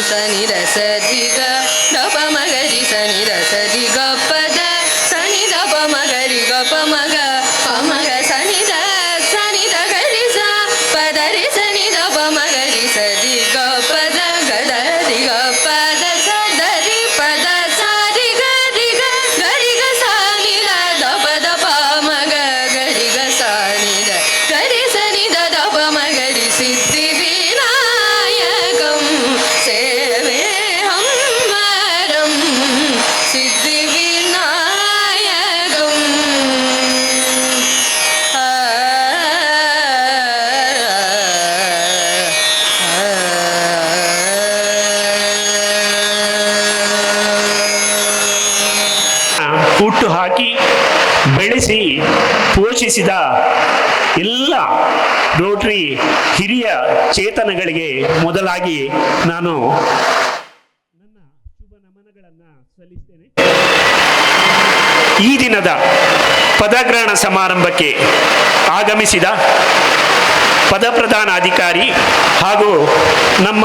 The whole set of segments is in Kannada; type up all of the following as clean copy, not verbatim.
ಸನಿ ದ ಸರಿ ಗ ದ ಪ ಮ ಗ ರಿ ಸನಿ ದ ಸರಿ ಗ ಪ ದ ಸನಿ ದ ಪ ಮ ಗ ರಿ ಗ ಪ ಮ ಗ ಸನಿ ದ ಗ ರಿ ಸ ಪ ದ ರಿ ಸನಿ ದ ಪ ಮ ಗ ರಿ ಸರಿ ಗ ಪ ದ ಗ ದ ರಿ ಗ ಪ ದ ಸ ದ ರಿ ಪ ದ ಸ ರಿ ಗ ಸ ನಿ ದ ದ ಪ ದ ಪ ಮ ಗ ಗ ರಿ ಗ ಸ ನಿ ದ ಗ ರಿ ಸ ನಿ ದ ದ ಪ ಮ ಗ ರಿ ಸಿದ್ಧಿ ವಿನಾಯಕಂ ಸೇವೆ ಹಂಬರಂ ಸಿದ್ಧಿ ವಿನಾಯಕಂ ಹುಟ್ಟು ಹಾಕಿ ಬೆಳೆಸಿ ಪೋಷಿಸಿದ ಎಲ್ಲ ರೋಟರಿ ಹಿರಿಯ ಚೇತನಗಳಿಗೆ ಮೊದಲಾಗಿ ನಾನು ನನ್ನ ಶುಭ ನಮನಗಳನ್ನು ಸಲ್ಲಿಸ್ತೇನೆ. ಈ ದಿನದ ಪದಗ್ರಹಣ ಸಮಾರಂಭಕ್ಕೆ ಆಗಮಿಸಿದ ಪದಪ್ರಧಾನ ಅಧಿಕಾರಿ ಹಾಗೂ ನಮ್ಮ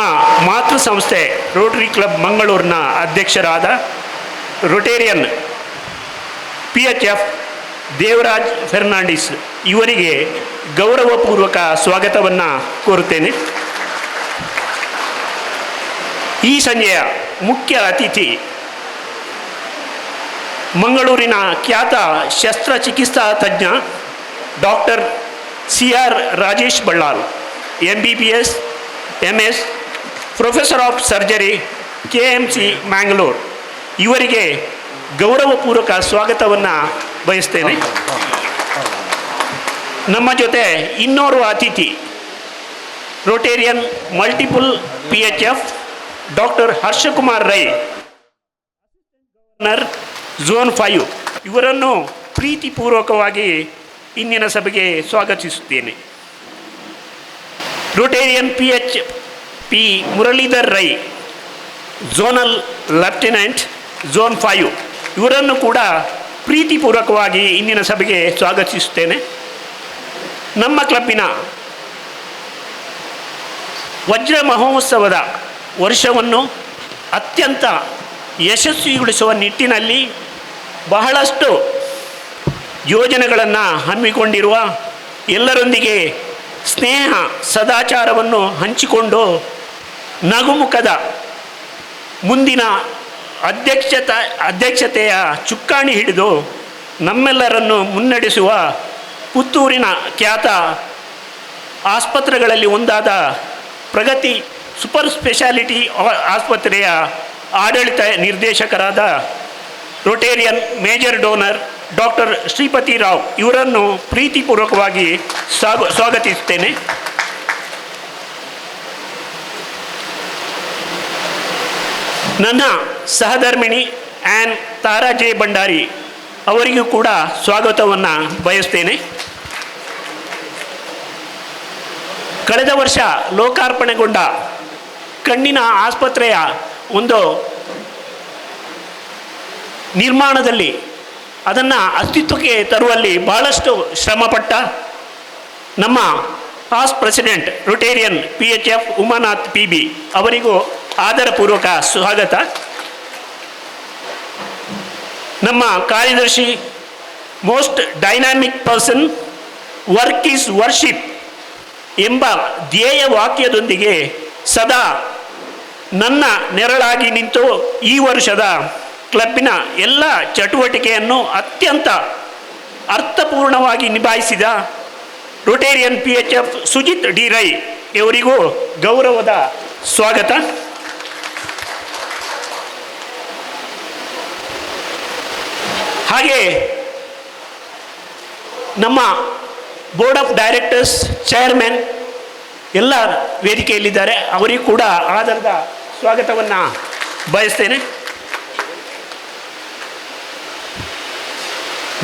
ಮಾತೃ ಸಂಸ್ಥೆ ರೋಟರಿ ಕ್ಲಬ್ ಮಂಗಳೂರಿನ ಅಧ್ಯಕ್ಷರಾದ ರೊಟೇರಿಯನ್ PHF ದೇವರಾಜ್ ಫೆರ್ನಾಂಡಿಸ್ ಇವರಿಗೆ ಗೌರವಪೂರ್ವಕ ಸ್ವಾಗತವನ್ನು ಕೋರುತ್ತೇನೆ. ಈ ಸಂಜೆಯ ಮುಖ್ಯ ಅತಿಥಿ ಮಂಗಳೂರಿನ ಖ್ಯಾತ ಶಸ್ತ್ರಚಿಕಿತ್ಸಾ ತಜ್ಞ doctor CR Rajesh Ballal, MBBS MS, professor of surgery, KMC Mangalore ಇವರಿಗೆ ಗೌರವಪೂರ್ವಕ ಸ್ವಾಗತವನ್ನು ಬಯಸ್ತೇನೆ. ನಮ್ಮ ಜೊತೆ ಇನ್ನೋರ್ವ ಅತಿಥಿ Rotarian multiple PHF doctor Harshakumar Rai, governor zone 5 ಇವರನ್ನು ಪ್ರೀತಿಪೂರ್ವಕವಾಗಿ ಇಂದಿನ ಸಭೆಗೆ ಸ್ವಾಗತಿಸುತ್ತೇನೆ. Rotarian PHP Muralidhar Rai, zonal lieutenant zone 5 ಇವರನ್ನು ಕೂಡ ಪ್ರೀತಿಪೂರ್ವಕವಾಗಿ ಇಂದಿನ ಸಭೆಗೆ ಸ್ವಾಗತಿಸುತ್ತೇನೆ. ನಮ್ಮ ಕ್ಲಬ್ಬಿನ ವಜ್ರ ಮಹೋತ್ಸವದ ವರ್ಷವನ್ನು ಅತ್ಯಂತ ಯಶಸ್ವಿಗೊಳಿಸುವ ನಿಟ್ಟಿನಲ್ಲಿ ಬಹಳಷ್ಟು ಯೋಜನೆಗಳನ್ನು ಹಮ್ಮಿಕೊಂಡಿರುವ, ಎಲ್ಲರೊಂದಿಗೆ ಸ್ನೇಹ ಸದಾಚಾರವನ್ನು ಹಂಚಿಕೊಂಡು ನಗುಮುಖದ ಮುಂದಿನ ಅಧ್ಯಕ್ಷತೆಯ ಚುಕ್ಕಾಣಿ ಹಿಡಿದು ನಮ್ಮೆಲ್ಲರನ್ನು ಮುನ್ನಡೆಸುವ ಪುತ್ತೂರಿನ ಖ್ಯಾತ ಆಸ್ಪತ್ರೆಗಳಲ್ಲಿ ಒಂದಾದ ಪ್ರಗತಿ ಸೂಪರ್ ಸ್ಪೆಷಾಲಿಟಿ ಆಸ್ಪತ್ರೆಯ ಆಡಳಿತ ನಿರ್ದೇಶಕರಾದ Rotarian major donor doctor Shripathi Rao ಇವರನ್ನು ಪ್ರೀತಿಪೂರ್ವಕವಾಗಿ ಸ್ವಾಗತಿಸುತ್ತೇನೆ. ನನ್ನ ಸಹಧರ್ಮಿಣಿ ಆ್ಯನ್ ತಾರಾ ಜೆ ಭಂಡಾರಿ ಅವರಿಗೂ ಕೂಡ ಸ್ವಾಗತವನ್ನು ಬಯಸ್ತೇನೆ. ಕಳೆದ ವರ್ಷ ಲೋಕಾರ್ಪಣೆಗೊಂಡ ಕಣ್ಣಿನ ಆಸ್ಪತ್ರೆಯ ಒಂದು ನಿರ್ಮಾಣದಲ್ಲಿ ಅದನ್ನು ಅಸ್ತಿತ್ವಕ್ಕೆ ತರುವಲ್ಲಿ ಬಹಳಷ್ಟು ಶ್ರಮಪಟ್ಟ ನಮ್ಮ past president Rotarian PHF Umanath PB ಅವರಿಗೂ ಆದರಪೂರ್ವಕ ಸ್ವಾಗತ. ನಮ್ಮ ಕಾರ್ಯದರ್ಶಿ most dynamic person, work is worship ಎಂಬ ಧ್ಯೇಯ ವಾಕ್ಯದೊಂದಿಗೆ ಸದಾ ನನ್ನ ನೆರಳಾಗಿ ನಿಂತು ಈ ವರ್ಷದ ಕ್ಲಬ್ಬಿನ ಎಲ್ಲ ಚಟುವಟಿಕೆಯನ್ನು ಅತ್ಯಂತ ಅರ್ಥಪೂರ್ಣವಾಗಿ ನಿಭಾಯಿಸಿದ Rotarian PHF Sujith D Rai ಇವರಿಗೂ ಗೌರವದ ಸ್ವಾಗತ. ಹಾಗೆ ನಮ್ಮ ಬೋರ್ಡ್ ಆಫ್ ಡೈರೆಕ್ಟರ್ಸ್ ಚೇರ್ಮನ್ ಎಲ್ಲ ವೇದಿಕೆಯಲ್ಲಿದ್ದಾರೆ, ಅವರಿಗೂ ಕೂಡ ಆದರದ ಸ್ವಾಗತವನ್ನು ಬಯಸ್ತೇನೆ.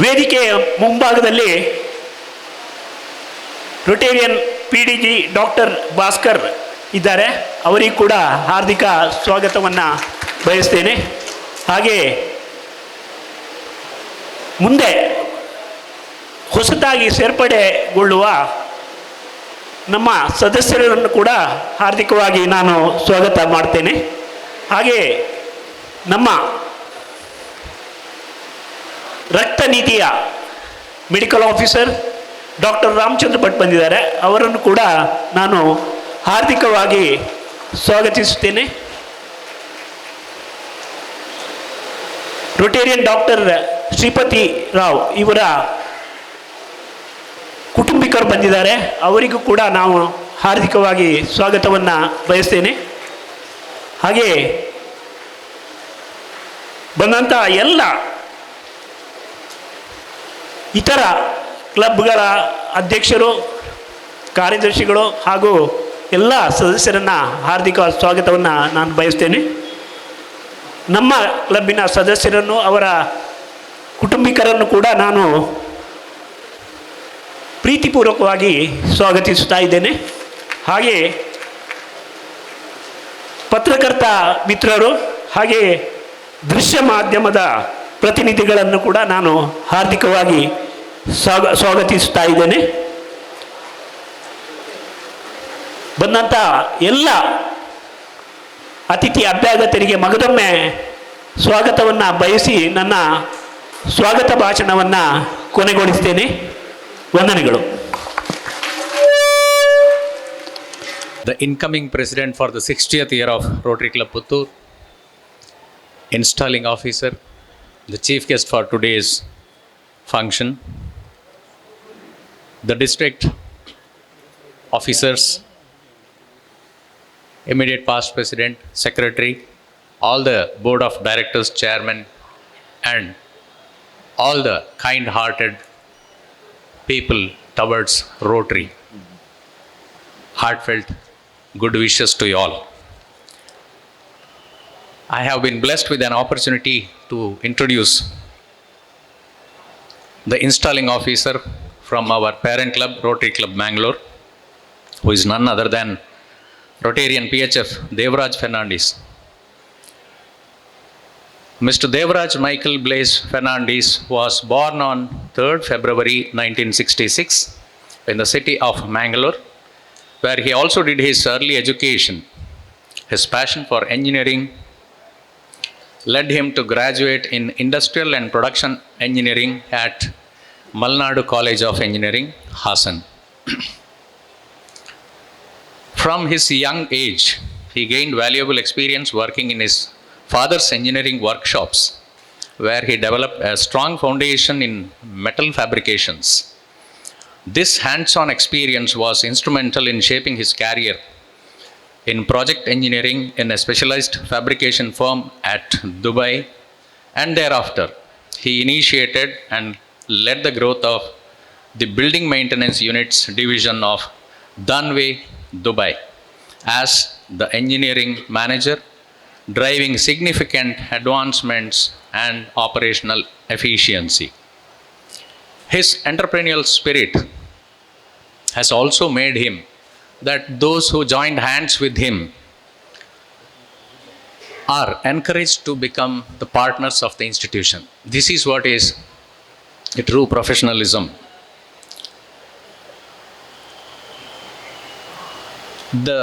ವೇದಿಕೆಯ ಮುಂಭಾಗದಲ್ಲಿ ರೋಟೇರಿಯನ್ PDG ಡಾಕ್ಟರ್ ಭಾಸ್ಕರ್ ಇದ್ದಾರೆ, ಅವರಿಗೂ ಕೂಡ ಹಾರ್ದಿಕ ಸ್ವಾಗತವನ್ನು ಬಯಸ್ತೇನೆ. ಹಾಗೆ ಮುಂದೆ ಹೊಸದಾಗಿ ಸೇರ್ಪಡೆಗೊಳ್ಳುವ ನಮ್ಮ ಸದಸ್ಯರನ್ನು ಕೂಡ ಹಾರ್ದಿಕವಾಗಿ ನಾನು ಸ್ವಾಗತ ಮಾಡ್ತೇನೆ. ಹಾಗೆ ನಮ್ಮ ರಕ್ತ ನೀತಿಯ medical officer doctor Ramachandra Bhat ಬಂದಿದ್ದಾರೆ. ಅವರನ್ನು ಕೂಡ ನಾನು ಹಾರ್ದಿಕವಾಗಿ ಸ್ವಾಗತಿಸುತ್ತೇನೆ. ರೊಟೇರಿಯನ್ ಡಾಕ್ಟರ್ ಶ್ರೀಪತಿ ರಾವ್ ಇವರ ಕುಟುಂಬಿಕರು ಬಂದಿದ್ದಾರೆ. ಅವರಿಗೂ ಕೂಡ ನಾವು ಹಾರ್ದಿಕವಾಗಿ ಸ್ವಾಗತವನ್ನು ಬಯಸ್ತೇನೆ. ಹಾಗೆ ಬಂದಂಥ ಎಲ್ಲ ಇತರ ಕ್ಲಬ್ಗಳ ಅಧ್ಯಕ್ಷರು, ಕಾರ್ಯದರ್ಶಿಗಳು ಹಾಗೂ ಎಲ್ಲ ಸದಸ್ಯರನ್ನು ಹಾರ್ದಿಕ ಸ್ವಾಗತವನ್ನು ನಾನು ಬಯಸ್ತೇನೆ. ನಮ್ಮ ಕ್ಲಬ್ಬಿನ ಸದಸ್ಯರನ್ನು, ಅವರ ಕುಟುಂಬಿಕರನ್ನು ಕೂಡ ನಾನು ಪ್ರೀತಿಪೂರ್ವಕವಾಗಿ ಸ್ವಾಗತಿಸುತ್ತಾ ಇದ್ದೇನೆ. ಹಾಗೆ ಪತ್ರಕರ್ತ ಮಿತ್ರರು ಹಾಗೆ ದೃಶ್ಯ ಮಾಧ್ಯಮದ ಪ್ರತಿನಿಧಿಗಳನ್ನು ಕೂಡ ನಾನು ಹಾರ್ದಿಕವಾಗಿ ಸ್ವಾಗತಿಸುತ್ತಾ ಇದ್ದೇನೆ. ಬಂದಂಥ ಎಲ್ಲ ಅತಿಥಿ ಅಭ್ಯಾಗತರಿಗೆ ಮಗದೊಮ್ಮೆ ಸ್ವಾಗತವನ್ನು ಬಯಸಿ ನನ್ನ ಸ್ವಾಗತ ಭಾಷಣವನ್ನು ಕೊನೆಗೊಳಿಸ್ತೇನೆ. ವಂದನೆಗಳು. The incoming president for the 60th year of Rotary Club Puttur, installing officer, the chief guest for today's function, the district officers, immediate past president, secretary, all the board of directors, chairman, and all the kind-hearted people towards Rotary. Heartfelt good wishes to you all. I have been blessed with an opportunity to introduce the installing officer from our parent club, Rotary Club Mangalore, who is none other than Rotarian PHF Devraj Fernandes. Mr. Devraj Michael Blaise Fernandes was born on 3rd February 1966 in the city of Mangalore, where he also did his early education. His passion for engineering led him to graduate in Industrial and Production Engineering at Malnadu College of Engineering, Hassan. From his young age, he gained valuable experience working in his father's engineering workshops, where he developed a strong foundation in metal fabrications. This hands-on experience was instrumental in shaping his career in project engineering in a specialized fabrication firm at Dubai, and thereafter he initiated and led the growth of the building maintenance units division of Danway, Dubai, as the engineering manager, driving significant advancements and operational efficiency. His entrepreneurial spirit has also made him that those who joined hands with him are encouraged to become the partners of the institution. This is what is a true professionalism. The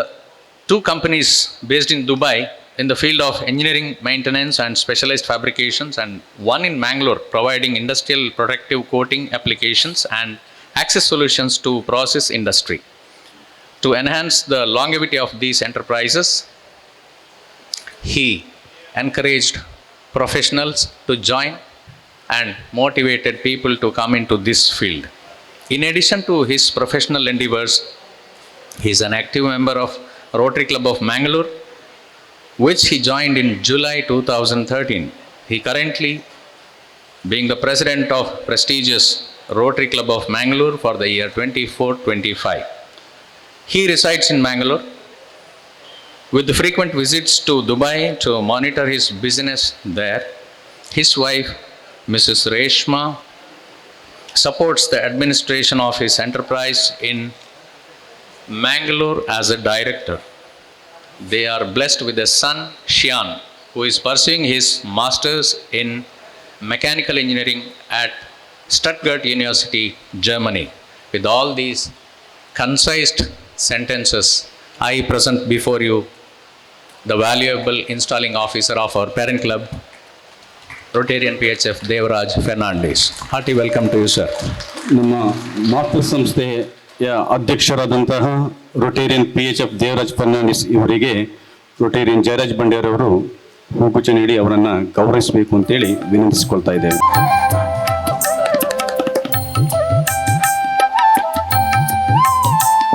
two companies based in Dubai in the field of engineering, maintenance and specialized fabrications, and one in Mangalore providing industrial protective coating applications and access solutions to process industry. To enhance the longevity of these enterprises, he encouraged professionals to join and motivated people to come into this field. In addition to his professional endeavors, he is an active member of Rotary Club of Mangalore, which he joined in July 2013. He currently being the president of prestigious Rotary Club of Mangalore for the year 24-25. He resides in Mangalore with the frequent visits to Dubai to monitor his business there. His wife, Mrs. Reshma, supports the administration of his enterprise in Mangalore as a director. They are blessed with a son, Shian, who is pursuing his master's in mechanical engineering at Stuttgart University, Germany. With all these concise sentences, I present before you the valuable installing officer of our parent club, Rotarian PHF Devraj Fernandez. Hearty welcome to you, sir. ನಮ್ಮ ಮಾತೃ ಸಂಸ್ಥೆಯ ಅಧ್ಯಕ್ಷರಾದಂತಹ ರೊಟೇರಿಯನ್ PHF ದೇವರಾಜ್ ಫರ್ನಾಂಡಿಸ್ ಇವರಿಗೆ ರೊಟೇರಿಯನ್ ಜಯರಾಜ್ ಬಂಡೇರವರು ಹೂಗುಚ್ಛ ನೀಡಿ ಅವರನ್ನು ಗೌರವಿಸಬೇಕು ಅಂತೇಳಿ ವಿನಂತಿಸಿಕೊಳ್ತಾ ಇದ್ದೇವೆ.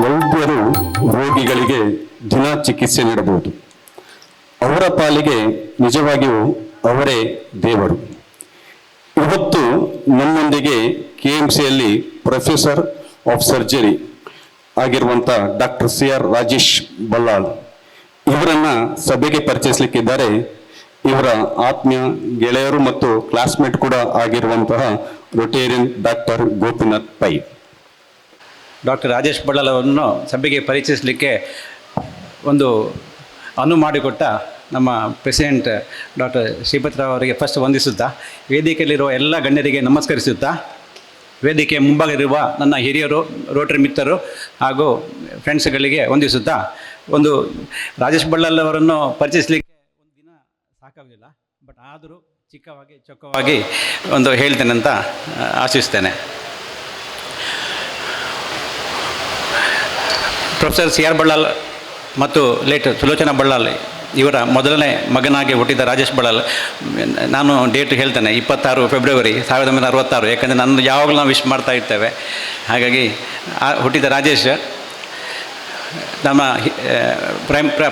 ವೈದ್ಯರು ರೋಗಿಗಳಿಗೆ ದಿನ ಚಿಕಿತ್ಸೆ ನೀಡಬಹುದು. ಅವರ ಪಾಲಿಗೆ ನಿಜವಾಗಿಯೂ ಅವರೇ ದೇವರು. ಇವತ್ತು ನಮ್ಮೊಂದಿಗೆ KMCಯಲ್ಲಿ ಪ್ರೊಫೆಸರ್ ಆಫ್ ಸರ್ಜರಿ ಆಗಿರುವಂಥ ಡಾಕ್ಟರ್ CR ರಾಜೇಶ್ ಬಲ್ಲಾಳ್ ಇವರನ್ನು ಸಭೆಗೆ ಪರಿಚಯಿಸಲಿಕ್ಕಿದ್ದಾರೆ. ಇವರ ಆತ್ಮೀಯ ಗೆಳೆಯರು ಮತ್ತು ಕ್ಲಾಸ್ಮೇಟ್ ಕೂಡ ಆಗಿರುವಂತಹ Rotarian doctor Gopinath Pai. Doctor Rajesh Ballal ಅವರನ್ನು ಸಭೆಗೆ ಪರಿಚಯಿಸಲಿಕ್ಕೆ ಒಂದು ಅನುವು ಮಾಡಿಕೊಟ್ಟ ನಮ್ಮ ಪ್ರೆಸಿಡೆಂಟ್ ಡಾಕ್ಟರ್ ಶ್ರೀಪತಿರಾವ್ ಅವರಿಗೆ ಫಸ್ಟ್ ವಂದಿಸುತ್ತಾ, ವೇದಿಕೆಯಲ್ಲಿರುವ ಎಲ್ಲ ಗಣ್ಯರಿಗೆ ನಮಸ್ಕರಿಸುತ್ತಾ, ವೇದಿಕೆ ಮುಂಭಾಗದಲ್ಲಿರುವ ನನ್ನ ಹಿರಿಯರು, ರೋಟರಿ ಮಿತ್ರರು ಹಾಗೂ ಫ್ರೆಂಡ್ಸ್ಗಳಿಗೆ ವಂದಿಸುತ್ತಾ, ಒಂದು ರಾಜೇಶ್ ಬಳ್ಳಾಲ್ ಅವರನ್ನು ಪರಿಚಯಿಸಲಿಕ್ಕೆ ಒಂದು ದಿನ ಸಾಕಾಗಲಿಲ್ಲ, ಬಟ್ ಆದರೂ ಚಿಕ್ಕವಾಗಿ ಚೊಕ್ಕವಾಗಿ ಒಂದು ಹೇಳ್ತೇನೆ ಅಂತ ಆಶಿಸ್ತೇನೆ. ಪ್ರೊಫೆಸರ್ CR ಬಳ್ಳಾಲ್ ಮತ್ತು ಲೇಟ್ ಸುಲೋಚನಾ ಬಳ್ಳಾಲ್ ಇವರ ಮೊದಲನೇ ಮಗನಾಗಿ ಹುಟ್ಟಿದ ರಾಜೇಶ್ ಬಳ್ಳಾಲ್, ನಾನು ಡೇಟ್ ಹೇಳ್ತೇನೆ, 26 ಫೆಬ್ರವರಿ 1966. ಯಾಕಂದರೆ ನಾನು ಯಾವಾಗಲೂ ನಾವು ವಿಶ್ ಮಾಡ್ತಾ ಇರ್ತೇವೆ. ಹಾಗಾಗಿ ಹುಟ್ಟಿದ ರಾಜೇಶ್ ನಮ್ಮ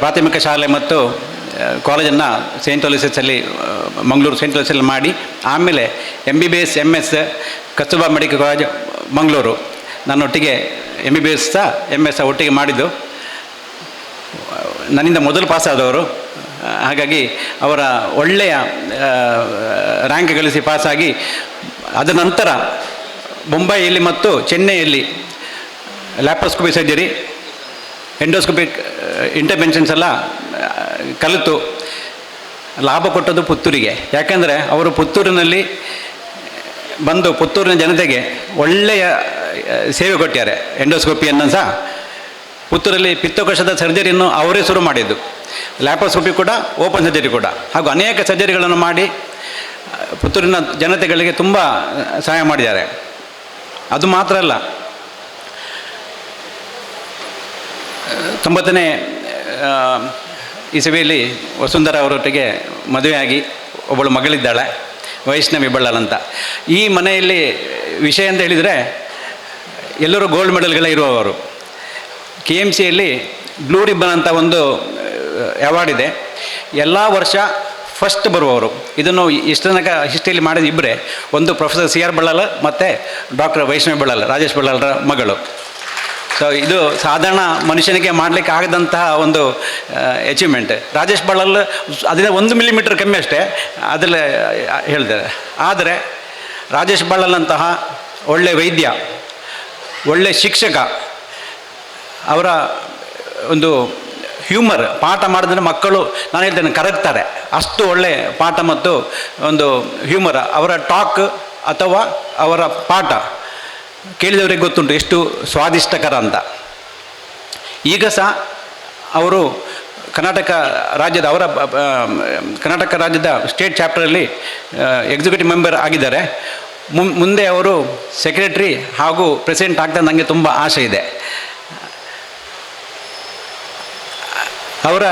ಪ್ರಾಥಮಿಕ ಶಾಲೆ ಮತ್ತು ಕಾಲೇಜನ್ನು ಸೇಂಟ್ ಅಲೋಸಿಯಸಲ್ಲಿ, ಮಂಗಳೂರು ಸೇಂಟ್ ಅಲೋಸಿಯಸಲ್ಲಿ ಮಾಡಿ, ಆಮೇಲೆ MBBS MS Kasturba medical college Mangaluru, ನನ್ನೊಟ್ಟಿಗೆ MBBS MS ಒಟ್ಟಿಗೆ ಮಾಡಿದ್ದು. ನನ್ನಿಂದ ಮೊದಲು ಪಾಸಾದವರು. ಹಾಗಾಗಿ ಅವರ ಒಳ್ಳೆಯ ರ್ಯಾಂಕ್ ಗಳಿಸಿ ಪಾಸಾಗಿ ಅದರ ನಂತರ ಮುಂಬೈಯಲ್ಲಿ ಮತ್ತು ಚೆನ್ನೈಯಲ್ಲಿ ಲ್ಯಾಪ್ರೋಸ್ಕೋಪಿ ಸರ್ಜರಿ, ಎಂಡೋಸ್ಕೋಪಿಕ್ ಇಂಟರ್ವೆನ್ಷನ್ಸ್ ಎಲ್ಲ ಕಲಿತು ಲಾಭ ಕೊಟ್ಟದ್ದು ಪುತ್ತೂರಿಗೆ. ಯಾಕೆಂದರೆ ಅವರು ಪುತ್ತೂರಿನಲ್ಲಿ ಬಂದು ಪುತ್ತೂರಿನ ಜನತೆಗೆ ಒಳ್ಳೆಯ ಸೇವೆ ಕೊಟ್ಟಿದ್ದಾರೆ. ಎಂಡೋಸ್ಕೋಪಿಯನ್ನು ಸಹ ಪುತ್ತೂರಲ್ಲಿ ಪಿತ್ತಕೋಶದ ಸರ್ಜರಿಯನ್ನು ಅವರೇ ಶುರು ಮಾಡಿದ್ದು, ಲ್ಯಾಪ್ರೋಸ್ಕೋಪಿ ಕೂಡ, ಓಪನ್ ಸರ್ಜರಿ ಕೂಡ, ಹಾಗೂ ಅನೇಕ ಸರ್ಜರಿಗಳನ್ನು ಮಾಡಿ ಪುತ್ತೂರಿನ ಜನತೆಗಳಿಗೆ ತುಂಬ ಸಹಾಯ ಮಾಡಿದ್ದಾರೆ. ಅದು ಮಾತ್ರ ಅಲ್ಲ, 90ನೇ ಇಸವಿಯಲ್ಲಿ ವಸುಂಧರ ಅವರೊಟ್ಟಿಗೆ ಮದುವೆಯಾಗಿ ಒಬ್ಬಳು ಮಗಳಿದ್ದಾಳೆ, ವೈಷ್ಣವಿ ಬಳ್ಳಾಲ್ ಅಂತ. ಈ ಮನೆಯಲ್ಲಿ ವಿಷಯ ಅಂತ ಹೇಳಿದರೆ ಎಲ್ಲರೂ ಗೋಲ್ಡ್ ಮೆಡಲ್ಗಳೇ ಇರುವವರು. KMCಯಲ್ಲಿ ಬ್ಲೂ ರಿಬ್ಬನ್ ಅಂತ ಒಂದು ಅವಾರ್ಡ್ ಇದೆ, ಎಲ್ಲ ವರ್ಷ ಫಸ್ಟ್ ಬರುವವರು. ಇದನ್ನು ಇಷ್ಟು ತನಕ ಹಿಸ್ಟ್ರಿಯಲ್ಲಿ ಮಾಡಿದ ಇಬ್ಬರೇ, ಒಂದು ಪ್ರೊಫೆಸರ್ CR ಬಳ್ಳಾಲ್ ಮತ್ತು ಡಾಕ್ಟರ್ ವೈಷ್ಣವಿ ಬಳ್ಳಾಲ್, ರಾಜೇಶ್ ಬಳ್ಳಾಲ್ರ ಮಗಳು. ಸೊ ಇದು ಸಾಧಾರಣ ಮನುಷ್ಯನಿಗೆ ಮಾಡಲಿಕ್ಕೆ ಆಗದಂತಹ ಒಂದು ಅಚೀವ್ಮೆಂಟ್. ರಾಜೇಶ್ ಬಳ್ಳಾಲ್ ಅದರಿಂದ 1 ಮಿಲಿಮೀಟರ್ ಕಮ್ಮಿ ಅಷ್ಟೇ ಅದರಲ್ಲಿ ಹೇಳ್ತಾರೆ. ಆದರೆ ರಾಜೇಶ್ ಬಳ್ಳಾಲ್ ಅಂತಹ ಒಳ್ಳೆಯ ವೈದ್ಯ, ಒಳ್ಳೆಯ ಶಿಕ್ಷಕ, ಅವರ ಒಂದು ಹ್ಯೂಮರ್, ಪಾಠ ಮಾಡಿದ್ರೆ ಮಕ್ಕಳು, ನಾನು ಹೇಳ್ತೇನೆ, ಕರಗ್ತಾರೆ. ಅಷ್ಟು ಒಳ್ಳೆ ಪಾಠ ಮತ್ತು ಒಂದು ಹ್ಯೂಮರ್. ಅವರ ಟಾಕ್ ಅಥವಾ ಅವರ ಪಾಠ ಕೇಳಿದವರಿಗೆ ಗೊತ್ತುಂಟು ಎಷ್ಟು ಸ್ವಾದಿಷ್ಟಕರ ಅಂತ. ಈಗ ಸಹ ಅವರು ಕರ್ನಾಟಕ ರಾಜ್ಯದ ಸ್ಟೇಟ್ ಚಾಪ್ಟರಲ್ಲಿ ಎಕ್ಸಿಕ್ಯೂಟಿವ್ ಮೆಂಬರ್ ಆಗಿದ್ದಾರೆ. ಮುಂದೆ ಅವರು ಸೆಕ್ರೆಟರಿ ಹಾಗೂ ಪ್ರೆಸಿಡೆಂಟ್ ಆಗ್ತಾ ನನಗೆ ತುಂಬ ಆಸೆ ಇದೆ. ಅವರ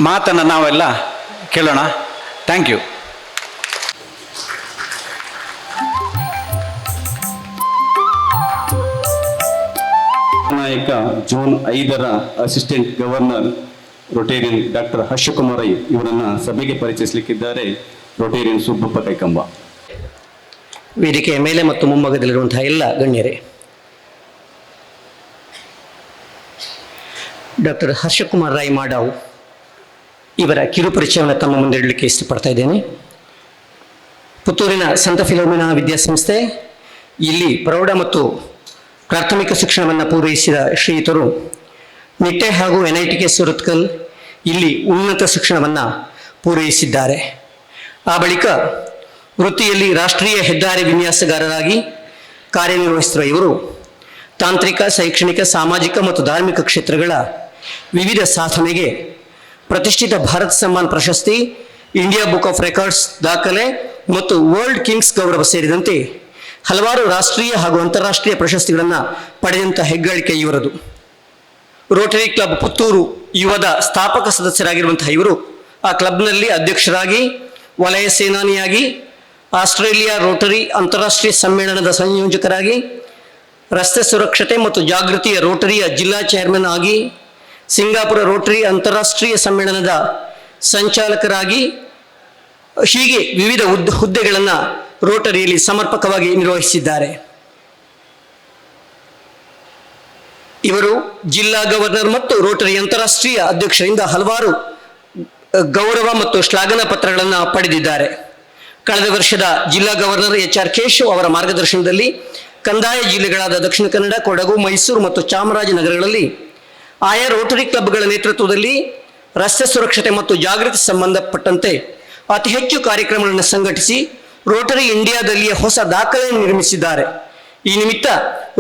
ಮಾತನ್ನು ನಾವೆಲ್ಲ ಕೇಳೋಣ. Thank you. ನಾಯಕ ಜೂನ್ 5ರ assistant governor Rotarian doctor Harshakumar Rai ಇವರನ್ನು ಸಭೆಗೆ ಪರಿಚಯಿಸಲಿಕ್ಕಿದ್ದಾರೆ ರೊಟೇರಿಯನ್ ಸುಬ್ಬಪ್ಪ ಕೈಕಂಬ. ವೇದಿಕೆಯ ಮೇಲೆ ಮತ್ತು ಮುಂಭಾಗದಲ್ಲಿರುವಂತಹ ಎಲ್ಲ ಗಣ್ಯರೇ, ಡಾಕ್ಟರ್ ಹರ್ಷಕುಮಾರ್ ರೈ ಮಾಡಾವ್ ಇವರ ಕಿರುಪರಿಚಯವನ್ನು ತಮ್ಮ ಮುಂದೆ ಇಡಲಿಕ್ಕೆ ಇಷ್ಟಪಡ್ತಾ ಇದ್ದೇನೆ. ಪುತ್ತೂರಿನ ಸಂತ ಫಿಲೋಮಿನಾ ವಿದ್ಯಾಸಂಸ್ಥೆ, ಇಲ್ಲಿ ಪ್ರೌಢ ಮತ್ತು ಪ್ರಾಥಮಿಕ ಶಿಕ್ಷಣವನ್ನು ಪೂರೈಸಿದ ಶ್ರೀಯುತರು. ನಿಟ್ಟೆ ಹಾಗೂ NITK ಸುರತ್ಕಲ್ ಇಲ್ಲಿ ಉನ್ನತ ಶಿಕ್ಷಣವನ್ನು ಪೂರೈಸಿದ್ದಾರೆ. ಆ ಬಳಿಕ ವೃತ್ತಿಯಲ್ಲಿ ರಾಷ್ಟ್ರೀಯ ಹೆದ್ದಾರಿ ವಿನ್ಯಾಸಗಾರರಾಗಿ ಕಾರ್ಯನಿರ್ವಹಿಸಿರುವ ಇವರು ತಾಂತ್ರಿಕ, ಶೈಕ್ಷಣಿಕ, ಸಾಮಾಜಿಕ ಮತ್ತು ಧಾರ್ಮಿಕ ಕ್ಷೇತ್ರಗಳ ವಿವಿಧ ಸಾಧನೆಗೆ ಪ್ರತಿಷ್ಠಿತ ಭಾರತ್ ಸಮ್ಮಾನ್ ಪ್ರಶಸ್ತಿ, ಇಂಡಿಯಾ ಬುಕ್ ಆಫ್ ರೆಕಾರ್ಡ್ಸ್ ದಾಖಲೆ ಮತ್ತು ವರ್ಲ್ಡ್ ಕಿಂಗ್ಸ್ ಗೌರವ ಸೇರಿದಂತೆ ಹಲವಾರು ರಾಷ್ಟ್ರೀಯ ಹಾಗೂ ಅಂತಾರಾಷ್ಟ್ರೀಯ ಪ್ರಶಸ್ತಿಗಳನ್ನು ಪಡೆದಂಥ ಹೆಗ್ಗಳಿಕೆ ಇವರದು. ರೋಟರಿ ಕ್ಲಬ್ ಪುತ್ತೂರು ಯುವದ ಸ್ಥಾಪಕ ಸದಸ್ಯರಾಗಿರುವಂತಹ ಇವರು ಆ ಕ್ಲಬ್ನಲ್ಲಿ ಅಧ್ಯಕ್ಷರಾಗಿ, ವಲಯ ಸೇನಾನಿಯಾಗಿ, ಆಸ್ಟ್ರೇಲಿಯಾ ರೋಟರಿ ಅಂತಾರಾಷ್ಟ್ರೀಯ ಸಮ್ಮೇಳನದ ಸಂಯೋಜಕರಾಗಿ, ರಸ್ತೆ ಸುರಕ್ಷತೆ ಮತ್ತು ಜಾಗೃತಿಯ ರೋಟರಿಯ ಜಿಲ್ಲಾ ಚೇರ್ಮನ್ ಆಗಿ, ಸಿಂಗಾಪುರ ರೋಟರಿ ಅಂತಾರಾಷ್ಟ್ರೀಯ ಸಮ್ಮೇಳನದ ಸಂಚಾಲಕರಾಗಿ, ಹೀಗೆ ವಿವಿಧ ಹುದ್ದೆಗಳನ್ನು ರೋಟರಿಯಲ್ಲಿ ಸಮರ್ಪಕವಾಗಿ ನಿರ್ವಹಿಸಿದ್ದಾರೆ. ಇವರು ಜಿಲ್ಲಾ ಗವರ್ನರ್ ಮತ್ತು ರೋಟರಿ ಅಂತಾರಾಷ್ಟ್ರೀಯ ಅಧ್ಯಕ್ಷರಿಂದ ಹಲವಾರು ಗೌರವ ಮತ್ತು ಶ್ಲಾಘನ ಪತ್ರಗಳನ್ನು ಪಡೆದಿದ್ದಾರೆ. ಕಳೆದ ವರ್ಷದ ಜಿಲ್ಲಾ ಗವರ್ನರ್ HR ಕೇಶವ್ ಅವರ ಮಾರ್ಗದರ್ಶನದಲ್ಲಿ ಕಂದಾಯ ಜಿಲ್ಲೆಗಳಾದ ದಕ್ಷಿಣ ಕನ್ನಡ, ಕೊಡಗು, ಮೈಸೂರು ಮತ್ತು ಚಾಮರಾಜನಗರಗಳಲ್ಲಿ ಆಯಾ ರೋಟರಿ ಕ್ಲಬ್ಗಳ ನೇತೃತ್ವದಲ್ಲಿ ರಸ್ತೆ ಸುರಕ್ಷತೆ ಮತ್ತು ಜಾಗೃತಿ ಸಂಬಂಧಪಟ್ಟಂತೆ ಅತಿ ಹೆಚ್ಚು ಕಾರ್ಯಕ್ರಮಗಳನ್ನು ಸಂಘಟಿಸಿ ರೋಟರಿ ಇಂಡಿಯಾದಲ್ಲಿಯ ಹೊಸ ದಾಖಲೆಯನ್ನು ನಿರ್ಮಿಸಿದ್ದಾರೆ. ಈ ನಿಮಿತ್ತ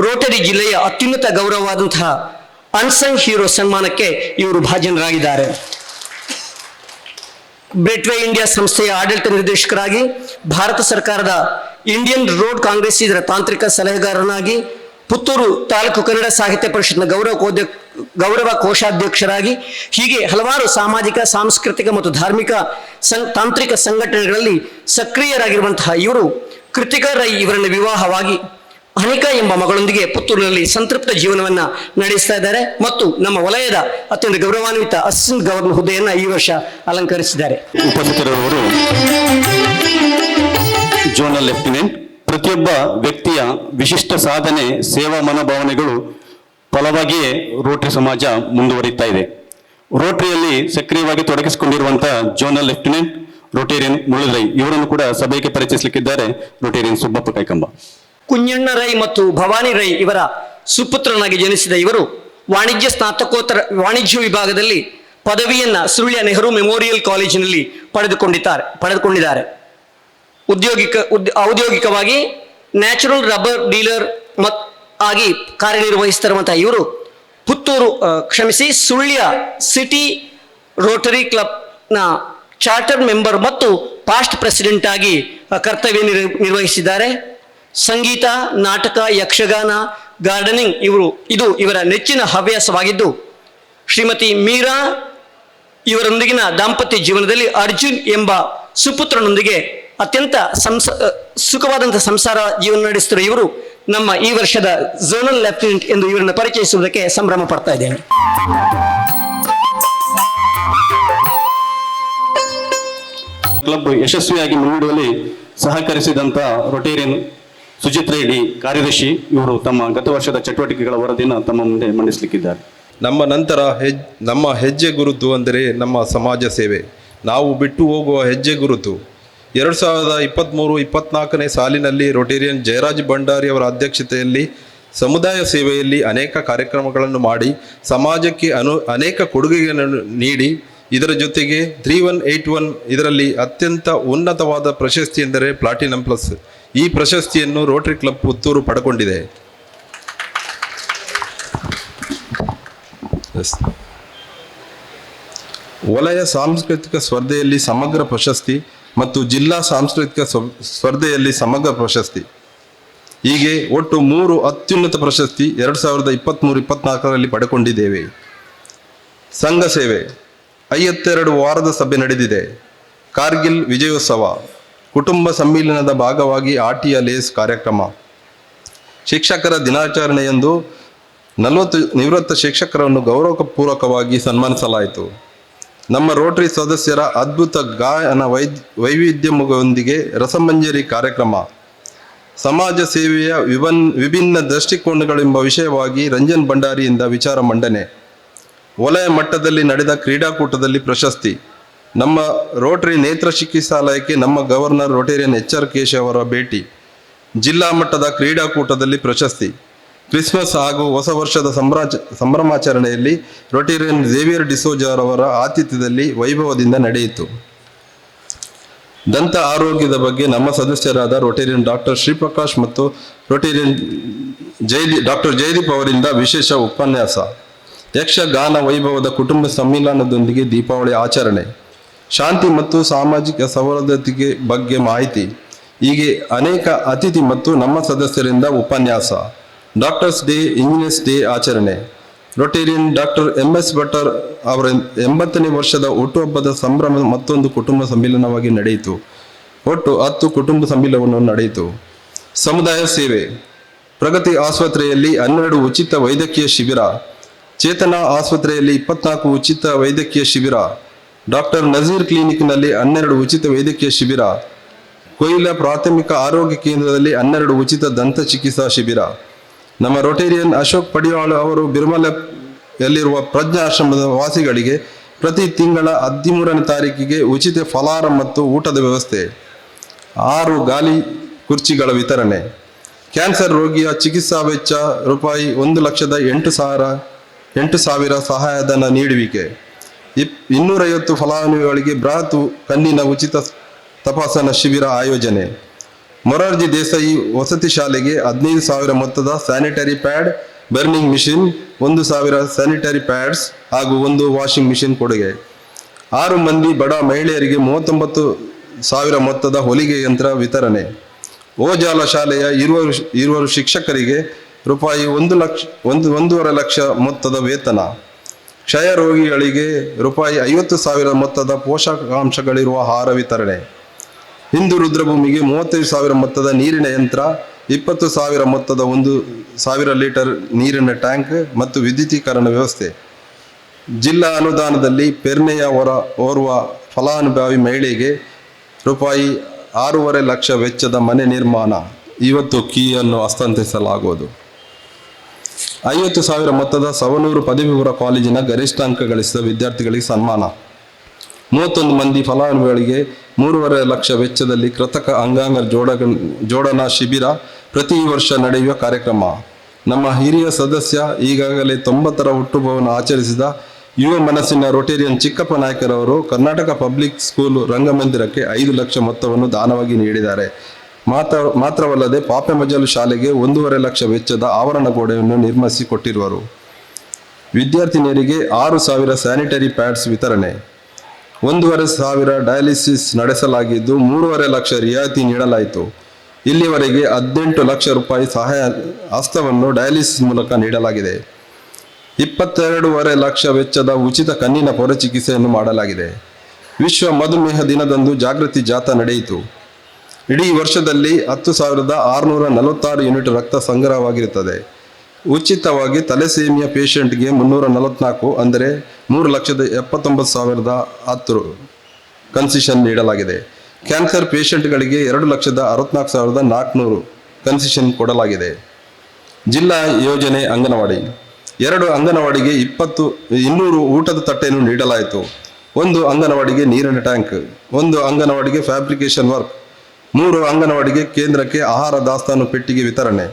ರೋಟರಿ ಜಿಲ್ಲೆಯ ಅತ್ಯುನ್ನತ ಗೌರವವಾದಂತಹ ಅನ್ಸಂಗ್ ಹೀರೋ ಸನ್ಮಾನಕ್ಕೆ ಇವರು ಭಾಜನರಾಗಿದ್ದಾರೆ. ಬ್ರೆಟ್ವೇ ಇಂಡಿಯಾ ಸಂಸ್ಥೆಯ ಆಡಳಿತ ನಿರ್ದೇಶಕರಾಗಿ, ಭಾರತ ಸರ್ಕಾರದ ಇಂಡಿಯನ್ ರೋಡ್ ಕಾಂಗ್ರೆಸ್ ಇದರ ತಾಂತ್ರಿಕ ಸಲಹೆಗಾರನಾಗಿ, ಪುತ್ತೂರು ತಾಲೂಕು ಕನ್ನಡ ಸಾಹಿತ್ಯ ಪರಿಷತ್ನ ಗೌರವ ಕೋಶಾಧ್ಯಕ್ಷರಾಗಿ, ಹೀಗೆ ಹಲವಾರು ಸಾಮಾಜಿಕ, ಸಾಂಸ್ಕೃತಿಕ ಮತ್ತು ಧಾರ್ಮಿಕ ತಾಂತ್ರಿಕ ಸಂಘಟನೆಗಳಲ್ಲಿ ಸಕ್ರಿಯರಾಗಿರುವಂತಹ ಇವರು ಕೃತಿಕಾ ರೈ ಇವರನ್ನು ವಿವಾಹವಾಗಿ ಅನಿಕಾ ಎಂಬ ಮಗಳೊಂದಿಗೆ ಪುತ್ತೂರಿನಲ್ಲಿ ಸಂತೃಪ್ತ ಜೀವನವನ್ನು ನಡೆಸ್ತಾ ಇದ್ದಾರೆ ಮತ್ತು ನಮ್ಮ ವಲಯದ ಅತ್ಯಂತ ಗೌರವಾನ್ವಿತ ಅಸಿಸ್ಟೆಂಟ್ ಗವರ್ನರ್ ಹುದ್ದೆಯನ್ನು ಈ ವರ್ಷ ಅಲಂಕರಿಸಿದ್ದಾರೆ. ಉಪಸ್ಥಿತರಿರುವವರು ಜೋನಲ್ ಲೆಫ್ಟಿನೆಂಟ್. ಪ್ರತಿಯೊಬ್ಬ ವ್ಯಕ್ತಿಯ ವಿಶಿಷ್ಟ ಸಾಧನೆ, ಸೇವಾ ಮನೋಭಾವನೆಗಳು ಫಲವಾಗಿಯೇ ರೋಟರಿ ಸಮಾಜ ಮುಂದುವರಿತಾ ಇದೆ. ರೋಟರಿಯಲ್ಲಿ ಸಕ್ರಿಯವಾಗಿ ತೊಡಗಿಸಿಕೊಂಡಿರುವಂತಹ ಜೋನಲ್ ಲೆಫ್ಟಿನೆಂಟ್ ರೋಟೇರಿಯನ್ ಮುಳುದ್ರೈ ಇವರನ್ನು ಕೂಡ ಸಭೆಗೆ ಪರಿಚಯಿಸಲಿಕ್ಕಿದ್ದಾರೆ ರೋಟೇರಿಯನ್ ಸುಬ್ಬಪ್ಪ ಕೈಕಂಬ. ಕುಂಜಣ್ಣ ರೈ ಮತ್ತು ಭವಾನಿ ರೈ ಇವರ ಸುಪುತ್ರನಾಗಿ ಜನಿಸಿದ ಇವರು ವಾಣಿಜ್ಯ ಸ್ನಾತಕೋತ್ತರ ವಾಣಿಜ್ಯ ವಿಭಾಗದಲ್ಲಿ ಪದವಿಯನ್ನ ಸುಳ್ಯ ನೆಹರು ಮೆಮೋರಿಯಲ್ ಕಾಲೇಜಿನಲ್ಲಿ ಪಡೆದುಕೊಂಡಿದ್ದಾರೆ. ಔದ್ಯೋಗಿಕವಾಗಿ ನ್ಯಾಚುರಲ್ ರಬ್ಬರ್ ಡೀಲರ್ ಆಗಿ ಕಾರ್ಯನಿರ್ವಹಿಸ್ತಿರುವಂತಹ ಇವರು ಸುಳ್ಯ ಸಿಟಿ ರೋಟರಿ ಕ್ಲಬ್ನ ಚಾರ್ಟರ್ ಮೆಂಬರ್ ಮತ್ತು ಪಾಸ್ಟ್ ಪ್ರೆಸಿಡೆಂಟ್ ಆಗಿ ಕರ್ತವ್ಯ ನಿರ್ವಹಿಸಿದ್ದಾರೆ. ಸಂಗೀತ, ನಾಟಕ, ಯಕ್ಷಗಾನ, ಗಾರ್ಡನಿಂಗ್ ಇದು ಇವರ ನೆಚ್ಚಿನ ಹವ್ಯಾಸವಾಗಿದ್ದು, ಶ್ರೀಮತಿ ಮೀರಾ ಇವರೊಂದಿಗಿನ ದಾಂಪತ್ಯ ಜೀವನದಲ್ಲಿ ಅರ್ಜುನ್ ಎಂಬ ಸುಪುತ್ರನೊಂದಿಗೆ ಅತ್ಯಂತ ಸುಖವಾದಂತಹ ಸಂಸಾರ ಜೀವನ ನಡೆಸುತ್ತಿರುವ ಇವರು ನಮ್ಮ ಈ ವರ್ಷದ ಝೋನಲ್ ಲೆಫ್ಟಿನೆಂಟ್ ಎಂದು ಇವರನ್ನು ಪರಿಚಯಿಸುವುದಕ್ಕೆ ಸಂಭ್ರಮ ಪಡ್ತಾ ಇದ್ದೇನೆ. ಕ್ಲಬ್ ಯಶಸ್ವಿಯಾಗಿ ಮುನ್ನಡೆಯುವಲ್ಲಿ ಸಹಕರಿಸಿದಂತ ರೊಟೇರಿಯನ್ ಸುಜಿತ್ ರೆಡ್ಡಿ ಕಾರ್ಯದರ್ಶಿ ಇವರು ತಮ್ಮ ಗತ ವರ್ಷದ ಚಟುವಟಿಕೆಗಳ ವರದಿಯನ್ನು ತಮ್ಮ ಮುಂದೆ ಮಂಡಿಸಲಿಕ್ಕಿದ್ದಾರೆ. ನಮ್ಮ ನಂತರ ನಮ್ಮ ಹೆಜ್ಜೆ ಗುರುತು ಅಂದರೆ ನಮ್ಮ ಸಮಾಜ ಸೇವೆ. ನಾವು ಬಿಟ್ಟು ಹೋಗುವ ಹೆಜ್ಜೆ ಗುರುತು 2023-24ನೇ ಸಾಲಿನಲ್ಲಿ ರೊಟೇರಿಯನ್ ಜಯರಾಜ್ ಭಂಡಾರಿ ಅವರ ಅಧ್ಯಕ್ಷತೆಯಲ್ಲಿ ಸಮುದಾಯ ಸೇವೆಯಲ್ಲಿ ಅನೇಕ ಕಾರ್ಯಕ್ರಮಗಳನ್ನು ಮಾಡಿ ಸಮಾಜಕ್ಕೆ ಅನೇಕ ಕೊಡುಗೆಗಳನ್ನು ನೀಡಿ, ಇದರ ಜೊತೆಗೆ 3181 ಇದರಲ್ಲಿ ಅತ್ಯಂತ ಉನ್ನತವಾದ ಪ್ರಶಸ್ತಿ ಎಂದರೆ ಪ್ಲಾಟಿನಂ ಪ್ಲಸ್. ಈ ಪ್ರಶಸ್ತಿಯನ್ನು ರೋಟರಿ ಕ್ಲಬ್ ಪುತ್ತೂರು ಪಡೆದುಕೊಂಡಿದೆ. ವಲಯ ಸಾಂಸ್ಕೃತಿಕ ಸ್ಪರ್ಧೆಯಲ್ಲಿ ಸಮಗ್ರ ಪ್ರಶಸ್ತಿ ಮತ್ತು ಜಿಲ್ಲಾ ಸಾಂಸ್ಕೃತಿಕ ಸ್ಪರ್ಧೆಯಲ್ಲಿ ಸಮಗ್ರ ಪ್ರಶಸ್ತಿ, ಹೀಗೆ ಒಟ್ಟು 3 ಅತ್ಯುನ್ನತ ಪ್ರಶಸ್ತಿ 2023-24ರಲ್ಲಿ ಪಡೆದುಕೊಂಡಿದ್ದೇವೆ. ಸಂಘ ಸೇವೆ 52 ವಾರದ ಸಭೆ ನಡೆದಿದೆ. ಕಾರ್ಗಿಲ್ ವಿಜಯೋತ್ಸವ, ಕುಟುಂಬ ಸಮ್ಮಿಲನದ ಭಾಗವಾಗಿ ಆಟಿಯ ಲೇಸ್ ಕಾರ್ಯಕ್ರಮ, ಶಿಕ್ಷಕರ ದಿನಾಚರಣೆಯಂದು 40 ನಿವೃತ್ತ ಶಿಕ್ಷಕರನ್ನು ಗೌರವಪೂರ್ವಕವಾಗಿ ಸನ್ಮಾನಿಸಲಾಯಿತು. ನಮ್ಮ ರೋಟರಿ ಸದಸ್ಯರ ಅದ್ಭುತ ಗಾಯನ ವೈವಿಧ್ಯವೊಂದಿಗೆ ರಸಮಂಜರಿ ಕಾರ್ಯಕ್ರಮ, ಸಮಾಜ ಸೇವೆಯ ವಿಭಿನ್ನ ದೃಷ್ಟಿಕೋನಗಳೆಂಬ ವಿಷಯವಾಗಿ ರಂಜನ್ ಭಂಡಾರಿಯಿಂದ ವಿಚಾರ ಮಂಡನೆ, ವಲಯ ಮಟ್ಟದಲ್ಲಿ ನಡೆದ ಕ್ರೀಡಾಕೂಟದಲ್ಲಿ ಪ್ರಶಸ್ತಿ, ನಮ್ಮ ರೋಟರಿ ನೇತ್ರ ಚಿಕಿತ್ಸಾಲಯಕ್ಕೆ ನಮ್ಮ ಗವರ್ನರ್ ರೋಟೇರಿಯನ್ HR ಕೇಶವ್ ಅವರ ಭೇಟಿ, ಜಿಲ್ಲಾ ಮಟ್ಟದ ಕ್ರೀಡಾಕೂಟದಲ್ಲಿ ಪ್ರಶಸ್ತಿ, ಕ್ರಿಸ್ಮಸ್ ಹಾಗೂ ಹೊಸ ವರ್ಷದ ಸಂಭ್ರಮಾಚರಣೆಯಲ್ಲಿ ರೋಟೇರಿಯನ್ ಝೇವಿಯರ್ ಡಿಸೋಜಾರ್ ಅವರ ಆತಿಥ್ಯದಲ್ಲಿ ವೈಭವದಿಂದ ನಡೆಯಿತು. ದಂತ ಆರೋಗ್ಯದ ಬಗ್ಗೆ ನಮ್ಮ ಸದಸ್ಯರಾದ ರೋಟೇರಿಯನ್ ಡಾಕ್ಟರ್ ಶ್ರೀಪ್ರಕಾಶ್ ಮತ್ತು ರೋಟೇರಿಯನ್ ಡಾಕ್ಟರ್ ಜಯದೀಪ್ ಅವರಿಂದ ವಿಶೇಷ ಉಪನ್ಯಾಸ. ಯಕ್ಷಗಾನ ವೈಭವದ ಕುಟುಂಬ ಸಮ್ಮಿಲನದೊಂದಿಗೆ ದೀಪಾವಳಿ ಆಚರಣೆ, ಶಾಂತಿ ಮತ್ತು ಸಾಮಾಜಿಕ ಸೌಹಾರ್ದತೆಗೆ ಬಗ್ಗೆ ಮಾಹಿತಿ. ಹೀಗೆ ಅನೇಕ ಅತಿಥಿ ಮತ್ತು ನಮ್ಮ ಸದಸ್ಯರಿಂದ ಉಪನ್ಯಾಸ. ಡಾಕ್ಟರ್ಸ್ ಡೇ, ಇಂಜಿನಿಯರ್ಸ್ ಡೇ ಆಚರಣೆ. ರೊಟೇರಿಯನ್ ಡಾಕ್ಟರ್ MS ಭಟ್ಟರ್ ಅವರ 80ನೇ ವರ್ಷದ ಹುಟ್ಟುಹಬ್ಬದ ಸಂಭ್ರಮ ಮತ್ತೊಂದು ಕುಟುಂಬ ಸಮ್ಮಿಲನವಾಗಿ ನಡೆಯಿತು. ಒಟ್ಟು 10 ಕುಟುಂಬ ಸಮ್ಮಿಲನವನ್ನು ನಡೆಯಿತು. ಸಮುದಾಯ ಸೇವೆ. ಪ್ರಗತಿ ಆಸ್ಪತ್ರೆಯಲ್ಲಿ 12 ಉಚಿತ ವೈದ್ಯಕೀಯ ಶಿಬಿರ. ಚೇತನಾ ಆಸ್ಪತ್ರೆಯಲ್ಲಿ 24 ಉಚಿತ ವೈದ್ಯಕೀಯ ಶಿಬಿರ. ಡಾಕ್ಟರ್ ನಜೀರ್ ಕ್ಲಿನಿಕ್ನಲ್ಲಿ 12 ಉಚಿತ ವೈದ್ಯಕೀಯ ಶಿಬಿರ. ಕೊಯ್ಲ ಪ್ರಾಥಮಿಕ ಆರೋಗ್ಯ ಕೇಂದ್ರದಲ್ಲಿ 12 ಉಚಿತ ದಂತ ಚಿಕಿತ್ಸಾ ಶಿಬಿರ. ನಮ್ಮ ರೊಟೇರಿಯನ್ ಅಶೋಕ್ ಪಡಿಯಾಳ ಅವರು ಬಿರ್ಮಲೆಯಲ್ಲಿರುವ ಪ್ರಜ್ಞಾಶ್ರಮದ ವಾಸಿಗಳಿಗೆ ಪ್ರತಿ ತಿಂಗಳ 13ನೇ ತಾರೀಕಿಗೆ ಉಚಿತ ಫಲಾಹಾರ ಮತ್ತು ಊಟದ ವ್ಯವಸ್ಥೆ. 6 ಗಾಲಿ ಕುರ್ಚಿಗಳ ವಿತರಣೆ. ಕ್ಯಾನ್ಸರ್ ರೋಗಿಯ ಚಿಕಿತ್ಸಾ ವೆಚ್ಚ ರೂಪಾಯಿ 1,08,000 ಸಹಾಯಧನ ನೀಡುವಿಕೆ. 250 ಫಲಾನುಭವಿಗಳಿಗೆ ಬೃಹತ್ ಕಣ್ಣಿನ ಉಚಿತ ತಪಾಸಣಾ ಶಿಬಿರ ಆಯೋಜನೆ. ಮೊರಾರ್ಜಿ ದೇಸಾಯಿ ವಸತಿ ಶಾಲೆಗೆ 15,000 ಮೊತ್ತದ sanitary pad, burning machine, 1,000 sanitary pads ಹಾಗೂ 1 ವಾಷಿಂಗ್ ಮಿಷಿನ್ ಕೊಡುಗೆ. 6 ಮಂದಿ ಬಡ ಮಹಿಳೆಯರಿಗೆ 39,000 ಮೊತ್ತದ ಹೊಲಿಗೆ ಯಂತ್ರ ವಿತರಣೆ. ಓಜಾಲ ಶಾಲೆಯ 20 ಶಿಕ್ಷಕರಿಗೆ ರೂಪಾಯಿ 1,50,000 ಲಕ್ಷ ಮೊತ್ತದ ವೇತನ. ಕ್ಷಯ ರೋಗಿಗಳಿಗೆ ರೂಪಾಯಿ 50,000 ಮೊತ್ತದ ಪೋಷಕಾಂಶಗಳಿರುವ ಆಹಾರ ವಿತರಣೆ. ಹಿಂದೂ ರುದ್ರಭೂಮಿಗೆ 35,000 ಮೊತ್ತದ ನೀರಿನ ಯಂತ್ರ, 20,000 ಮೊತ್ತದ 1,000 ಲೀಟರ್ ನೀರಿನ ಟ್ಯಾಂಕ್ ಮತ್ತು ವಿದ್ಯುದೀಕರಣ ವ್ಯವಸ್ಥೆ. ಜಿಲ್ಲಾ ಅನುದಾನದಲ್ಲಿ ಪೆರ್ನೆಯ ಓರ್ವ ಫಲಾನುಭವಿ ಮಹಿಳೆಗೆ ರೂಪಾಯಿ 6.5 ಲಕ್ಷ ವೆಚ್ಚದ ಮನೆ ನಿರ್ಮಾಣ. ಇವತ್ತು ಕೀಯನ್ನು ಹಸ್ತಾಂತರಿಸಲಾಗುವುದು. 50,000 ಮೊತ್ತದ ಸವಣೂರು ಪದವಿ ಪೂರ್ವ ಕಾಲೇಜಿನ ಗರಿಷ್ಠ ಅಂಕ ಗಳಿಸಿದ ವಿದ್ಯಾರ್ಥಿಗಳಿಗೆ ಸನ್ಮಾನ. 31 ಮಂದಿ ಫಲಾನುಭವಿಗಳಿಗೆ 3.5 ಲಕ್ಷ ವೆಚ್ಚದಲ್ಲಿ ಕೃತಕ ಅಂಗಾಂಗ ಜೋಡಣಾ ಶಿಬಿರ ಪ್ರತಿ ವರ್ಷ ನಡೆಯುವ ಕಾರ್ಯಕ್ರಮ. ನಮ್ಮ ಹಿರಿಯ ಸದಸ್ಯ, ಈಗಾಗಲೇ 90ರ ಹುಟ್ಟುಹಬ್ಬವನ್ನು ಆಚರಿಸಿದ ಯುವ ಮನಸ್ಸಿನ ರೊಟೇರಿಯನ್ ಚಿಕ್ಕಪ್ಪ ನಾಯ್ಕರವರು ಕರ್ನಾಟಕ ಪಬ್ಲಿಕ್ ಸ್ಕೂಲ್ ರಂಗಮಂದಿರಕ್ಕೆ 5 ಲಕ್ಷ ಮೊತ್ತವನ್ನು ದಾನವಾಗಿ ನೀಡಿದ್ದಾರೆ. ಮಾತ್ರವಲ್ಲದೆ ಪಾಪೆಮಜಲು ಶಾಲೆಗೆ 1.5 ಲಕ್ಷ ವೆಚ್ಚದ ಆವರಣ ಗೋಡೆಯನ್ನು ನಿರ್ಮಿಸಿ ಕೊಟ್ಟಿರುವರು. ವಿದ್ಯಾರ್ಥಿನಿಯರಿಗೆ 6,000 ಸ್ಯಾನಿಟರಿ ಪ್ಯಾಡ್ಸ್ ವಿತರಣೆ. 1,500 ಡಯಾಲಿಸಿಸ್ ನಡೆಸಲಾಗಿದ್ದು 3.5 ಲಕ್ಷ ರಿಯಾಯಿತಿ ನೀಡಲಾಯಿತು. ಇಲ್ಲಿವರೆಗೆ 18 ಲಕ್ಷ ರೂಪಾಯಿ ಸಹಾಯ ಹಸ್ತವನ್ನು ಡಯಾಲಿಸಿಸ್ ಮೂಲಕ ನೀಡಲಾಗಿದೆ. 22.5 ಲಕ್ಷ ವೆಚ್ಚದ ಉಚಿತ ಕಣ್ಣಿನ ಪೊರೆ ಚಿಕಿತ್ಸೆಯನ್ನು ಮಾಡಲಾಗಿದೆ. ವಿಶ್ವ ಮಧುಮೇಹ ದಿನದಂದು ಜಾಗೃತಿ ಜಾಥಾ ನಡೆಯಿತು. ಇಡೀ ವರ್ಷದಲ್ಲಿ 10,646 ಯೂನಿಟ್ ರಕ್ತ ಸಂಗ್ರಹವಾಗಿರುತ್ತದೆ. ಉಚಿತವಾಗಿ ತಲೆಸೇಮಿಯಾ ಪೇಷಂಟ್ಗೆ 344 ಅಂದರೆ 3,79,010 ಕನ್ಸೆಷನ್ ನೀಡಲಾಗಿದೆ. ಕ್ಯಾನ್ಸರ್ ಪೇಷಂಟ್ಗಳಿಗೆ 2,64,400 ಕನ್ಸೆಷನ್ ಕೊಡಲಾಗಿದೆ. ಜಿಲ್ಲಾ ಯೋಜನೆ ಅಂಗನವಾಡಿ. 2 ಅಂಗನವಾಡಿಗೆ 200 ಊಟದ ತಟ್ಟೆಯನ್ನು ನೀಡಲಾಯಿತು. 1 ಅಂಗನವಾಡಿಗೆ ನೀರಿನ ಟ್ಯಾಂಕ್, 1 ಅಂಗನವಾಡಿಗೆ ಫ್ಯಾಬ್ರಿಕೇಶನ್ ವರ್ಕ್, 3 ಅಂಗನವಾಡಿಗೆ ಕೇಂದ್ರಕ್ಕೆ ಆಹಾರ ದಾಸ್ತಾನು ಪೆಟ್ಟಿಗೆ ವಿತರಣೆ,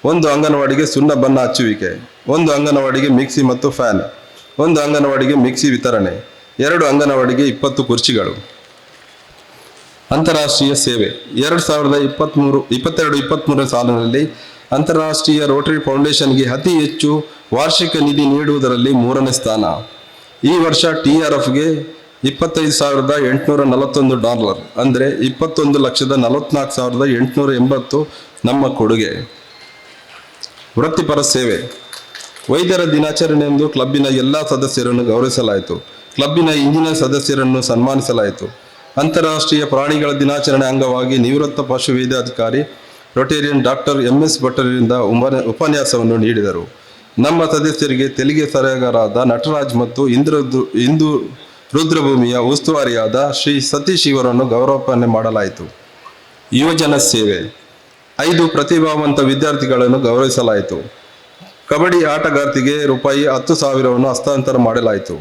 1 ಅಂಗನವಾಡಿಗೆ ಸುಣ್ಣ ಬಣ್ಣ ಹಚ್ಚುವಿಕೆ, 1 ಅಂಗನವಾಡಿಗೆ ಮಿಕ್ಸಿ ಮತ್ತು ಫ್ಯಾನ್, 1 ಅಂಗನವಾಡಿಗೆ ಮಿಕ್ಸಿ ವಿತರಣೆ, 2 ಅಂಗನವಾಡಿಗೆ 20 ಕುರ್ಚಿಗಳು. ಅಂತಾರಾಷ್ಟ್ರೀಯ ಸೇವೆ. 2022-23 ಸಾಲಿನಲ್ಲಿ ಅಂತಾರಾಷ್ಟ್ರೀಯ ರೋಟರಿ ಫೌಂಡೇಶನ್ಗೆ ಅತಿ ಹೆಚ್ಚು ವಾರ್ಷಿಕ ನಿಧಿ ನೀಡುವುದರಲ್ಲಿ 3ನೇ ಸ್ಥಾನ. ಈ ವರ್ಷ TRFಗೆ $25,841 ಅಂದರೆ 21,44,880 ನಮ್ಮ ಕೊಡುಗೆ. ವೃತ್ತಿಪರ ಸೇವೆ. ವೈದ್ಯರ ದಿನಾಚರಣೆಯಂದು ಕ್ಲಬ್ಬಿನ ಎಲ್ಲ ಸದಸ್ಯರನ್ನು ಗೌರವಿಸಲಾಯಿತು. ಕ್ಲಬ್ಬಿನ ಇಂದಿನ ಸದಸ್ಯರನ್ನು ಸನ್ಮಾನಿಸಲಾಯಿತು. ಅಂತಾರಾಷ್ಟ್ರೀಯ ಪ್ರಾಣಿಗಳ ದಿನಾಚರಣೆ ಅಂಗವಾಗಿ ನಿವೃತ್ತ ಪಶುವೈದ್ಯಾಧಿಕಾರಿ ರೊಟೇರಿಯನ್ ಡಾಕ್ಟರ್ MS ಭಟ್ಟರಿಂದ ಉಪನ್ಯಾಸವನ್ನು ನೀಡಿದರು. ನಮ್ಮ ಸದಸ್ಯರಿಗೆ ತೆಲಿಗೆ ಸಲಹೆಗಾರರಾದ ನಟರಾಜ್ ಮತ್ತು ಇಂದು ರುದ್ರಭೂಮಿಯ ಉಸ್ತುವಾರಿಯಾದ ಶ್ರೀ ಸತೀಶ್ ಇವರನ್ನು ಗೌರವಾರ್ಪಣೆ ಮಾಡಲಾಯಿತು. ಯುವಜನ ಸೇವೆ. 5 ಪ್ರತಿಭಾವಂತ ವಿದ್ಯಾರ್ಥಿಗಳನ್ನು ಗೌರವಿಸಲಾಯಿತು. ಕಬಡ್ಡಿ ಆಟಗಾರ್ತಿಗೆ ರೂಪಾಯಿ 10,000 ಹಸ್ತಾಂತರ ಮಾಡಲಾಯಿತು.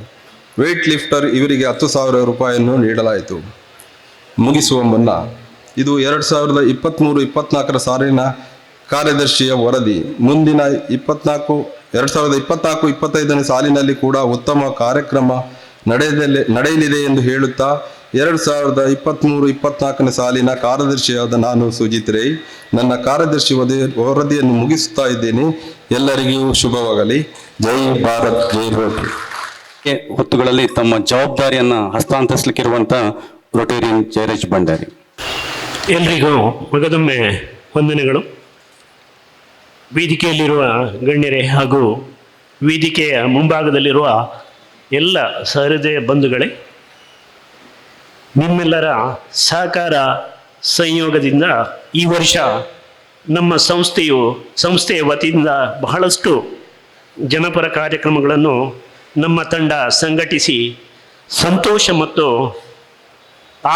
ವೇಟ್ ಲಿಫ್ಟರ್ ಇವರಿಗೆ 10,000 ರೂಪಾಯಿಯನ್ನು ನೀಡಲಾಯಿತು. ಮುಗಿಸುವ ಮುನ್ನ ಇದು 2023-24 ಸಾಲಿನ ಕಾರ್ಯದರ್ಶಿಯ ವರದಿ. ಮುಂದಿನ 2024-25 ಸಾಲಿನಲ್ಲಿ ಕೂಡ ಉತ್ತಮ ಕಾರ್ಯಕ್ರಮ ನಡೆಯಲಿದೆ ಎಂದು ಹೇಳುತ್ತಾ 2023-24 ಸಾಲಿನ ಕಾರ್ಯದರ್ಶಿಯಾದ ನಾನು ಸುಜಿತ್ ರೈ ನನ್ನ ಕಾರ್ಯದರ್ಶಿ ವರದಿಯನ್ನು ಮುಗಿಸುತ್ತಾ ಇದ್ದೇನೆ. ಎಲ್ಲರಿಗೂ ಶುಭವಾಗಲಿ. ಜೈ ಭಾರತ್, ಜೈ ರೋಟರಿ. ಹೊತ್ತುಗಳಲ್ಲಿ ತಮ್ಮ ಜವಾಬ್ದಾರಿಯನ್ನು ಹಸ್ತಾಂತರಿಸಲಿಕ್ಕಿರುವಂಥ ರೊಟೇರಿಯನ್ ಜಯರಾಜ್ ಭಂಡಾರಿ. ಎಲ್ರಿಗೂ ಮಗದೊಮ್ಮೆ ವಂದನೆಗಳು. ವೇದಿಕೆಯಲ್ಲಿರುವ ಗಣ್ಯರೇ ಹಾಗೂ ವೇದಿಕೆಯ ಮುಂಭಾಗದಲ್ಲಿರುವ ಎಲ್ಲ ಸಹೃದಯ ಬಂಧುಗಳೇ, ನಿಮ್ಮೆಲ್ಲರ ಸಹಕಾರ ಸಂಯೋಗದಿಂದ ಈ ವರ್ಷ ನಮ್ಮ ಸಂಸ್ಥೆಯ ವತಿಯಿಂದ ಬಹಳಷ್ಟು ಜನಪರ ಕಾರ್ಯಕ್ರಮಗಳನ್ನು ನಮ್ಮ ತಂಡ ಸಂಘಟಿಸಿ ಸಂತೋಷ ಮತ್ತು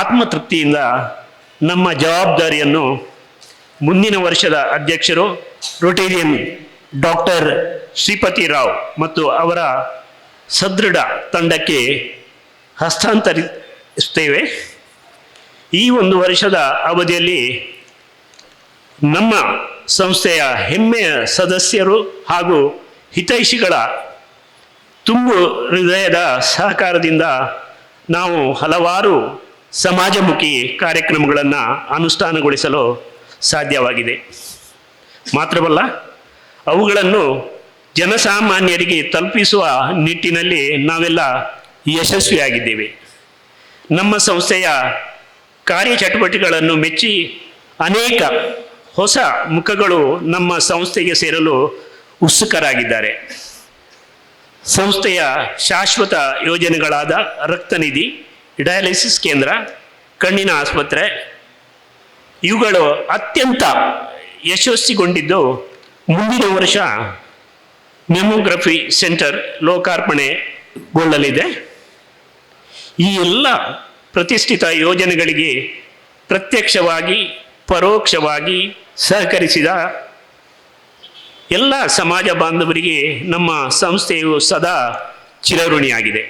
ಆತ್ಮತೃಪ್ತಿಯಿಂದ ನಮ್ಮ ಜವಾಬ್ದಾರಿಯನ್ನು ಮುಂದಿನ ವರ್ಷದ ಅಧ್ಯಕ್ಷರು ರೊಟೇರಿಯನ್ ಡಾಕ್ಟರ್ ಶ್ರೀಪತಿ ರಾವ್ ಮತ್ತು ಅವರ ಸದೃಢ ತಂಡಕ್ಕೆ ಹಸ್ತಾಂತರಿಸುತ್ತೇವೆ. ಈ ಒಂದು ವರ್ಷದ ಅವಧಿಯಲ್ಲಿ ನಮ್ಮ ಸಂಸ್ಥೆಯ ಹೆಮ್ಮೆಯ ಸದಸ್ಯರು ಹಾಗೂ ಹಿತೈಷಿಗಳ ತುಂಬು ಹೃದಯದ ಸಹಕಾರದಿಂದ ನಾವು ಹಲವಾರು ಸಮಾಜಮುಖಿ ಕಾರ್ಯಕ್ರಮಗಳನ್ನು ಅನುಷ್ಠಾನಗೊಳಿಸಲು ಸಾಧ್ಯವಾಗಿದೆ. ಮಾತ್ರವಲ್ಲ, ಅವುಗಳನ್ನು ಜನಸಾಮಾನ್ಯರಿಗೆ ತಲುಪಿಸುವ ನಿಟ್ಟಿನಲ್ಲಿ ನಾವೆಲ್ಲ ಯಶಸ್ವಿಯಾಗಿದ್ದೇವೆ. ನಮ್ಮ ಸಂಸ್ಥೆಯ ಕಾರ್ಯಚಟುವಟಿಕೆಗಳನ್ನು ಮೆಚ್ಚಿ ಅನೇಕ ಹೊಸ ಮುಖಗಳು ನಮ್ಮ ಸಂಸ್ಥೆಗೆ ಸೇರಲು ಉತ್ಸುಕರಾಗಿದ್ದಾರೆ. ಸಂಸ್ಥೆಯ ಶಾಶ್ವತ ಯೋಜನೆಗಳಾದ ರಕ್ತನಿಧಿ, ಡಯಾಲಿಸಿಸ್ ಕೇಂದ್ರ, ಕಣ್ಣಿನ ಆಸ್ಪತ್ರೆ ಇವುಗಳು ಅತ್ಯಂತ ಯಶಸ್ವಿಗೊಂಡಿದ್ದು, ಮುಂದಿನ ವರ್ಷ ಮೆಮೊಗ್ರಫಿ ಸೆಂಟರ್ ಲೋಕಾರ್ಪಣೆಗೊಳ್ಳಲಿದೆ. ಈ ಎಲ್ಲ ಪ್ರತಿಷ್ಠಿತ ಯೋಜನೆಗಳಿಗೆ ಪ್ರತ್ಯಕ್ಷವಾಗಿ ಪರೋಕ್ಷವಾಗಿ ಸಹಕರಿಸಿದ ಎಲ್ಲ ಸಮಾಜ ಬಾಂಧವರಿಗೆ ನಮ್ಮ ಸಂಸ್ಥೆಯು ಸದಾ ಚಿರಋಣಿಯಾಗಿದೆ.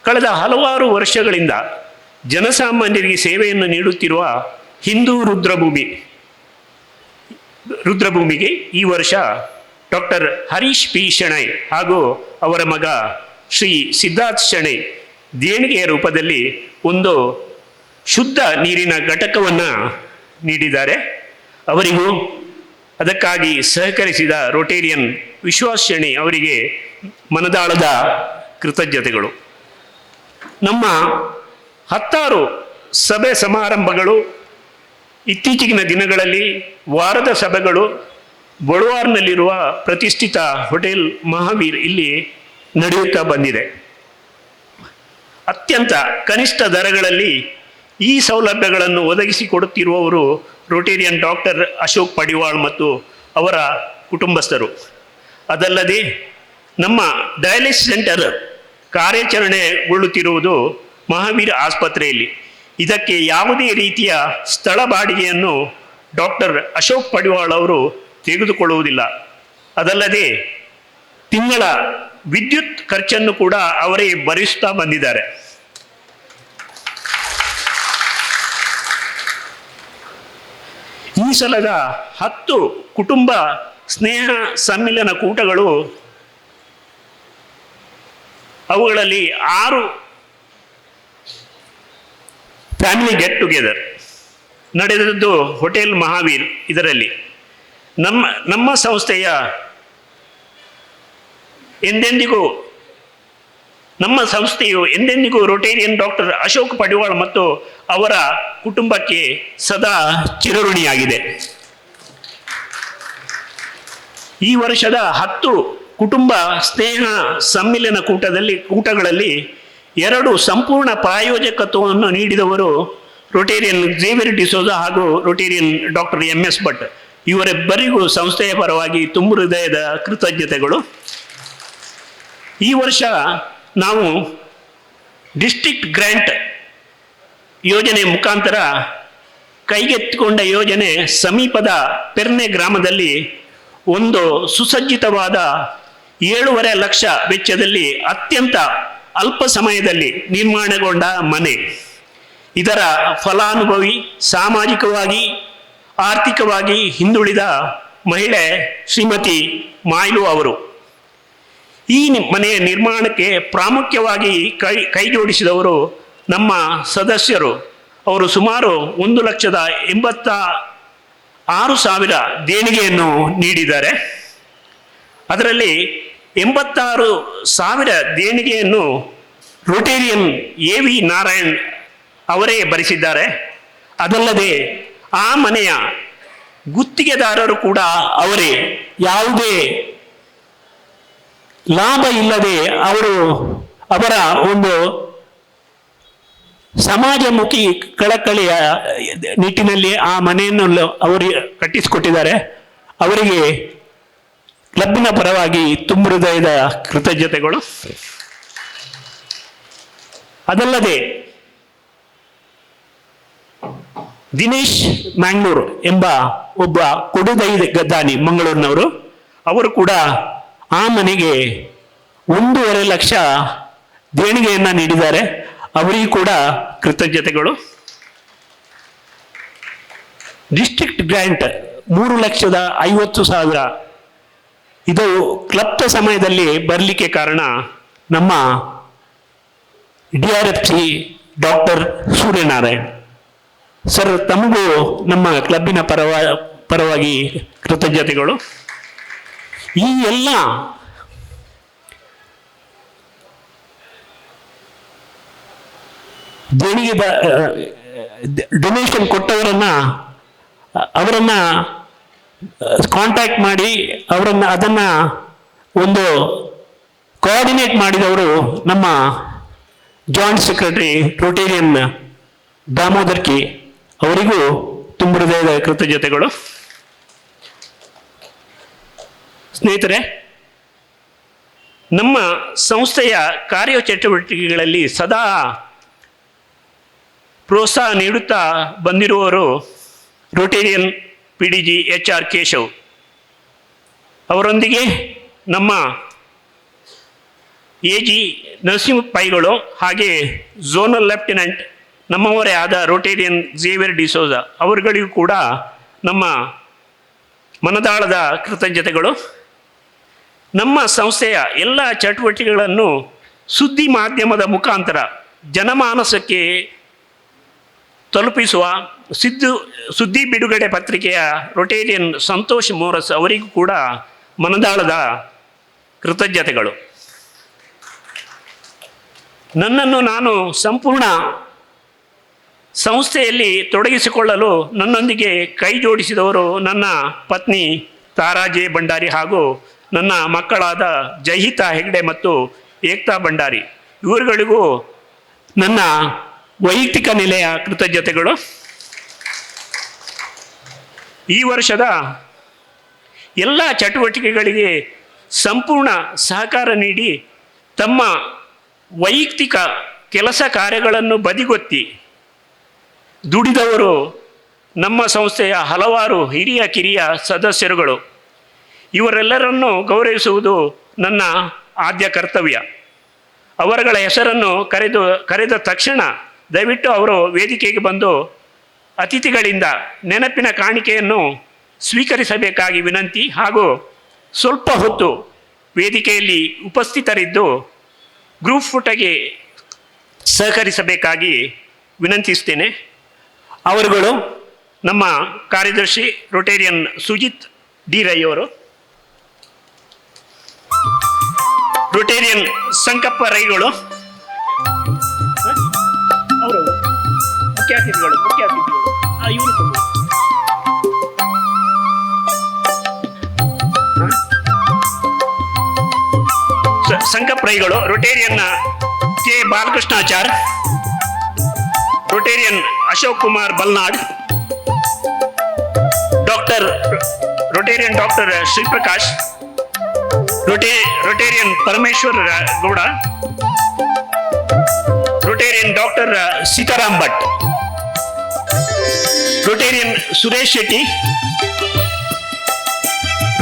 ಕಳೆದ ಹಲವಾರು ವರ್ಷಗಳಿಂದ ಜನಸಾಮಾನ್ಯರಿಗೆ ಸೇವೆಯನ್ನು ನೀಡುತ್ತಿರುವ ಹಿಂದೂ ರುದ್ರಭೂಮಿಗೆ ಈ ವರ್ಷ ಡಾಕ್ಟರ್ ಹರೀಶ್ ಪಿ ಶೆಣೈ ಹಾಗೂ ಅವರ ಮಗ ಶ್ರೀ ಸಿದ್ಧಾರ್ಥ್ ಶೆಣೈ ದೇಣಿಗೆಯ ರೂಪದಲ್ಲಿ ಒಂದು ಶುದ್ಧ ನೀರಿನ ಘಟಕವನ್ನು ನೀಡಿದ್ದಾರೆ. ಅವರಿಗೂ ಅದಕ್ಕಾಗಿ ಸಹಕರಿಸಿದ ರೊಟೇರಿಯನ್ ವಿಶ್ವಾಸ್ ಶೆಣೈ ಅವರಿಗೆ ಮನದಾಳದ ಕೃತಜ್ಞತೆಗಳು. ನಮ್ಮ ಹತ್ತಾರು ಸಭೆ ಸಮಾರಂಭಗಳು ಇತ್ತೀಚಿನ ದಿನಗಳಲ್ಲಿ ವಾರದ ಸಭೆಗಳು ಬಳುವಾರ್ನಲ್ಲಿರುವ ಪ್ರತಿಷ್ಠಿತ ಹೋಟೆಲ್ ಮಹಾವೀರ್ ಇಲ್ಲಿ ನಡೆಯುತ್ತಾ ಬಂದಿದೆ. ಅತ್ಯಂತ ಕನಿಷ್ಠ ದರಗಳಲ್ಲಿ ಈ ಸೌಲಭ್ಯಗಳನ್ನು ಒದಗಿಸಿಕೊಡುತ್ತಿರುವವರು ರೊಟೇರಿಯನ್ ಡಾಕ್ಟರ್ ಅಶೋಕ್ ಪಡಿವಾಳ್ ಮತ್ತು ಅವರ ಕುಟುಂಬಸ್ಥರು. ಅದಲ್ಲದೆ ನಮ್ಮ ಡಯಾಲಿಸಿಸ್ ಸೆಂಟರ್ ಕಾರ್ಯಾಚರಣೆಗೊಳ್ಳುತ್ತಿರುವುದು ಮಹಾವೀರ್ ಆಸ್ಪತ್ರೆಯಲ್ಲಿ. ಇದಕ್ಕೆ ಯಾವುದೇ ರೀತಿಯ ಸ್ಥಳ ಬಾಡಿಗೆಯನ್ನು ಡಾಕ್ಟರ್ ಅಶೋಕ್ ಪಡಿವಾಳ್ ಅವರು ತೆಗೆದುಕೊಳ್ಳುವುದಿಲ್ಲ. ಅದಲ್ಲದೆ ತಿಂಗಳ ವಿದ್ಯುತ್ ಖರ್ಚನ್ನು ಕೂಡ ಅವರೇ ಭರಿಸುತ್ತಾ ಬಂದಿದ್ದಾರೆ. ಈ ಸಲದ 10 ಕುಟುಂಬ ಸ್ನೇಹ ಸಮ್ಮಿಲನ ಕೂಟಗಳು, ಅವುಗಳಲ್ಲಿ 6 ಫ್ಯಾಮಿಲಿ ಗೆಟ್ ಟುಗೆದರ್ ನಡೆದದ್ದು ಹೋಟೆಲ್ ಮಹಾವೀರ್. ಇದರಲ್ಲಿ ನಮ್ಮ ಸಂಸ್ಥೆಯ ಎಂದೆಂದಿಗೂ ರೊಟೇರಿಯನ್ ಡಾಕ್ಟರ್ ಅಶೋಕ್ ಪಡಿವಾಳ್ ಮತ್ತು ಅವರ ಕುಟುಂಬಕ್ಕೆ ಸದಾ ಚಿರಋಣಿಯಾಗಿದೆ. ಈ ವರ್ಷದ 10 ಕುಟುಂಬ ಸ್ನೇಹ ಸಮ್ಮಿಲನ ಕೂಟಗಳಲ್ಲಿ 2 ಸಂಪೂರ್ಣ ಪ್ರಾಯೋಜಕತ್ವವನ್ನು ನೀಡಿದವರು ರೊಟೇರಿಯನ್ ಝೇವಿಯರ್ ಡಿಸೋಜ ಹಾಗೂ ರೊಟೇರಿಯನ್ ಡಾಕ್ಟರ್ MS ಭಟ್. ಇವರಿಬ್ಬರಿಗೂ ಸಂಸ್ಥೆಯ ಪರವಾಗಿ ತುಂಬು ಹೃದಯದ ಕೃತಜ್ಞತೆಗಳು. ಈ ವರ್ಷ ನಾವು ಡಿಸ್ಟ್ರಿಕ್ಟ್ ಗ್ರ್ಯಾಂಟ್ ಯೋಜನೆ ಮುಖಾಂತರ ಕೈಗೆತ್ತಿಕೊಂಡ ಯೋಜನೆ ಸಮೀಪದ ಪೆರ್ನೆ ಗ್ರಾಮದಲ್ಲಿ ಒಂದು ಸುಸಜ್ಜಿತವಾದ 7.5 ಲಕ್ಷ ವೆಚ್ಚದಲ್ಲಿ ಅತ್ಯಂತ ಅಲ್ಪ ಸಮಯದಲ್ಲಿ ನಿರ್ಮಾಣಗೊಂಡ ಮನೆ. ಇದರ ಫಲಾನುಭವಿ ಸಾಮಾಜಿಕವಾಗಿ ಆರ್ಥಿಕವಾಗಿ ಹಿಂದುಳಿದ ಮಹಿಳೆ ಶ್ರೀಮತಿ ಮಾಯ್ಲು ಅವರು. ಈ ಮನೆಯ ನಿರ್ಮಾಣಕ್ಕೆ ಪ್ರಾಮುಖ್ಯವಾಗಿ ಕೈ ಜೋಡಿಸಿದವರು ನಮ್ಮ ಸದಸ್ಯರು ಅವರು ಸುಮಾರು 1,86,000 ದೇಣಿಗೆಯನ್ನು ನೀಡಿದ್ದಾರೆ. ಅದರಲ್ಲಿ 86,000 ದೇಣಿಗೆಯನ್ನು ರೋಟೇರಿಯನ್ AV ನಾರಾಯಣ್ ಅವರೇ ಭರಿಸಿದ್ದಾರೆ. ಅದಲ್ಲದೆ ಆ ಮನೆಯ ಗುತ್ತಿಗೆದಾರರು ಕೂಡ ಅವರೇ. ಯಾವುದೇ ಲಾಭ ಇಲ್ಲದೆ ಅವರ ಒಂದು ಸಮಾಜಮುಖಿ ಕಳಕಳಿಯ ನಿಟ್ಟಿನಲ್ಲಿ ಆ ಮನೆಯನ್ನು ಅವರು ಕಟ್ಟಿಸಿಕೊಟ್ಟಿದ್ದಾರೆ. ಅವರಿಗೆ ಕ್ಲಬ್ಬಿನ ಪರವಾಗಿ ತುಂಬ ಹೃದಯದ ಕೃತಜ್ಞತೆಗಳು. ಅದಲ್ಲದೆ ದಿನೇಶ್ ಮ್ಯಾಂಗ್ಳೂರ್ ಎಂಬ ಒಬ್ಬ ಕೊಡುಗೈ ಗದ್ದಾನಿ ಮಂಗಳೂರಿನವರು, ಅವರು ಕೂಡ ಆ ಮನೆಗೆ 1.5 ಲಕ್ಷ ದೇಣಿಗೆಯನ್ನು ನೀಡಿದ್ದಾರೆ. ಅವರಿಗೂ ಕೂಡ ಕೃತಜ್ಞತೆಗಳು. ಡಿಸ್ಟ್ರಿಕ್ಟ್ ಗ್ರ್ಯಾಂಟ್ 3,50,000 ಇದು ಕ್ಲಬ್ನ ಸಮಯದಲ್ಲಿ ಬರಲಿಕ್ಕೆ ಕಾರಣ ನಮ್ಮ DRFC ಡಾಕ್ಟರ್ ಸೂರ್ಯನಾರಾಯಣ್ ಸರ್, ತಮಗೂ ನಮ್ಮ ಕ್ಲಬ್ಬಿನ ಪರವಾಗಿ ಕೃತಜ್ಞತೆಗಳು. ಈ ಎಲ್ಲ ದೇಣಿಗೆ ಡೊನೇಷನ್ ಕೊಟ್ಟವರನ್ನ ಕಾಂಟ್ಯಾಕ್ಟ್ ಮಾಡಿ ಅದನ್ನು ಒಂದು ಕೋಆರ್ಡಿನೇಟ್ ಮಾಡಿದವರು ನಮ್ಮ joint secretary Rotarian Damodar K, ಅವರಿಗೂ ತುಂಬ ಹೃದಯದ ಕೃತಜ್ಞತೆಗಳು. ಸ್ನೇಹಿತರೆ, ನಮ್ಮ ಸಂಸ್ಥೆಯ ಕಾರ್ಯಚಟುವಟಿಕೆಗಳಲ್ಲಿ ಸದಾ ಪ್ರೋತ್ಸಾಹ ನೀಡುತ್ತಾ ಬಂದಿರುವವರು ರೋಟೇರಿಯನ್ PDG HR ಕೇಶವ್. ಅವರೊಂದಿಗೆ ನಮ್ಮ AG ನರಸಿಂಹ ಪೈಗಳು, ಹಾಗೆ ಝೋನಲ್ ಲೆಫ್ಟಿನೆಂಟ್ ನಮ್ಮವರೇ ಆದ ರೋಟೇರಿಯನ್ ಝೇವಿಯರ್ ಡಿಸೋಜ ಅವರುಗಳಿಗೂ ಕೂಡ ನಮ್ಮ ಮನದಾಳದ ಕೃತಜ್ಞತೆಗಳು. ನಮ್ಮ ಸಂಸ್ಥೆಯ ಎಲ್ಲ ಚಟುವಟಿಕೆಗಳನ್ನು ಸುದ್ದಿ ಮಾಧ್ಯಮದ ಮುಖಾಂತರ ಜನಮಾನಸಕ್ಕೆ ತಲುಪಿಸುವ ಸುದ್ದಿ ಬಿಡುಗಡೆ ಪತ್ರಿಕೆಯ ರೋಟೇರಿಯನ್ ಸಂತೋಷ್ ಮೋರಸ್ ಅವರಿಗೂ ಕೂಡ ಮನದಾಳದ ಕೃತಜ್ಞತೆಗಳು. ನನ್ನನ್ನು ನಾನು ಸಂಪೂರ್ಣ ಸಂಸ್ಥೆಯಲ್ಲಿ ತೊಡಗಿಸಿಕೊಳ್ಳಲು ನನ್ನೊಂದಿಗೆ ಕೈ ಜೋಡಿಸಿದವರು ನನ್ನ ಪತ್ನಿ ತಾರಾ ಜೆ ಭಂಡಾರಿ ಹಾಗೂ ನನ್ನ ಮಕ್ಕಳಾದ ಜೈಹಿತಾ ಹೆಗ್ಡೆ ಮತ್ತು ಏಕ್ತಾ ಭಂಡಾರಿ. ಇವರುಗಳಿಗೂ ನನ್ನ ವೈಯಕ್ತಿಕ ನೆಲೆಯ ಕೃತಜ್ಞತೆಗಳು. ಈ ವರ್ಷದ ಎಲ್ಲ ಚಟುವಟಿಕೆಗಳಿಗೆ ಸಂಪೂರ್ಣ ಸಹಕಾರ ನೀಡಿ ತಮ್ಮ ವೈಯಕ್ತಿಕ ಕೆಲಸ ಕಾರ್ಯಗಳನ್ನು ಬದಿಗೊತ್ತಿ ದುಡಿದವರು ನಮ್ಮ ಸಂಸ್ಥೆಯ ಹಲವಾರು ಹಿರಿಯ ಕಿರಿಯ ಸದಸ್ಯರುಗಳು. ಇವರೆಲ್ಲರನ್ನು ಗೌರವಿಸುವುದು ನನ್ನ ಆದ್ಯ ಕರ್ತವ್ಯ. ಅವರುಗಳ ಹೆಸರನ್ನು ಕರೆದ ತಕ್ಷಣ ದಯವಿಟ್ಟು ಅವರು ವೇದಿಕೆಗೆ ಬಂದು ಅತಿಥಿಗಳಿಂದ ನೆನಪಿನ ಕಾಣಿಕೆಯನ್ನು ಸ್ವೀಕರಿಸಬೇಕಾಗಿ ವಿನಂತಿ, ಹಾಗೂ ಸ್ವಲ್ಪ ಹೊತ್ತು ವೇದಿಕೆಯಲ್ಲಿ ಉಪಸ್ಥಿತರಿದ್ದು ಗ್ರೂಪ್ ಫೋಟೋಗೆ ಸಹಕರಿಸಬೇಕಾಗಿ ವಿನಂತಿಸ್ತೇನೆ. ಅವರುಗಳು ನಮ್ಮ ಕಾರ್ಯದರ್ಶಿ ರೋಟೇರಿಯನ್ ಸುಜಿತ್ ಡಿ ರೈ ಅವರು, ರೋಟೇರಿಯನ್ ಸಂಕಪ್ಪ ರೈಗಳು, ಅವರು ಮುಖ್ಯ ಅತಿಥಿಗಳು ಇವರು ಸಂಕಪ್ಪ ರೈಗಳು, Rotarian K Balakrishnachar, Rotarian Ashok Kumar Balnad, Rotarian doctor Shriprakash, Rotarian Parameshwar Gowda, Rotarian doctor Sitaram Bhat, Rotarian Suresh Shetty,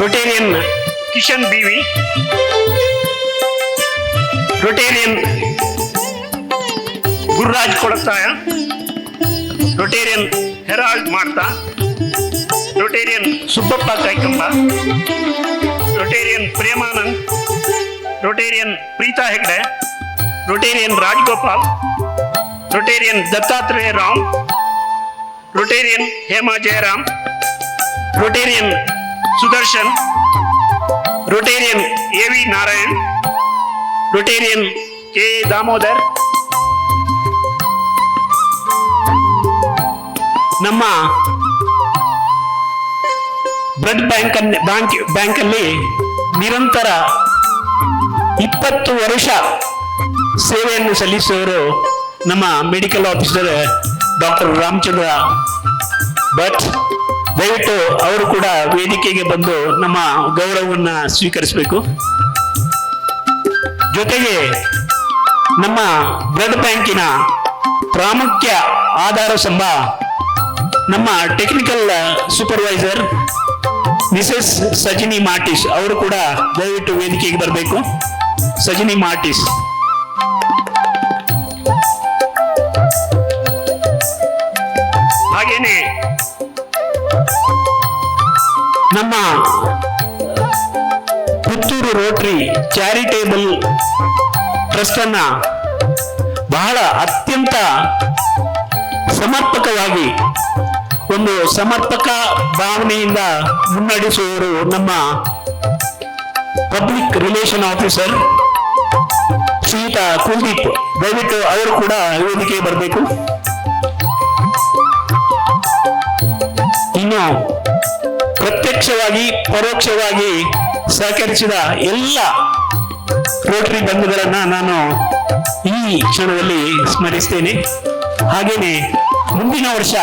Rotarian Kishan BV, Rotarian Gururaj Kolathaya, Rotarian Harold Madtha, Rotarian Subbappa Kaikamba, Rotarian Premanand, Rotarian Preetha Hegde, Rotarian Rajagopal, Rotarian Dattatreya Ram, Rotarian Hema Jayaram, Rotarian Sudarshan, Rotarian AV. Narayan, Rotarian K. Damodar, ನಮ್ಮ ಬ್ಲಡ್ ಬ್ಯಾಂಕಲ್ಲಿ ನಿರಂತರ 20 ವರ್ಷ ಸೇವೆಯನ್ನು ಸಲ್ಲಿಸುವವರು ನಮ್ಮ medical officer doctor Ramachandra Bhat. ದಯವಿಟ್ಟು ಅವರು ಕೂಡ ವೇದಿಕೆಗೆ ಬಂದು ನಮ್ಮ ಗೌರವವನ್ನು ಸ್ವೀಕರಿಸಬೇಕು. ಜೊತೆಗೆ ನಮ್ಮ ಬ್ಲಡ್ ಬ್ಯಾಂಕಿನ ಪ್ರಾಮುಖ್ಯ ಆಧಾರ ಸ್ತಂಭ ನಮ್ಮ ಟೆಕ್ನಿಕಲ್ ಸೂಪರ್ವೈಸರ್ ಮಿಸೆಸ್ ಸಜಿನಿ ಮಾರ್ಟಿಸ್ ಅವರು ಕೂಡ ದಯವಿಟ್ಟು ವೇದಿಕೆಗೆ ಬರಬೇಕು. ಸಜಿನಿ ಮಾರ್ಟಿಸ್. ಹಾಗೇನೆ ನಮ್ಮ ಪುತ್ತೂರು ರೋಟರಿ ಚಾರಿಟೇಬಲ್ ಟ್ರಸ್ಟ್ ಅನ್ನ ಬಹಳ ಅತ್ಯಂತ ಸಮರ್ಪಕವಾಗಿ ಒಂದು ಸಮರ್ಪಕ ಭಾವನೆಯಿಂದ ಮುನ್ನಡೆಸುವವರು ನಮ್ಮ ಪಬ್ಲಿಕ್ ರಿಲೇಷನ್ ಆಫೀಸರ್ ಶ್ರೀಯುತ ಕುಲ್ದೀಪ್. ದಯವಿಟ್ಟು ಅವರು ಕೂಡ ವೇದಿಕೆಗೆ ಬರಬೇಕು. ಇನ್ನು ಪ್ರತ್ಯಕ್ಷವಾಗಿ ಪರೋಕ್ಷವಾಗಿ ಸಹಕರಿಸಿದ ಎಲ್ಲ ರೋಟರಿ ಬಂಧುಗಳನ್ನ ನಾನು ಈ ಕ್ಷಣದಲ್ಲಿ ಸ್ಮರಿಸ್ತೇನೆ. ಹಾಗೇನೆ ಮುಂದಿನ ವರ್ಷ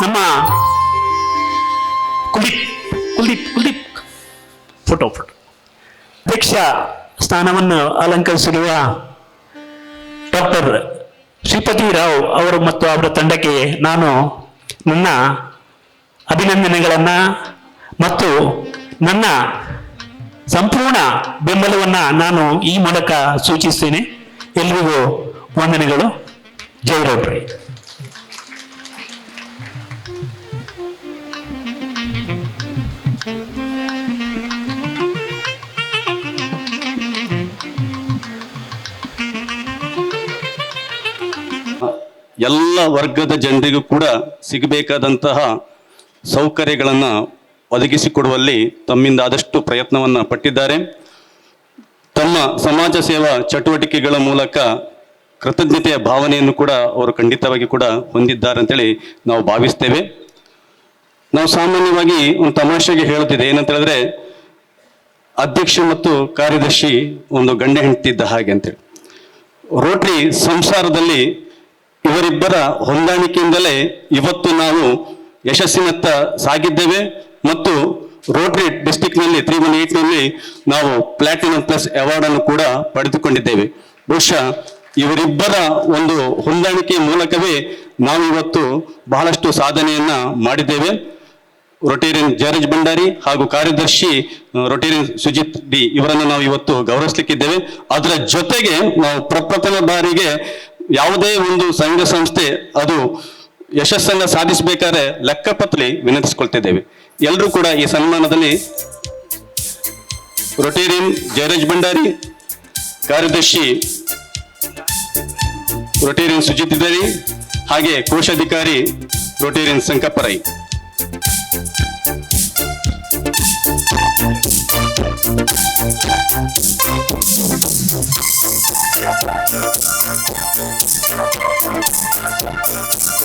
ನಮ್ಮ ಕುಲ್ದೀಪ್ ಫೋಟೋ ಅಧ್ಯಕ್ಷ ಸ್ಥಾನವನ್ನು ಅಲಂಕರಿಸಿರುವ ಡಾಕ್ಟರ್ ಶ್ರೀಪತಿ ರಾವ್ ಅವರು ಮತ್ತು ಅವರ ತಂಡಕ್ಕೆ ನಾನು ನನ್ನ ಅಭಿನಂದನೆಗಳನ್ನು ಮತ್ತು ನನ್ನ ಸಂಪೂರ್ಣ ಬೆಂಬಲವನ್ನು ನಾನು ಈ ಮೂಲಕ ಸೂಚಿಸ್ತೇನೆ. ಎಲ್ರಿಗೂ ವಂದನೆಗಳು. ಜೈ ರೋಟರಿ. ಎಲ್ಲ ವರ್ಗದ ಜನರಿಗೂ ಕೂಡ ಸಿಗಬೇಕಾದಂತಹ ಸೌಕರ್ಯಗಳನ್ನು ಒದಗಿಸಿಕೊಡುವಲ್ಲಿ ತಮ್ಮಿಂದ ಆದಷ್ಟು ಪ್ರಯತ್ನವನ್ನು ಪಟ್ಟಿದ್ದಾರೆ. ತಮ್ಮ ಸಮಾಜ ಸೇವಾ ಚಟುವಟಿಕೆಗಳ ಮೂಲಕ ಕೃತಜ್ಞತೆಯ ಭಾವನೆಯನ್ನು ಕೂಡ ಅವರು ಖಂಡಿತವಾಗಿ ಕೂಡ ಹೊಂದಿದ್ದಾರೆ ಅಂತೇಳಿ ನಾವು ಭಾವಿಸ್ತೇವೆ. ನಾವು ಸಾಮಾನ್ಯವಾಗಿ ಒಂದು ತಮಾಷೆಗೆ ಹೇಳುತ್ತಿದೆ, ಏನಂತ ಹೇಳಿದ್ರೆ ಅಧ್ಯಕ್ಷ ಮತ್ತು ಕಾರ್ಯದರ್ಶಿ ಒಂದು ಗಂಡ ಹೆಂಡತಿದ್ದ ಹಾಗೆ ಅಂತೇಳಿ. ರೋಟರಿ ಸಂಸಾರದಲ್ಲಿ ಇವರಿಬ್ಬರ ಹೊಂದಾಣಿಕೆಯಿಂದಲೇ ಇವತ್ತು ನಾವು ಯಶಸ್ಸಿನತ್ತ ಸಾಗಿದ್ದೇವೆ ಮತ್ತು ರೋಟರಿ ಡಿಸ್ಟಿಕ್ನಲ್ಲಿ 318ನಲ್ಲಿ ನಾವು ಪ್ಲಾಟಿನಂ ಪ್ಲಸ್ ಅವಾರ್ಡ್ ಅನ್ನು ಕೂಡ ಪಡೆದುಕೊಂಡಿದ್ದೇವೆ. ಬಹುಶಃ ಇವರಿಬ್ಬರ ಒಂದು ಹೊಂದಾಣಿಕೆ ಮೂಲಕವೇ ನಾವು ಇವತ್ತು ಬಹಳಷ್ಟು ಸಾಧನೆಯನ್ನ ಮಾಡಿದ್ದೇವೆ. ರೊಟೇರಿಯನ್ ಜಯರಾಜ್ ಭಂಡಾರಿ ಹಾಗೂ ಕಾರ್ಯದರ್ಶಿ ರೊಟೇರಿಯನ್ ಸುಜಿತ್ ಡಿ ಇವರನ್ನು ನಾವು ಇವತ್ತು ಗೌರವಿಸಲಿಕ್ಕಿದ್ದೇವೆ. ಅದರ ಜೊತೆಗೆ ನಾವು ಪ್ರಪ್ರಥಮ ಬಾರಿಗೆ ಯಾವುದೇ ಒಂದು ಸಂಘ ಸಂಸ್ಥೆ ಅದು ಯಶಸ್ಸನ್ನು ಸಾಧಿಸಬೇಕಾದ್ರೆ ಲೆಕ್ಕಪತ್ರ ವಿನಂತಿಸಿಕೊಳ್ತಿದ್ದೇವೆ. ಎಲ್ಲರೂ ಕೂಡ ಈ ಸನ್ಮಾನದಲ್ಲಿ ರೊಟೇರಿಯನ್ ಜಯರಾಜ್ ಭಂಡಾರಿ, ಕಾರ್ಯದರ್ಶಿ ರೊಟೇರಿಯನ್ ಸುಜಿತ್ ಡಿ ಹಾಗೆ ಕೋಶಾಧಿಕಾರಿ ರೊಟೇರಿಯನ್ ಸಂಕಪ್ಪರೈ.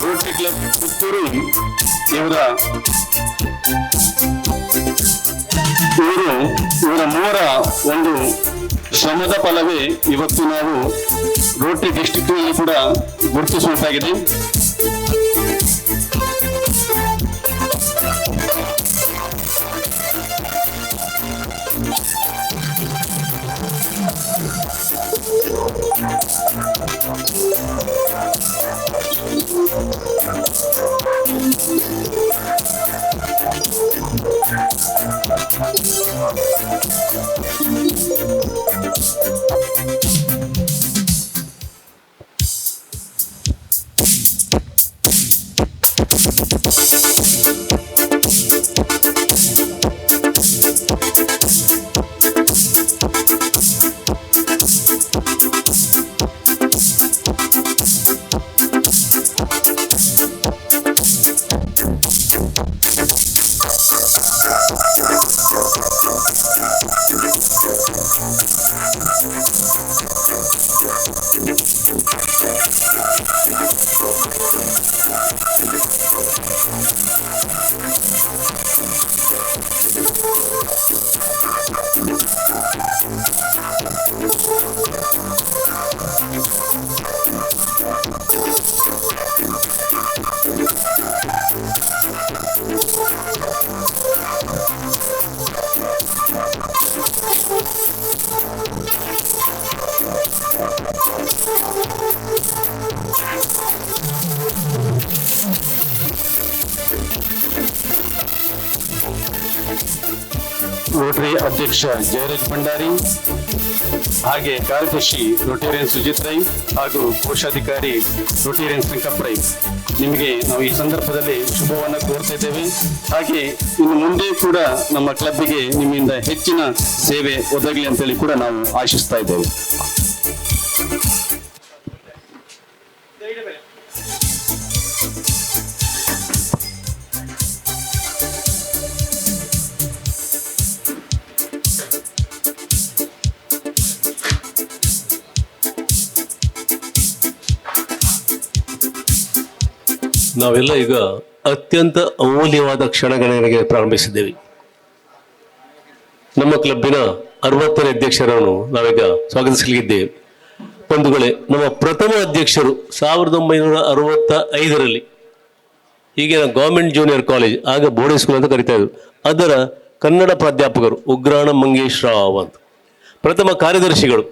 ರೋಟರಿ ಕ್ಲಬ್ ಪುತ್ತೂರು ಇವರ ಮೂವರ ಒಂದು ಶ್ರಮದ ಫಲವೇ ಇವತ್ತು ನಾವು ರೋಟರಿ ಡಿಸ್ಟ್ರಿಕ್ಟ್ನಲ್ಲಿ ಕೂಡ ಗುರುತಿಸುವಂತಾಗಿದೆ. ರೋಟರಿ ಅಧ್ಯಕ್ಷ ಜಯರಾಜ್ ಭಂಡಾರಿ, ಹಾಗೆ ಕಾರ್ಯದರ್ಶಿ ರೋಟೇರಿಯನ್ ಸುಜಿತ್ ರೈ ಹಾಗೂ ಕೋಶಾಧಿಕಾರಿ ರೋಟೇರಿಯನ್ ಸಂಕಪ್ಪ ರೈ, ನಿಮಗೆ ನಾವು ಈ ಸಂದರ್ಭದಲ್ಲಿ ಶುಭವನ್ನು ಕೋರ್ತಾ ಇದ್ದೇವೆ. ಹಾಗೆ ಇನ್ನು ಮುಂದೆ ಕೂಡ ನಮ್ಮ ಕ್ಲಬ್ಬಿಗೆ ನಿಮ್ಮಿಂದ ಹೆಚ್ಚಿನ ಸೇವೆ ಒದಗಲಿ ಅಂತೇಳಿ ಕೂಡ ನಾವು ಆಶಿಸ್ತಾ ಇದ್ದೇವೆ. ನಾವೆಲ್ಲ ಈಗ ಅತ್ಯಂತ ಅಮೂಲ್ಯವಾದ ಕ್ಷಣಗಣನೆಗೆ ಪ್ರಾರಂಭಿಸಿದ್ದೇವೆ. ನಮ್ಮ ಕ್ಲಬ್ಬಿನ 60ನೇ ಅಧ್ಯಕ್ಷರನ್ನು ನಾವೀಗ ಸ್ವಾಗತಿಸಲಿದ್ದೇವೆ. ಬಂಧುಗಳೇ, ನಮ್ಮ ಪ್ರಥಮ ಅಧ್ಯಕ್ಷರು 1965ರಲ್ಲಿ ಈಗಿನ ಗೌರ್ಮೆಂಟ್ ಜೂನಿಯರ್ ಕಾಲೇಜ್, ಆಗ ಬೋರ್ಡಿಂಗ್ ಸ್ಕೂಲ್ ಅಂತ ಕರಿತಾ ಇದ್ರು, ಅದರ ಕನ್ನಡ ಪ್ರಾಧ್ಯಾಪಕರು ಉಗ್ರಾಣ ಮಂಗೇಶ್ ರಾವ್ ಅಂತ. ಪ್ರಥಮ ಕಾರ್ಯದರ್ಶಿಗಳು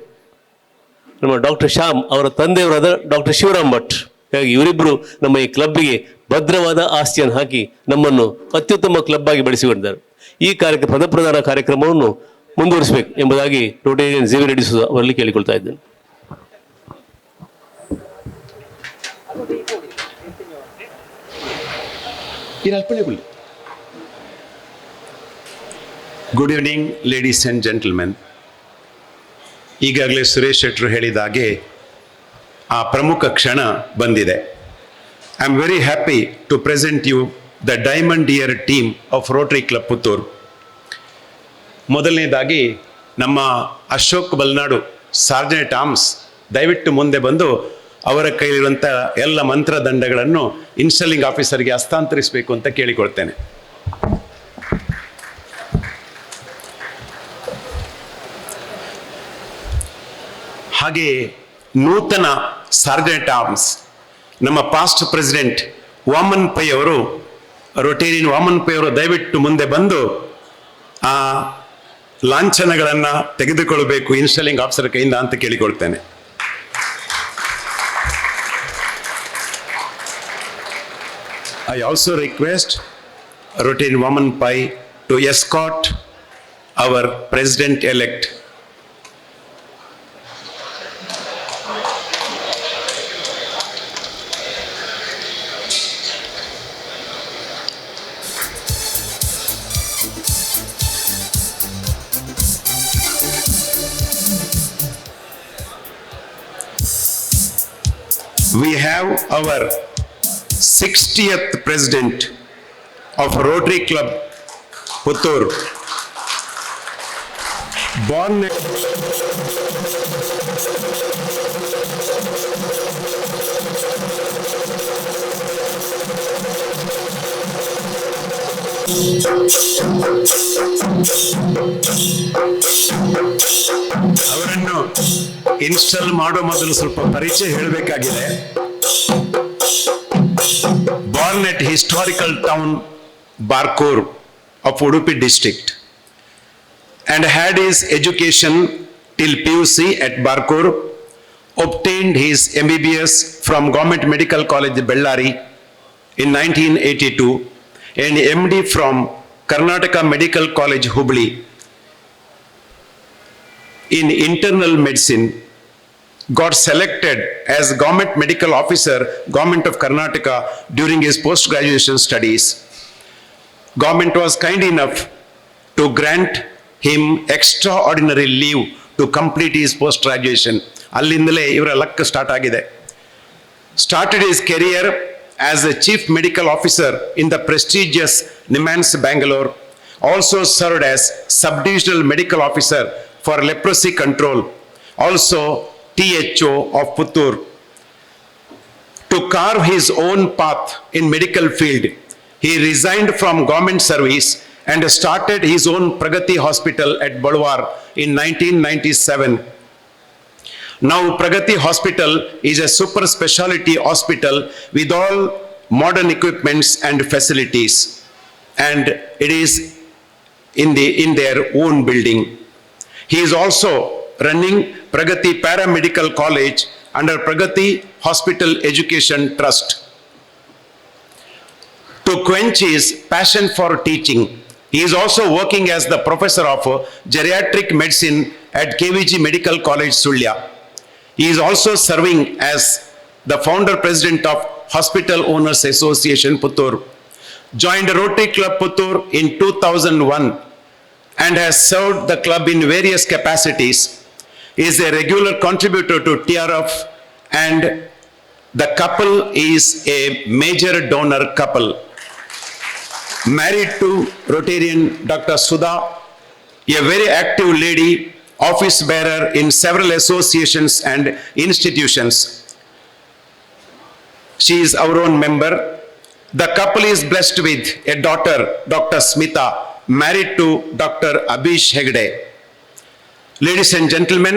ನಮ್ಮ ಡಾಕ್ಟರ್ ಶ್ಯಾಮ್ ಅವರ ತಂದೆಯವರಾದ ಡಾಕ್ಟರ್ ಶಿವರಾಮ್ ಭಟ್. ಹಾಗಾಗಿ ಇವರಿಬ್ಬರು ನಮ್ಮ ಈ ಕ್ಲಬ್ಬಿಗೆ ಭದ್ರವಾದ ಆಸ್ತಿಯನ್ನು ಹಾಕಿ ನಮ್ಮನ್ನು ಅತ್ಯುತ್ತಮ ಕ್ಲಬ್ ಆಗಿ ಬೆಳೆಸಿಕೊಂಡಿದ್ದಾರೆ. ಈ ಪದಪ್ರದಾನ ಕಾರ್ಯಕ್ರಮವನ್ನು ಮುಂದುವರಿಸಬೇಕು ಎಂಬುದಾಗಿ ರೋಟೇರಿಯನ್ ಜೇವಿಯರ್ ರೆಡ್ಡಿ ಅವರಲ್ಲಿ ಕೇಳಿಕೊಳ್ತಾ ಇದ್ದೇನೆ. Good evening ladies and gentlemen. ಈಗಾಗಲೇ ಸುರೇಶ್ ಶೆಟ್ಟರು ಹೇಳಿದ ಹಾಗೆ ಆ ಪ್ರಮುಖ ಕ್ಷಣ ಬಂದಿದೆ. I am very happy to present you the diamond year team of Rotary Club Puttur. ಮೊದಲನೇದಾಗಿ ನಮ್ಮ ಅಶೋಕ್ ಬಲ್ನಾಡು ಸಾರ್ಜನೆಟ್ ಆರ್ಮ್ಸ್ ದಯವಿಟ್ಟು ಮುಂದೆ ಬಂದು ಅವರ ಕೈಲಿರುವಂಥ ಎಲ್ಲ ಮಂತ್ರದಂಡಗಳನ್ನು ಇನ್ಸ್ಟಾಲಿಂಗ್ ಆಫೀಸರ್ಗೆ ಹಸ್ತಾಂತರಿಸಬೇಕು ಅಂತ ಕೇಳಿಕೊಳ್ತೇನೆ. ಹಾಗೆ ನೂತನ ಸಾರ್ಜನೆಟ್ ಆರ್ಮ್ಸ್ ನಮ್ಮ ಪಾಸ್ಟ್ ಪ್ರೆಸಿಡೆಂಟ್ ವಾಮನ್ ಪೈ ಅವರು, ರೊಟೇರಿಯನ್ ವಾಮನ್ ಪೈ ಅವರು ದಯವಿಟ್ಟು ಮುಂದೆ ಬಂದು ಆ ಲಾಂಛನಗಳನ್ನು ತೆಗೆದುಕೊಳ್ಳಬೇಕು ಇನ್ಸ್ಟಾಲಿಂಗ್ ಆಫೀಸರ್ ಕೈಯಿಂದ ಅಂತ ಕೇಳಿಕೊಳ್ತೇನೆ. I also request Rotarian Vaman Pai to escort our President-elect. We have our 60th President of Rotary Club Puttur, born ಅವರನ್ನು ಇನ್ಸ್ಟಾಲ್ ಮಾಡೋ ಮೊದಲು ಸ್ವಲ್ಪ ಪರಿಚಯ ಹೇಳಬೇಕಾಗಿದೆ. Born at historical town Barkur of Udupi district and had his education till PUC at Barkur, obtained his MBBS from Government Medical College Bellary in 1982 and MD from Karnataka Medical College Hubli in internal medicine. Got selected as Government Medical Officer, Government of Karnataka during his post-graduation studies. Government was kind enough to grant him extraordinary leave to complete his post-graduation. Allindale ivara luck start agide. Started his career as a Chief Medical Officer in the prestigious NIMHANS Bangalore. Also served as Subdivisional Medical Officer for Leprosy Control. Also THO of Puttur. To carve his own path in medical field, he resigned from government service and started his own Pragati Hospital at Balwar in 1997. Now Pragati Hospital is a super specialty hospital with all modern equipments and facilities, and it is in their own building. He is also running Pragati Paramedical College under Pragati Hospital Education Trust. To quench his passion for teaching, he is also working as the professor of geriatric medicine at KVG Medical College, Sulya. He is also serving as the founder president of Hospital Owners Association, Puttur. Joined Rotary Club Puttur in 2001 and has served the club in various capacities. He is a regular contributor to TRF, and the couple is a major donor couple. Married to Rotarian Dr. Sudha, a very active lady, office bearer in several associations and institutions. She is our own member. The couple is blessed with a daughter, Dr. Smita, married to Dr. Abish Hegde. Ladies and gentlemen,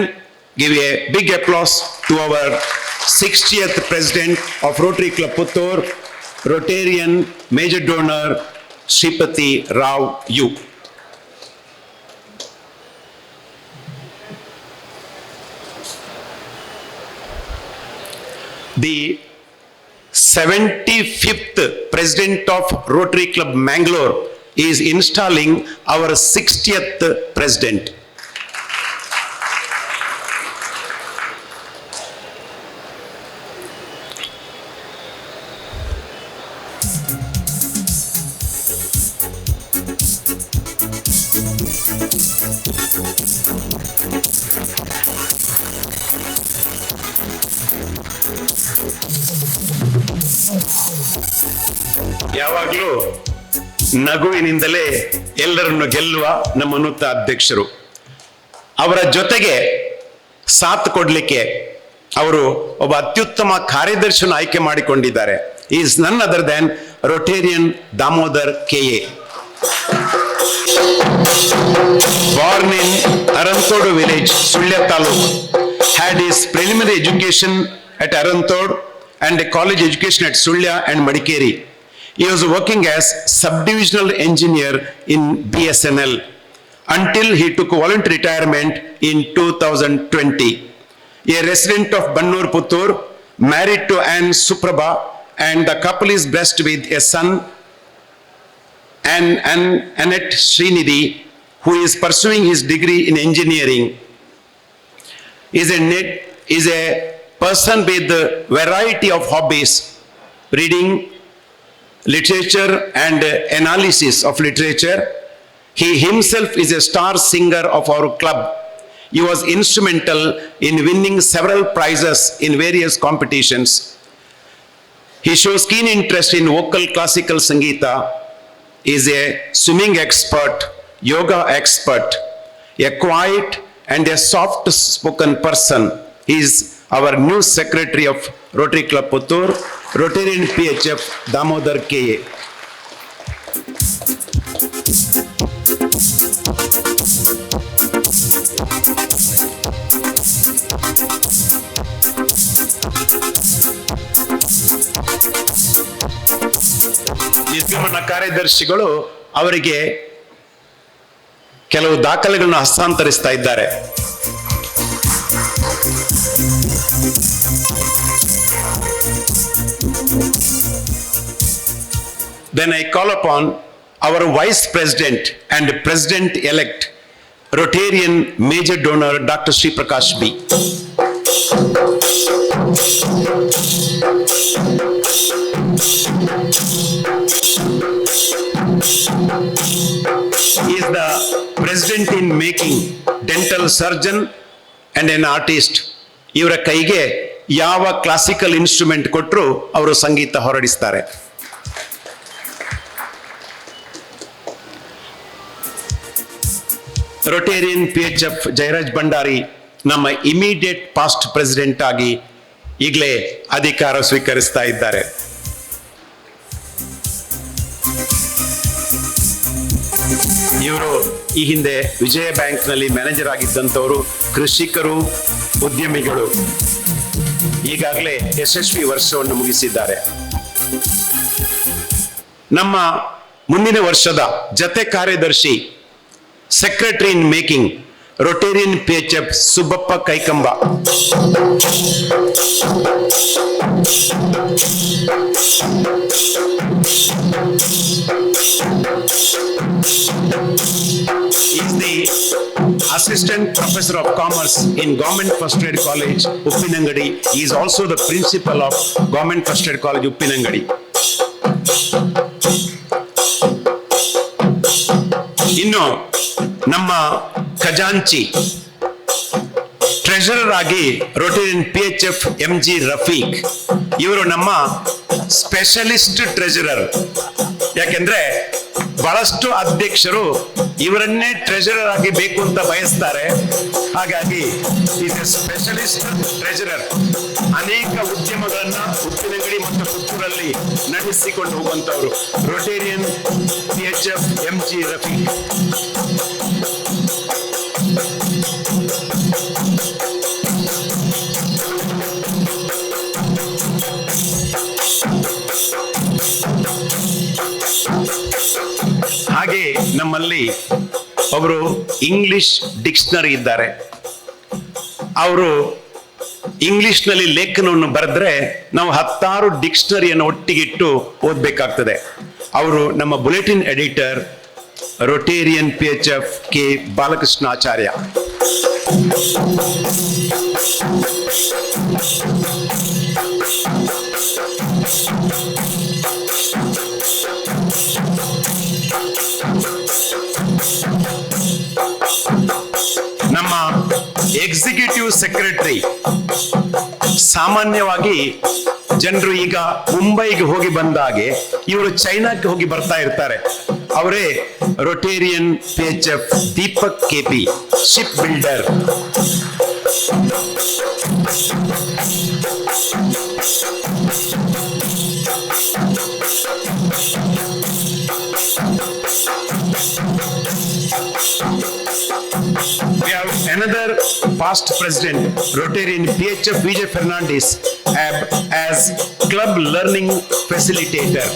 give a big applause to our 60th president of Rotary Club Puttur, Rotarian major donor, Shripati Rao U. The 75th president of Rotary Club Mangalore is installing our 60th president. ಯಾವಾಗಲೂ ನಗುವಿನಿಂದಲೇ ಎಲ್ಲರನ್ನು ಗೆಲ್ಲುವ ನಮ್ಮ ನೂತ ಅಧ್ಯಕ್ಷರು. ಅವರ ಜೊತೆಗೆ ಸಾಥ್ ಕೊಡ್ಲಿಕ್ಕೆ ಅವರು ಒಬ್ಬ ಅತ್ಯುತ್ತಮ ಕಾರ್ಯದರ್ಶಿಯನ್ನು ಆಯ್ಕೆ ಮಾಡಿಕೊಂಡಿದ್ದಾರೆ. ಈಸ್ ನನ್ other than Rotarian Damodar KA. Born in Arantodu village, Sulya Taluk, had his preliminary education at Arantodu and a college education at Sulya and Madikeri. He was working as subdivisional engineer in BSNL until he took voluntary retirement in 2020. A resident of Bannur Puttur, married to Anne Suprabha, and the couple is blessed with a son, Annette Srinidhi, who is pursuing his degree in engineering. Is a person with a variety of hobbies, reading, literature and analysis of literature. He himself is a star singer of our club. He was instrumental in winning several prizes in various competitions. He shows keen interest in vocal classical Sangeeta, is a swimming expert, yoga expert, a quiet and a soft spoken person. He is our new secretary of Rotary Club Puttur, Rotarian PHF Damodar KA. ನಿರ್ಗಮನ ಕಾರ್ಯದರ್ಶಿಗಳು ಅವರಿಗೆ ಕೆಲವು ದಾಖಲೆಗಳನ್ನು ಹಸ್ತಾಂತರಿಸ್ತಾ ಇದ್ದಾರೆ. Then I call upon our Vice President and President-elect, Rotarian Major Donor, Dr. Sri Prakash B. He is the President in making, dental surgeon and an artist. ಇವರ ಕೈಗೆ ಯಾವ ಕ್ಲಾಸಿಕಲ್ ಇನ್ಸ್ಟ್ರೂಮೆಂಟ್ ಕೊಟ್ಟರು ಅವರು ಸಂಗೀತ ಹೊರಡಿಸ್ತಾರೆ. ರೋಟೇರಿಯನ್ PHF ಜಯರಾಜ್ ಭಂಡಾರಿ ನಮ್ಮ ಇಮಿಡಿಯೇಟ್ ಪಾಸ್ಟ್ ಪ್ರೆಸಿಡೆಂಟ್ ಆಗಿ ಈಗಲೇ ಅಧಿಕಾರ ಸ್ವೀಕರಿಸ್ತಾ ಇದ್ದಾರೆ. ಇವರು ಈ ಹಿಂದೆ ವಿಜಯ ಬ್ಯಾಂಕ್ನಲ್ಲಿ ಮ್ಯಾನೇಜರ್ ಆಗಿದ್ದಂಥವರು, ಕೃಷಿಕರು, ಉದ್ಯಮಿಗಳು. ಈಗಾಗಲೇ ಯಶಸ್ವಿ ವರ್ಷವನ್ನು ಮುಗಿಸಿದ್ದಾರೆ. ನಮ್ಮ ಮುಂದಿನ ವರ್ಷದ ಜತೆ ಕಾರ್ಯದರ್ಶಿ, secretary in making, Rotarian PHF Subappa Kaikamba. He is the Assistant Professor of Commerce in Government First Aid College, Uppinangadi. He is also the Principal of Government First Aid College, Uppinangadi. ಇನ್ನು ನಮ್ಮ ಖಜಾಂಚಿ ಟ್ರೆಷರರ್ ಆಗಿ ರೋಟೇರಿಯನ್ PHF MG ರಫೀಕ್, ಇವರು ನಮ್ಮ ಸ್ಪೆಷಲಿಸ್ಟ್ ಟ್ರೆಷರರ್. ಯಾಕೆಂದ್ರೆ ಬಹಳಷ್ಟು ಅಧ್ಯಕ್ಷರು ಇವರನ್ನೇ ಟ್ರೆಷರರ್ ಆಗಿ ಬೇಕು ಅಂತ ಬಯಸ್ತಾರೆ. ಹಾಗಾಗಿ ಈಸ್ ಎ ಸ್ಪೆಷಲಿಸ್ಟ್ ಟ್ರೆಷರರ್. ಅನೇಕ ಉದ್ಯಮಗಳನ್ನ ಉಪ್ಪಿನಂಗಡಿ ಮತ್ತು ಪುತ್ತೂರಲ್ಲಿ ನಡೆಸಿಕೊಂಡು ಹೋಗುವಂತವರು ರೋಟೇರಿಯನ್ PHF MG ರಫೀಕ್. ಹಾಗೆ ನಮ್ಮಲ್ಲಿ ಒಬ್ಬರು ಇಂಗ್ಲಿಷ್ ಡಿಕ್ಷನರಿ ಇದ್ದಾರೆ. ಅವರು ಇಂಗ್ಲಿಷ್ನಲ್ಲಿ ಲೇಖನವನ್ನು ಬರೆದ್ರೆ ನಾವು 10 ಡಿಕ್ಷನರಿಯನ್ನು ಒಟ್ಟಿಗಿಟ್ಟು ಓದಬೇಕಾಗ್ತದೆ. ಅವರು ನಮ್ಮ bulletin editor Rotarian PHF K ಬಾಲಕೃಷ್ಣಾಚಾರ್ಯ. ನಮ್ಮ ಎಕ್ಸಿಕ್ಯೂಟಿವ್ ಸೆಕ್ರೆಟರಿ, ಸಾಮಾನ್ಯವಾಗಿ ಜನರು ಈಗ ಮುಂಬೈಗೆ ಹೋಗಿ ಬಂದಾಗೆ ಇವರು ಚೈನಾಕ್ಕೆ ಹೋಗಿ ಬರ್ತಾ ಇರ್ತಾರೆ. ಅವರೇ Rotarian PHF Deepak KP, ship builder. We have another past president, Rotarian PHF Vijay Fernandez, as club learning facilitator.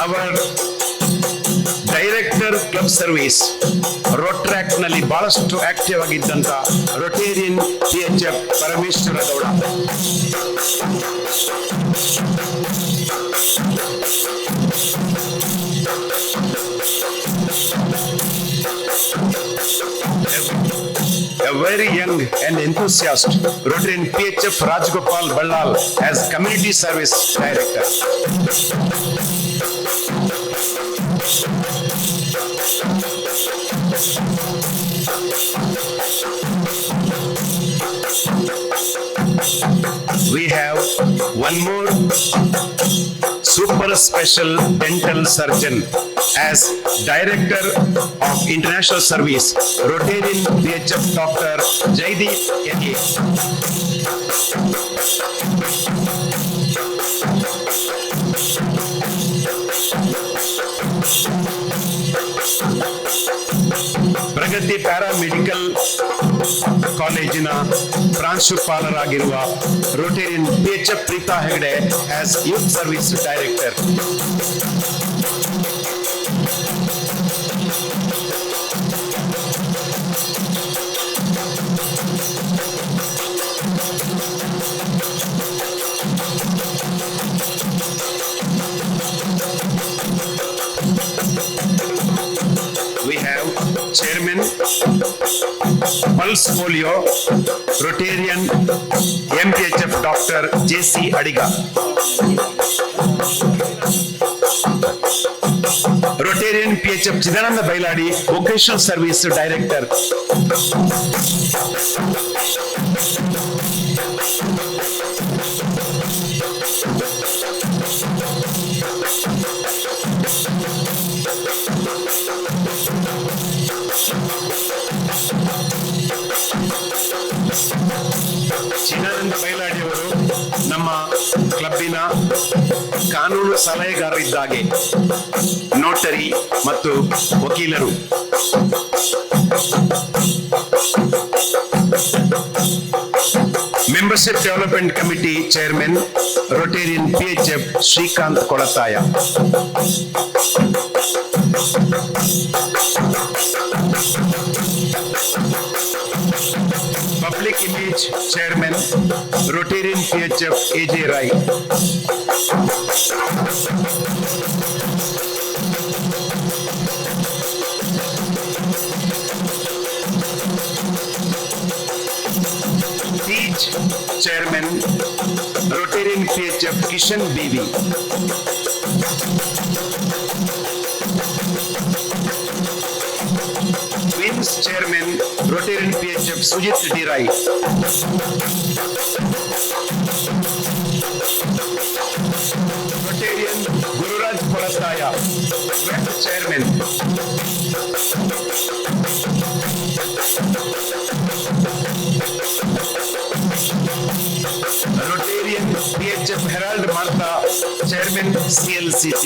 Our director club service Rotaract ನಲ್ಲಿ ಬಹಳಷ್ಟು ಆಕ್ಟಿವ್ ಆಗಿದ್ದಂತ Rotarian PHF Parameshwara Gowda. A very young and enthusiast Rotarian PHF Rajgopal Ballal as community service director. We have one more super special dental surgeon as director of international service, Rotarian PHF Dr. Jaideep N.A. Pragathi paramedical ಕಾಲೇಜಿನ ಪ್ರಾಂಶುಪಾಲರಾಗಿರುವ Rotarian PHF Preetha Hegde as youth service director. We have chairman Pulse Polio Rotarian MPHF Dr. JC Adiga. Rotarian PHF Chidananda Bailadi Vocational Service Director. Chidananda Bailadi ಅವರು ನಮ್ಮ ಕ್ಲಬ್ಬಿನ ಕಾನೂನು ಸಲಹೆಗಾರರಿದ್ದಾಗೆ ನೋಟರಿ ಮತ್ತು ವಕೀಲರು. Membership Development Committee Chairman, Rotarian PHF Srikanth Kolataya. Public Image Chairman, Rotarian PHF AJ Rai. Teach Chairman, Rotarian PHF Kishan Bibi. Twins Chairman, Rotarian PHF Sujit Dirai. Rotarian Gururaj Kolataya, Web Chairman. Rotarian PHF Herald Martha, Chairman CLCC.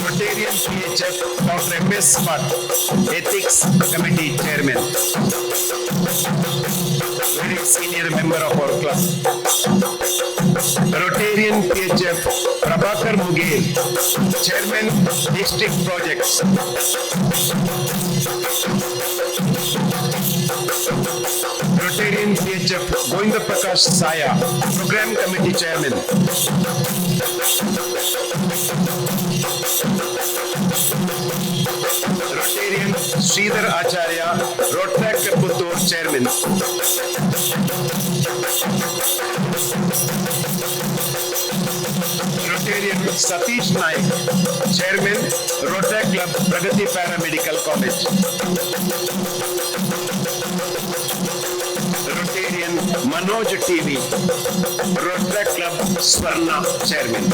Rotarian PHF Dr. MS Bhatt, Ethics Committee Chairman. Very senior member of our club. Rotarian PHF Prabhakar Mughel, Chairman District Projects. Rotarian PHF Govinda Prakash Saya, Program Committee Chairman. Rotarian Sridhar Acharya, Rotrack Puttur Chairman. Rotarian Satish Naik, Chairman, Rotrack Club, Pragati Paramedical College. Rotarian Manoj TV, Rotrack Club, Swarna Chairman.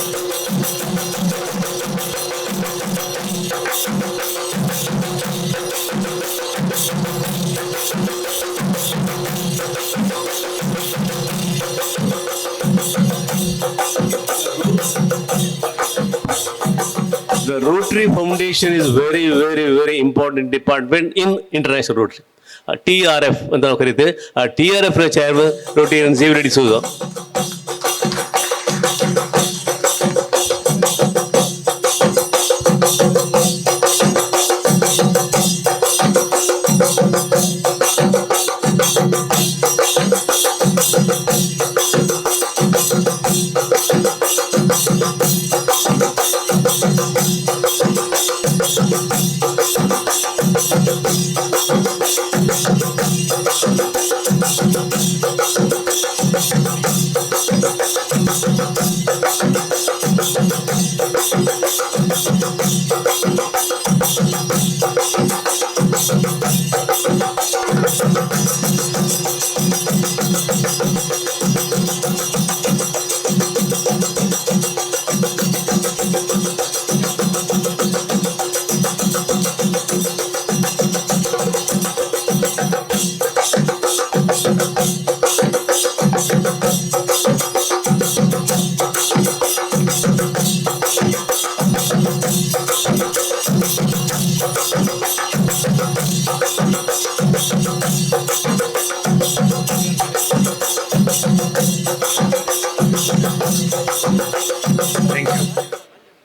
The Rotary Foundation is very, very, very important department in International Rotary. TRF ಅಂತ ನಾವು ಕರೀತೇವೆ. ಆ TRF ನ ಚೇರ್ಮನ್ ರೋಟೇರಿಯನ್ ಜೇವಿಯರ್ ಡಿಸೋಜಾ.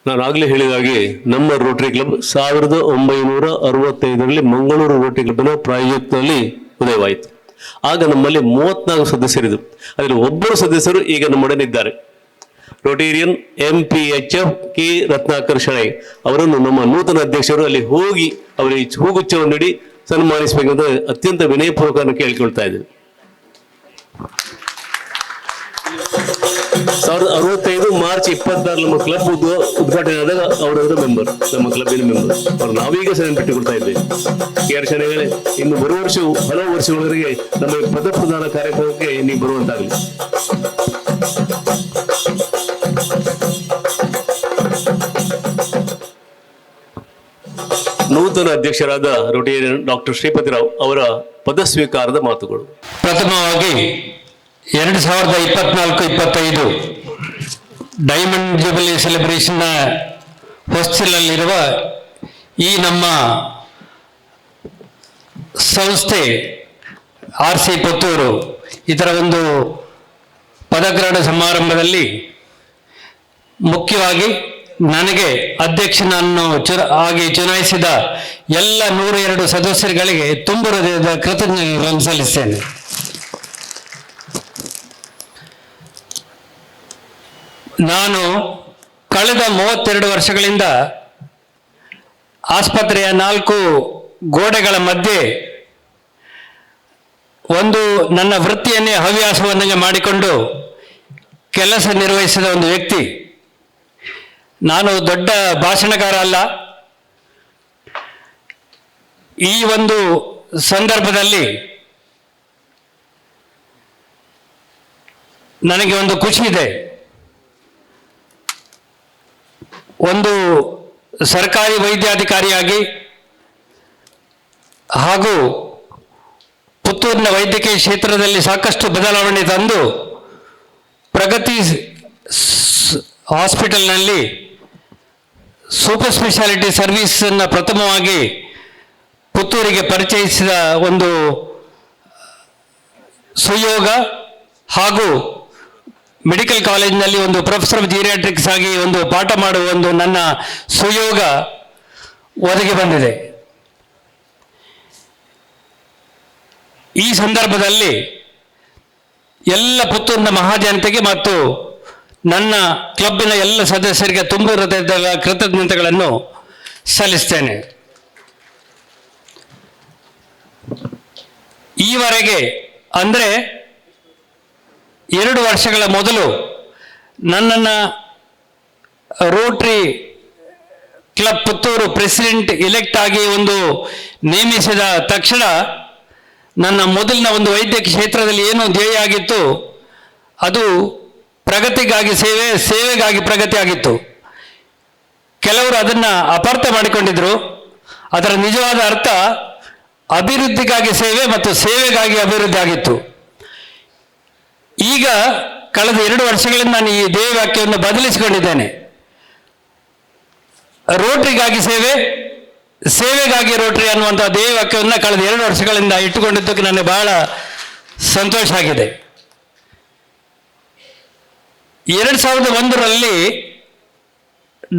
ನಾನು ಆಗಲೇ ಹೇಳಿದ ಹಾಗೆ ನಮ್ಮ ರೋಟರಿ ಕ್ಲಬ್ 1965ರಲ್ಲಿ ಮಂಗಳೂರು ರೋಟರಿ ಕ್ಲಬ್ನ ಪ್ರಾಯೋಜಕದಲ್ಲಿ ಉದಯವಾಯಿತು. ಆಗ ನಮ್ಮಲ್ಲಿ 34 ಸದಸ್ಯರಿದ್ದರು. ಅದರಲ್ಲಿ ಒಬ್ಬರು ಸದಸ್ಯರು ಈಗ ನಮ್ಮೊಡನಿದ್ದಾರೆ. Rotarian MPHF K Ratnakar Shenoy ಅವರನ್ನು ನಮ್ಮ ನೂತನ ಅಧ್ಯಕ್ಷರು ಅಲ್ಲಿ ಹೋಗಿ ಅವರಿಗೆ ಹೂಗುಚ್ಛವನ್ನು ನೀಡಿ ಸನ್ಮಾನಿಸಬೇಕಂತ ಅತ್ಯಂತ ವಿನಯಪೂರ್ವಕ ಕೇಳಿಕೊಳ್ತಾ ಇದ್ದೇನೆ. 1965 ಮಾರ್ಚ್ 26 ನಮ್ಮ ಕ್ಲಬ್ ಉದ್ಘಾಟನೆ ಆದಾಗ ಅವರವರ ಮೆಂಬರ್, ನಮ್ಮ ಕ್ಲಬ್ಬಿನ ಮೆಂಬರ್ ಅವ್ರು ನಾವೀಗ ಬಿಟ್ಟುಕೊಡ್ತಾ ಇದ್ದೇವೆ. ಕೇರ್ಶನೆಗಳೇ ಇನ್ನು ಬರುವ ವರ್ಷವು ಹಲವು ವರ್ಷಗಳವರೆಗೆ ನಮ್ಮ ಪದ ಪ್ರದಾನ ಕಾರ್ಯಕ್ರಮಕ್ಕೆ ನೀವು ಬರುವಂತಾಗಲಿ. ನೂತನ ಅಧ್ಯಕ್ಷರಾದ ರೋಟೇರಿಯನ್ ಡಾಕ್ಟರ್ ಶ್ರೀಪತಿರಾವ್ ಅವರ ಪದಸ್ವೀಕಾರದ ಮಾತುಗಳು. ಪ್ರಥಮವಾಗಿ 2024-25 ಡೈಮಂಡ್ ಜುಬಿಲಿ ಸೆಲೆಬ್ರೇಷನ್ನ ಹೊಸ್ತಿಲಲ್ಲಿರುವ ಈ ನಮ್ಮ ಸಂಸ್ಥೆ RC ಪುತ್ತೂರು ಇದರ ಒಂದು ಪದಗ್ರಹಣ ಸಮಾರಂಭದಲ್ಲಿ ಮುಖ್ಯವಾಗಿ ನನಗೆ ಅಧ್ಯಕ್ಷನನ್ನು ಆಗಿ ಚುನಾಯಿಸಿದ ಎಲ್ಲ 102 ಸದಸ್ಯರುಗಳಿಗೆ ತುಂಬ ಹೃದಯದ ಕೃತಜ್ಞತೆಗಳನ್ನು ಸಲ್ಲಿಸ್ತೇನೆ. ನಾನು ಕಳೆದ 32 ವರ್ಷಗಳಿಂದ ಆಸ್ಪತ್ರೆಯ 4 ಗೋಡೆಗಳ ಮಧ್ಯೆ ಒಂದು ನನ್ನ ವೃತ್ತಿಯನ್ನೇ ಹವ್ಯಾಸವನ್ನಾಗಿ ಮಾಡಿಕೊಂಡು ಕೆಲಸ ನಿರ್ವಹಿಸಿದ ಒಂದು ವ್ಯಕ್ತಿ. ನಾನು ದೊಡ್ಡ ಭಾಷಣಕಾರ ಅಲ್ಲ. ಈ ಒಂದು ಸಂದರ್ಭದಲ್ಲಿ ನನಗೆ ಒಂದು ಖುಷಿ ಇದೆ. ಒಂದು ಸರ್ಕಾರಿ ವೈದ್ಯಾಧಿಕಾರಿಯಾಗಿ ಹಾಗೂ ಪುತ್ತೂರಿನ ವೈದ್ಯಕೀಯ ಕ್ಷೇತ್ರದಲ್ಲಿ ಸಾಕಷ್ಟು ಬದಲಾವಣೆ ತಂದು ಪ್ರಗತಿ ಹಾಸ್ಪಿಟಲ್ನಲ್ಲಿ ಸೂಪರ್ ಸ್ಪೆಷಾಲಿಟಿ ಸರ್ವಿಸನ್ನು ಪ್ರಥಮವಾಗಿ ಪುತ್ತೂರಿಗೆ ಪರಿಚಯಿಸಿದ ಒಂದು ಸುಯೋಗ ಹಾಗೂ ಮೆಡಿಕಲ್ ಕಾಲೇಜಿನಲ್ಲಿ ಒಂದು ಪ್ರೊಫೆಸರ್ ಆಫ್ ಜಿರಿಯಾಟ್ರಿಕ್ಸ್ ಆಗಿ ಒಂದು ಪಾಠ ಮಾಡುವ ಒಂದು ನನ್ನ ಸುಯೋಗ ಒದಗಿ ಬಂದಿದೆ. ಈ ಸಂದರ್ಭದಲ್ಲಿ ಎಲ್ಲ ಪುತ್ತೂರಿನ ಮಹಾಜನತೆಗೆ ಮತ್ತು ನನ್ನ ಕ್ಲಬ್ಬಿನ ಎಲ್ಲ ಸದಸ್ಯರಿಗೆ ತುಂಬ ಹೃದಯದ ಕೃತಜ್ಞತೆಗಳನ್ನು ಸಲ್ಲಿಸ್ತೇನೆ. ಈವರೆಗೆ ಅಂದರೆ 2 ವರ್ಷಗಳ ಮೊದಲು ನನ್ನನ್ನು Rotary Club Puttur president elect ಆಗಿ ಒಂದು ನೇಮಿಸಿದ ತಕ್ಷಣ ನನ್ನ ಮೊದಲಿನ ಒಂದು ವೈದ್ಯಕೀಯ ಕ್ಷೇತ್ರದಲ್ಲಿ ಏನು ಧ್ಯೇಯ ಆಗಿತ್ತು ಅದು ಪ್ರಗತಿಗಾಗಿ ಸೇವೆ, ಸೇವೆಗಾಗಿ ಪ್ರಗತಿ ಆಗಿತ್ತು. ಕೆಲವರು ಅದನ್ನು ಅಪಾರ್ಥ ಮಾಡಿಕೊಂಡಿದ್ರು. ಅದರ ನಿಜವಾದ ಅರ್ಥ ಅಭಿವೃದ್ಧಿಗಾಗಿ ಸೇವೆ ಮತ್ತು ಸೇವೆಗಾಗಿ ಅಭಿವೃದ್ಧಿ ಆಗಿತ್ತು. ಈಗ ಕಳೆದ 2 ವರ್ಷಗಳಿಂದ ನಾನು ಈ ಧ್ಯೇಯ ವಾಕ್ಯವನ್ನು ಬದಲಿಸಿಕೊಂಡಿದ್ದೇನೆ. ರೋಟರಿಗಾಗಿ ಸೇವೆ, ಸೇವೆಗಾಗಿ ರೋಟರಿ ಅನ್ನುವಂಥ ಧ್ಯೇಯ ವಾಕ್ಯವನ್ನು ಕಳೆದ 2 ವರ್ಷಗಳಿಂದ ಇಟ್ಟುಕೊಂಡಿದ್ದಕ್ಕೆ ನನಗೆ ಬಹಳ ಸಂತೋಷ ಆಗಿದೆ. 2001ರಲ್ಲಿ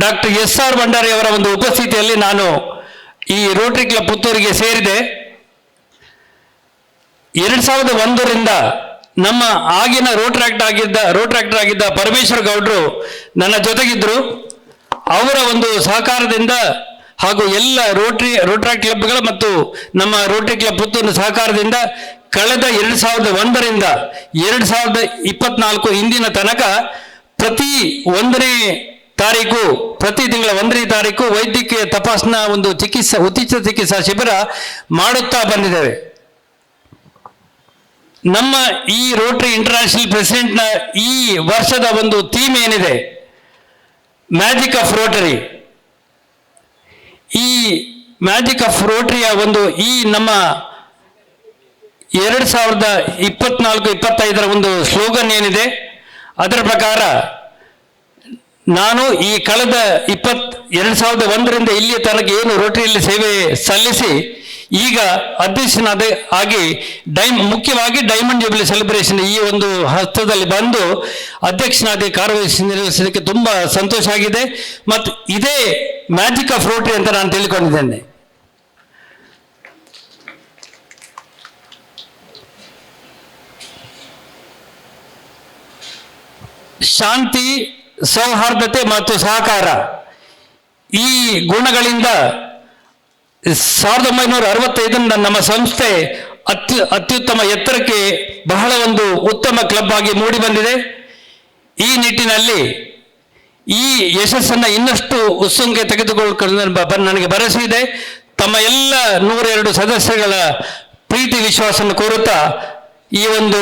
ಡಾಕ್ಟರ್ SR ಭಂಡಾರಿ ಅವರ ಒಂದು ಉಪಸ್ಥಿತಿಯಲ್ಲಿ ನಾನು ಈ ರೋಟರಿ ಕ್ಲಬ್ ಪುತ್ತೂರಿಗೆ ಸೇರಿದೆ. 2001ರಿಂದ ನಮ್ಮ ಆಗಿನ ರೋಟ್ರಾಕ್ಟರ್ ಆಗಿದ್ದ ಪರಮೇಶ್ವರ್ ಗೌಡರು ನನ್ನ ಜೊತೆಗಿದ್ದರು. ಅವರ ಒಂದು ಸಹಕಾರದಿಂದ ಹಾಗೂ ಎಲ್ಲ ರೋಟ್ರಾಕ್ಟ್ ಕ್ಲಬ್ಗಳ ಮತ್ತು ನಮ್ಮ ರೋಟರಿ ಕ್ಲಬ್ ಪುತ್ತೂರಿನ ಸಹಕಾರದಿಂದ ಕಳೆದ 2001ರಿಂದ 2024 ಇಂದಿನ ತನಕ ಪ್ರತಿ 1ನೇ ತಾರೀಕು, ಪ್ರತಿ ತಿಂಗಳ 1ನೇ ತಾರೀಕು ವೈದ್ಯಕೀಯ ತಪಾಸಣಾ ಒಂದು ಉಚಿತ ಚಿಕಿತ್ಸಾ ಶಿಬಿರ ಮಾಡುತ್ತಾ ಬಂದಿದ್ದೇವೆ. ನಮ್ಮ ಈ ರೋಟರಿ ಇಂಟರ್ನ್ಯಾಷನಲ್ ಪ್ರೆಸಿಡೆಂಟ್ನ ಈ ವರ್ಷದ ಒಂದು ಥೀಮ್ ಏನಿದೆ, ಮ್ಯಾಜಿಕ್ ಆಫ್ ರೋಟರಿ. ಈ ಮ್ಯಾಜಿಕ್ ಆಫ್ ರೋಟರಿಯ ಒಂದು ಈ ನಮ್ಮ 2024-25 ಒಂದು ಸ್ಲೋಗನ್ ಏನಿದೆ, ಅದರ ಪ್ರಕಾರ ನಾನು ಈ ಕಳೆದ 2001ರಿಂದ ಇಲ್ಲಿಯ ತನಕ ಏನು ರೋಟರಿಯಲ್ಲಿ ಸೇವೆ ಸಲ್ಲಿಸಿ ಈಗ ಅಧ್ಯಕ್ಷನಾದ ಆಗಿ ಮುಖ್ಯವಾಗಿ ಡೈಮಂಡ್ ಜುಬಿಲಿ ಸೆಲೆಬ್ರೇಷನ್ ಈ ಒಂದು ಹಸ್ತದಲ್ಲಿ ಬಂದು ಅಧ್ಯಕ್ಷನಾದ ಕಾರ್ಯನಿರ್ವಹಿಸಲಿಕ್ಕೆ ತುಂಬ ಸಂತೋಷ ಆಗಿದೆ. ಮತ್ತು ಇದೇ ಮ್ಯಾಜಿಕ್ ಆಫ್ ರೋಟರಿ ಅಂತ ನಾನು ತಿಳ್ಕೊಂಡಿದ್ದೇನೆ. ಶಾಂತಿ, ಸೌಹಾರ್ದತೆ ಮತ್ತು ಸಹಕಾರ ಈ ಗುಣಗಳಿಂದ 1965ರಿಂದ ನಮ್ಮ ಸಂಸ್ಥೆ ಅತ್ಯುತ್ತಮ ಎತ್ತರಕ್ಕೆ ಬಹಳ ಒಂದು ಉತ್ತಮ ಕ್ಲಬ್ ಆಗಿ ಮೂಡಿ ಬಂದಿದೆ. ಈ ನಿಟ್ಟಿನಲ್ಲಿ ಈ ಯಶಸ್ಸನ್ನು ಇನ್ನಷ್ಟು ಉತ್ಸಂಗೆ ತೆಗೆದುಕೊಳ್ಳಲು ನನಗೆ ಭರವಸೆ ಇದೆ. ತಮ್ಮ ಎಲ್ಲ 102 ಸದಸ್ಯಗಳ ಪ್ರೀತಿ ವಿಶ್ವಾಸವನ್ನು ಕೋರುತ್ತಾ ಈ ಒಂದು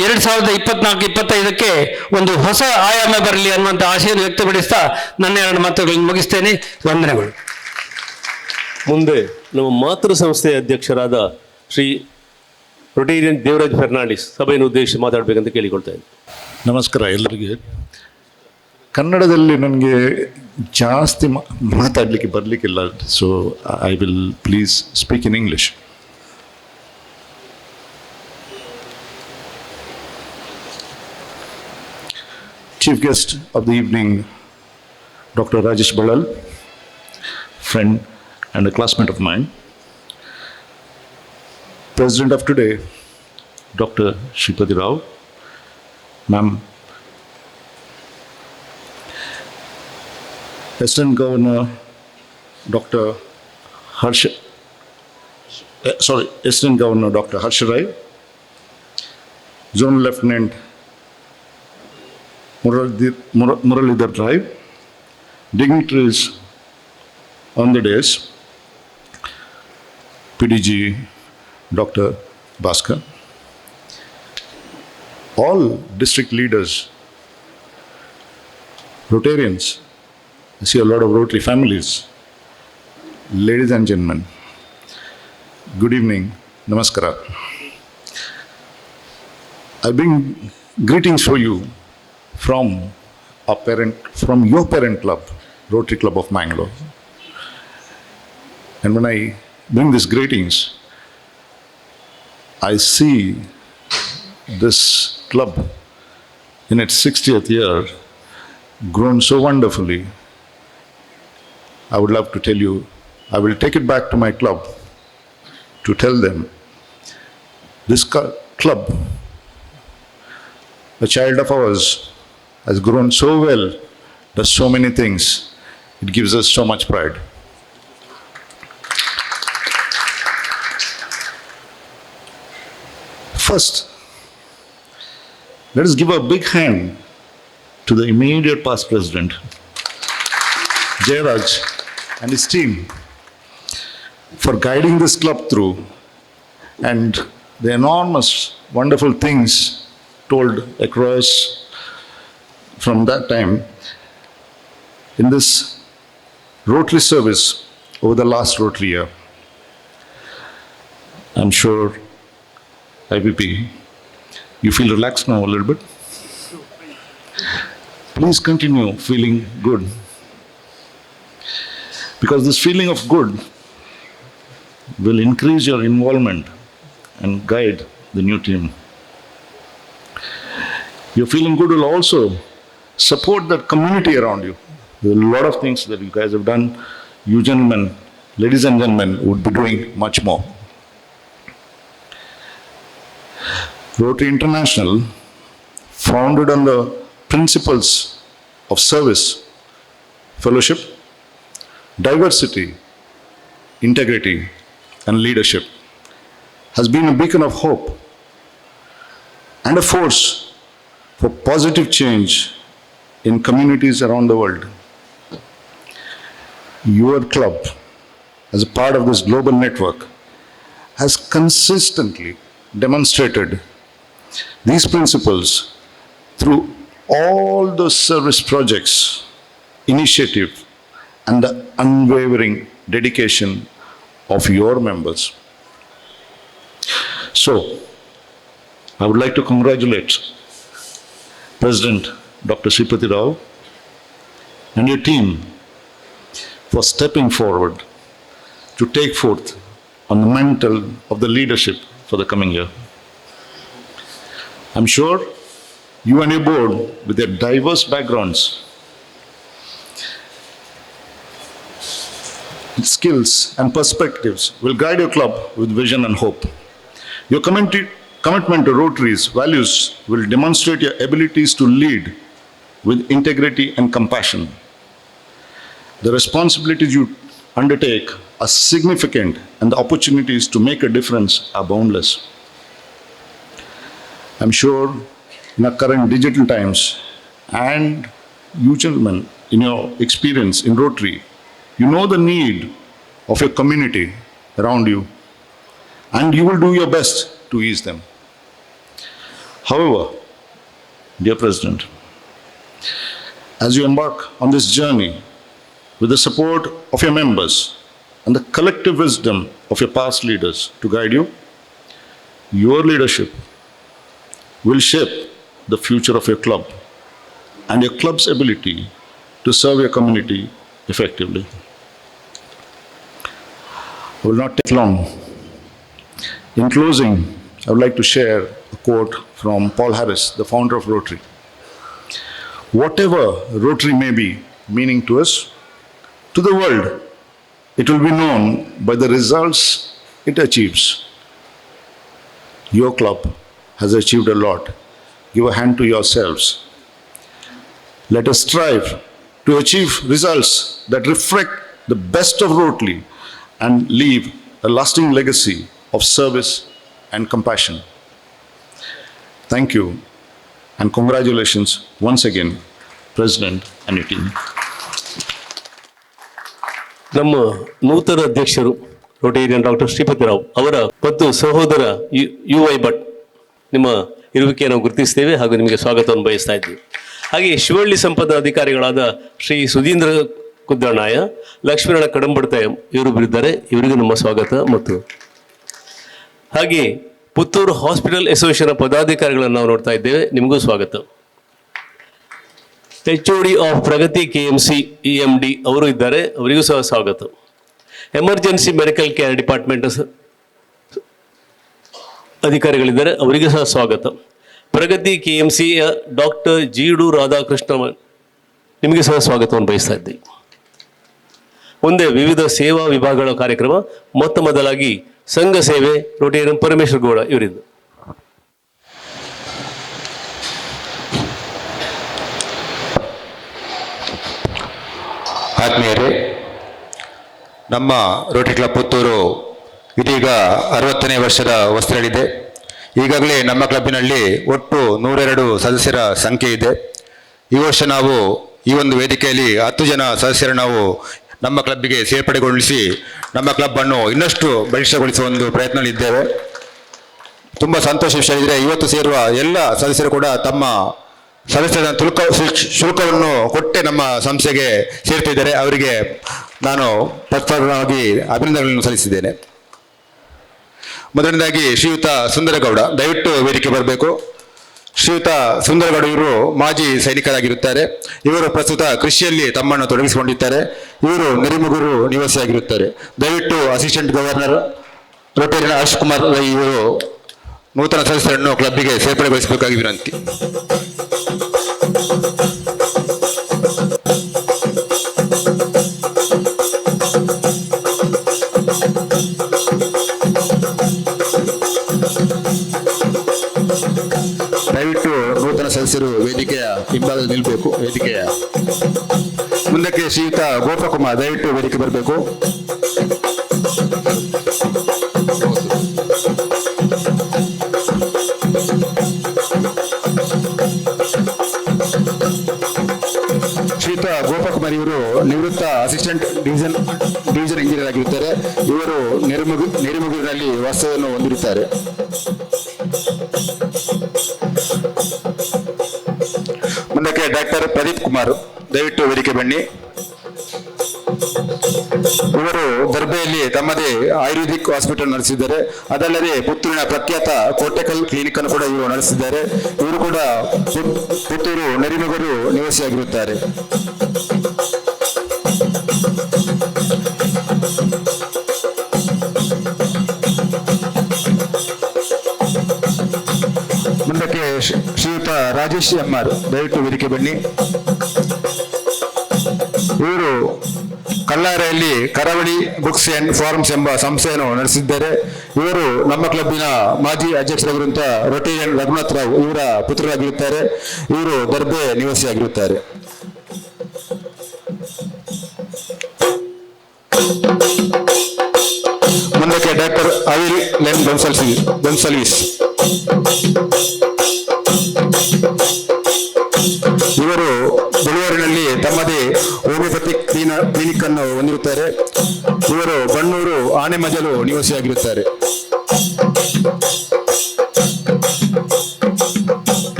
2024-25ಕ್ಕೆ ಒಂದು ಹೊಸ ಆಯಾಮ ಬರಲಿ ಅನ್ನುವಂಥ ಆಶೆಯನ್ನು ವ್ಯಕ್ತಪಡಿಸ್ತಾ ನನ್ನ 2 ಮಾತುಗಳನ್ನು ಮುಗಿಸ್ತೇನೆ. ವಂದನೆಗಳು. ಮುಂದೆ ನಮ್ಮ ಮಾತೃ ಸಂಸ್ಥೆಯ ಅಧ್ಯಕ್ಷರಾದ ಶ್ರೀ ರೊಟೇರಿಯನ್ ದೇವರಾಜ್ ಫೆರ್ನಾಂಡಿಸ್ ಸಭೆಯನ್ನು ಉದ್ದೇಶಿಸಿ ಮಾತಾಡಬೇಕಂತ ಕೇಳಿಕೊಳ್ತಾ ಇದ್ದೀನಿ. ನಮಸ್ಕಾರ ಎಲ್ಲರಿಗೆ. ಕನ್ನಡದಲ್ಲಿ ನನಗೆ ಜಾಸ್ತಿ ಮಾತಾಡಲಿಕ್ಕೆ ಬರಲಿಕ್ಕಿಲ್ಲ, so I will please speak in English. Chief guest of the evening, Dr. Rajesh Ballal, friend and a classmate of mine. President of today, Dr. Shripati Rao, ma'am. Assistant Governor, Dr. Assistant Governor Dr. Harsha Rai, Zone Lieutenant Muralidhar Rai, dignitaries on the dais, PDG Dr. Bhaskar, all district leaders, Rotarians, I see a lot of Rotary families, ladies and gentlemen, good evening, namaskara. I bring greetings for you from your parent club, Rotary Club of Mangalore. And when I bring these greetings, I see this club in its 60th year grown so wonderfully. I would love to tell you, I will take it back to my club to tell them, this club, a child of ours, has grown so well, does so many things, it gives us so much pride. First, let us give a big hand to the immediate past president, Jayaraj, and his team for guiding this club through and the enormous, wonderful things told across from that time in this Rotary service over the last Rotary year. I'm sure, IPP, you feel relaxed now a little bit. Please continue feeling good, because this feeling of good will increase your involvement and guide the new team. Your feeling good will also support that community around you. There are a lot of things that you guys have done. You gentlemen, ladies and gentlemen, would be doing much more. Rotary International, founded on the principles of service, fellowship, diversity, integrity, and leadership, has been a beacon of hope and a force for positive change in communities around the world. Your club, as a part of this global network, has consistently demonstrated these principles through all the service projects, initiative, and the unwavering dedication of your members. So, I would like to congratulate President Dr. Shripati Rao and your team for stepping forward to take forth on the mantle of the leadership for the coming year. I'm sure you and your board, with their diverse backgrounds, skills and perspectives, will guide your club with vision and hope. Your commitment to Rotary's values will demonstrate your abilities to lead with integrity and compassion. The responsibilities you undertake are significant, and the opportunities to make a difference are boundless. I'm sure in our current digital times, and you gentlemen, in your experience in Rotary, you know the need of your community around you, and you will do your best to ease them. However, dear President, as you embark on this journey with the support of your members, and the collective wisdom of your past leaders to guide you, your leadership will shape the future of your club and your club's ability to serve your community effectively. I will not take long. In closing, I would like to share a quote from Paul Harris, the founder of Rotary. Whatever Rotary may be meaning to us, to the world, it will be known by the results it achieves. Your club has achieved a lot. Give a hand to yourselves. Let us strive to achieve results that reflect the best of Rotary and leave a lasting legacy of service and compassion. Thank you and congratulations once again, President and your team. ನಮ್ಮ ನೂತನ ಅಧ್ಯಕ್ಷರು ರೋಟೇರಿಯನ್ ಡಾಕ್ಟರ್ ಶ್ರೀಪತಿ ರಾವ್ ಅವರ ಮತ್ತು ಸಹೋದರ UI ಭಟ್ ನಿಮ್ಮ ಇರುವಿಕೆಯನ್ನು ಗುರುತಿಸ್ತೇವೆ ಹಾಗೂ ನಿಮಗೆ ಸ್ವಾಗತವನ್ನು ಬಯಸ್ತಾ ಇದ್ದೀವಿ. ಹಾಗೆ ಶಿವಳ್ಳಿ ಸಂಪದ ಅಧಿಕಾರಿಗಳಾದ ಶ್ರೀ ಸುಧೀಂದ್ರ ಕುದ್ದಣ್ಣಾಯ, ಲಕ್ಷ್ಮೀನಾರಾಯಣ ಕಡಂಬಡ್ತಾಯ ಇವರು ಬರಿದ್ದಾರೆ. ಇವರಿಗೂ ನಮ್ಮ ಸ್ವಾಗತ. ಮತ್ತು ಹಾಗೆ ಪುತ್ತೂರು ಹಾಸ್ಪಿಟಲ್ ಅಸೋಸಿಯೇಷನ್ ಪದಾಧಿಕಾರಿಗಳನ್ನು ನಾವು ನೋಡ್ತಾ ಇದ್ದೇವೆ. ನಿಮಗೂ ಸ್ವಾಗತ. HOD of Pragathi KMC EMD ಅವರು ಇದ್ದಾರೆ. ಅವರಿಗೂ ಸಹ ಸ್ವಾಗತ. ಎಮರ್ಜೆನ್ಸಿ ಮೆಡಿಕಲ್ ಕೇರ್ ಡಿಪಾರ್ಟ್ಮೆಂಟ್ ಅಧಿಕಾರಿಗಳಿದ್ದಾರೆ. ಅವರಿಗೂ ಸಹ ಸ್ವಾಗತ. ಪ್ರಗತಿ KMCಯ ಡಾಕ್ಟರ್ ಜೀಡು ರಾಧಾಕೃಷ್ಣ, ನಿಮಗೆ ಸಹ ಸ್ವಾಗತವನ್ನು ಬಯಸ್ತಾ ಇದ್ದೀವಿ. ಮುಂದೆ ವಿವಿಧ ಸೇವಾ ವಿಭಾಗಗಳ ಕಾರ್ಯಕ್ರಮ. ಮೊತ್ತ ಮೊದಲಾಗಿ ಸಂಘ ಸೇವೆ ರೋಟೇರಿಯನ್ ಪರಮೇಶ್ವರ ಗೌಡ ಇವರಿದ್ದು. ಆತ್ಮೀಯರೇ, ನಮ್ಮ ರೋಟರಿ ಕ್ಲಬ್ ಪುತ್ತೂರು ಇದೀಗ 60ನೇ ವರ್ಷದ ಹೊಸ್ತಿಲಲ್ಲಿದೆ. ಈಗಾಗಲೇ ನಮ್ಮ ಕ್ಲಬ್ಬಿನಲ್ಲಿ ಒಟ್ಟು 102 ಸದಸ್ಯರ ಸಂಖ್ಯೆ ಇದೆ. ಈ ವರ್ಷ ನಾವು ಈ ಒಂದು ವೇದಿಕೆಯಲ್ಲಿ 10 ಜನ ಸದಸ್ಯರು ನಾವು ನಮ್ಮ ಕ್ಲಬ್ಬಿಗೆ ಸೇರ್ಪಡೆಗೊಳಿಸಿ ನಮ್ಮ ಕ್ಲಬ್ಬನ್ನು ಇನ್ನಷ್ಟು ಬಲಿಷ್ಠಗೊಳಿಸುವ ಒಂದು ಪ್ರಯತ್ನದಲ್ಲಿದ್ದೇವೆ. ತುಂಬ ಸಂತೋಷ ವಿಷಯ ಇದ್ದರೆ ಇವತ್ತು ಸೇರುವ ಎಲ್ಲ ಸದಸ್ಯರು ಕೂಡ ತಮ್ಮ ಸದಸ್ಯರ ಶುಲ್ಕವನ್ನು ಕೊಟ್ಟೆ ನಮ್ಮ ಸಂಸ್ಥೆಗೆ ಸೇರ್ತಿದ್ದಾರೆ. ಅವರಿಗೆ ನಾನು ಪ್ರತ್ಯೇಕವಾಗಿ ಅಭಿನಂದನೆಗಳನ್ನು ಸಲ್ಲಿಸಿದ್ದೇನೆ. ಮೊದಲನೇದಾಗಿ ಶ್ರೀಯುತ ಸುಂದರಗೌಡ, ದಯವಿಟ್ಟು ವೇದಿಕೆ ಬರಬೇಕು. ಶ್ರೀಯುತ ಸುಂದರಗೌಡ ಇವರು ಮಾಜಿ ಸೈನಿಕರಾಗಿರುತ್ತಾರೆ. ಇವರು ಪ್ರಸ್ತುತ ಕೃಷಿಯಲ್ಲಿ ತಮ್ಮನ್ನು ತೊಡಗಿಸಿಕೊಂಡಿದ್ದಾರೆ. ಇವರು ನೆರಿಮುಗೂರು ನಿವಾಸಿಯಾಗಿರುತ್ತಾರೆ. ದಯವಿಟ್ಟು assistant governor Rotarian Harsh Kumar Rai ಇವರು ನೂತನ ಸದಸ್ಯರನ್ನು ಕ್ಲಬ್ಬಿಗೆ ಸೇರ್ಪಡೆಗೊಳಿಸಬೇಕಾಗಿ ವಿನಂತಿ. ದಯವಿಟ್ಟು ನೂತನ ಸದಸ್ಯರು ವೇದಿಕೆಯ ಹಿಂಭಾಗದಲ್ಲಿ ನಿಲ್ಲಬೇಕು. ವೇದಿಕೆಯ ಮುಂದಕ್ಕೆ ಶ್ರೀಯುತ ಗೋಪಕುಮಾರ್, ದಯವಿಟ್ಟು ವೇದಿಕೆ ಬರಬೇಕು. ಶ್ರೀಯುತ ಗೋಪಕುಮಾರ್ ಇವರು ನಿವೃತ್ತ ಅಸಿಸ್ಟೆಂಟ್ ಡಿವಿಷನ್ ಇಂಜಿನಿಯರ್ ಆಗಿರುತ್ತಾರೆ. ಇವರು ನೆರಿಮುಗೂರಿನಲ್ಲಿ ವಾಸ್ತವ್ಯವನ್ನು ಹೊಂದಿರುತ್ತಾರೆ. ಮುಂದಕ್ಕೆ ಡಾಕ್ಟರ್ ಪ್ರದೀಪ್ ಕುಮಾರ್, ದಯವಿಟ್ಟು ವೇದಿಕೆ ಬನ್ನಿ. ಇವರು ದರ್ಬೆಯಲ್ಲಿ ತಮ್ಮದೇ ಆಯುರ್ವೇದಿಕ್ ಹಾಸ್ಪಿಟಲ್ ನಡೆಸಿದ್ದಾರೆ. ಅದಲ್ಲದೆ ಪುತ್ತೂರಿನ ಪ್ರಖ್ಯಾತ ಕೋಟೆಕಲ್ ಕ್ಲಿನಿಕ್ ಅನ್ನು ಕೂಡ ಇವರು ನಡೆಸಿದ್ದಾರೆ. ಇವರು ಕೂಡ ಪುತ್ತೂರು ನೆರಿಮುಗೂರು ನಿವಾಸಿಯಾಗಿರುತ್ತಾರೆ. ಮುಂದಕ್ಕೆ ಶ್ರೀಯುತ ರಾಜೇಶ್ ಎಮ್ಆರ್, ದಯವಿಟ್ಟು ವೇದಿಕೆ ಬನ್ನಿ. ಇವರು ಕಲ್ಲಾರೆಯಲ್ಲಿ ಕರಾವಳಿ ಬುಕ್ಸ್ ಅಂಡ್ ಫಾರ್ಮ್ಸ್ ಎಂಬ ಸಂಸ್ಥೆಯನ್ನು ನಡೆಸಿದ್ದಾರೆ. ಇವರು ನಮ್ಮ ಕ್ಲಬ್ಬಿನ ಮಾಜಿ ಅಧ್ಯಕ್ಷರಾಗಿರುವಂತಹ ರೋಟೇರಿಯನ್ ರಘುನಾಥ್ ರಾವ್ ಇವರ ಪುತ್ರರಾಗಿರುತ್ತಾರೆ. ಇವರು ದರ್ಬೆ ನಿವಾಸಿಯಾಗಿರುತ್ತಾರೆ. ಮುಂದಕ್ಕೆ ಡಾಕ್ಟರ್ ಅವಿಲ್ ಲೆನ್ ಗೊಂಸಲ್ವಿಸ್, ಇವರು ಬೆಳೂರಿನಲ್ಲಿ ತಮ್ಮದೇ ಹೋಮಿಯೋಪತಿಕ್ ಕ್ಲಿನಿಕ್ ಅನ್ನು ಹೊಂದಿರುತ್ತಾರೆ. ಇವರು ಬಣ್ಣೂರು ಆನೆಮಜಲು ನಿವಾಸಿಯಾಗಿರುತ್ತಾರೆ.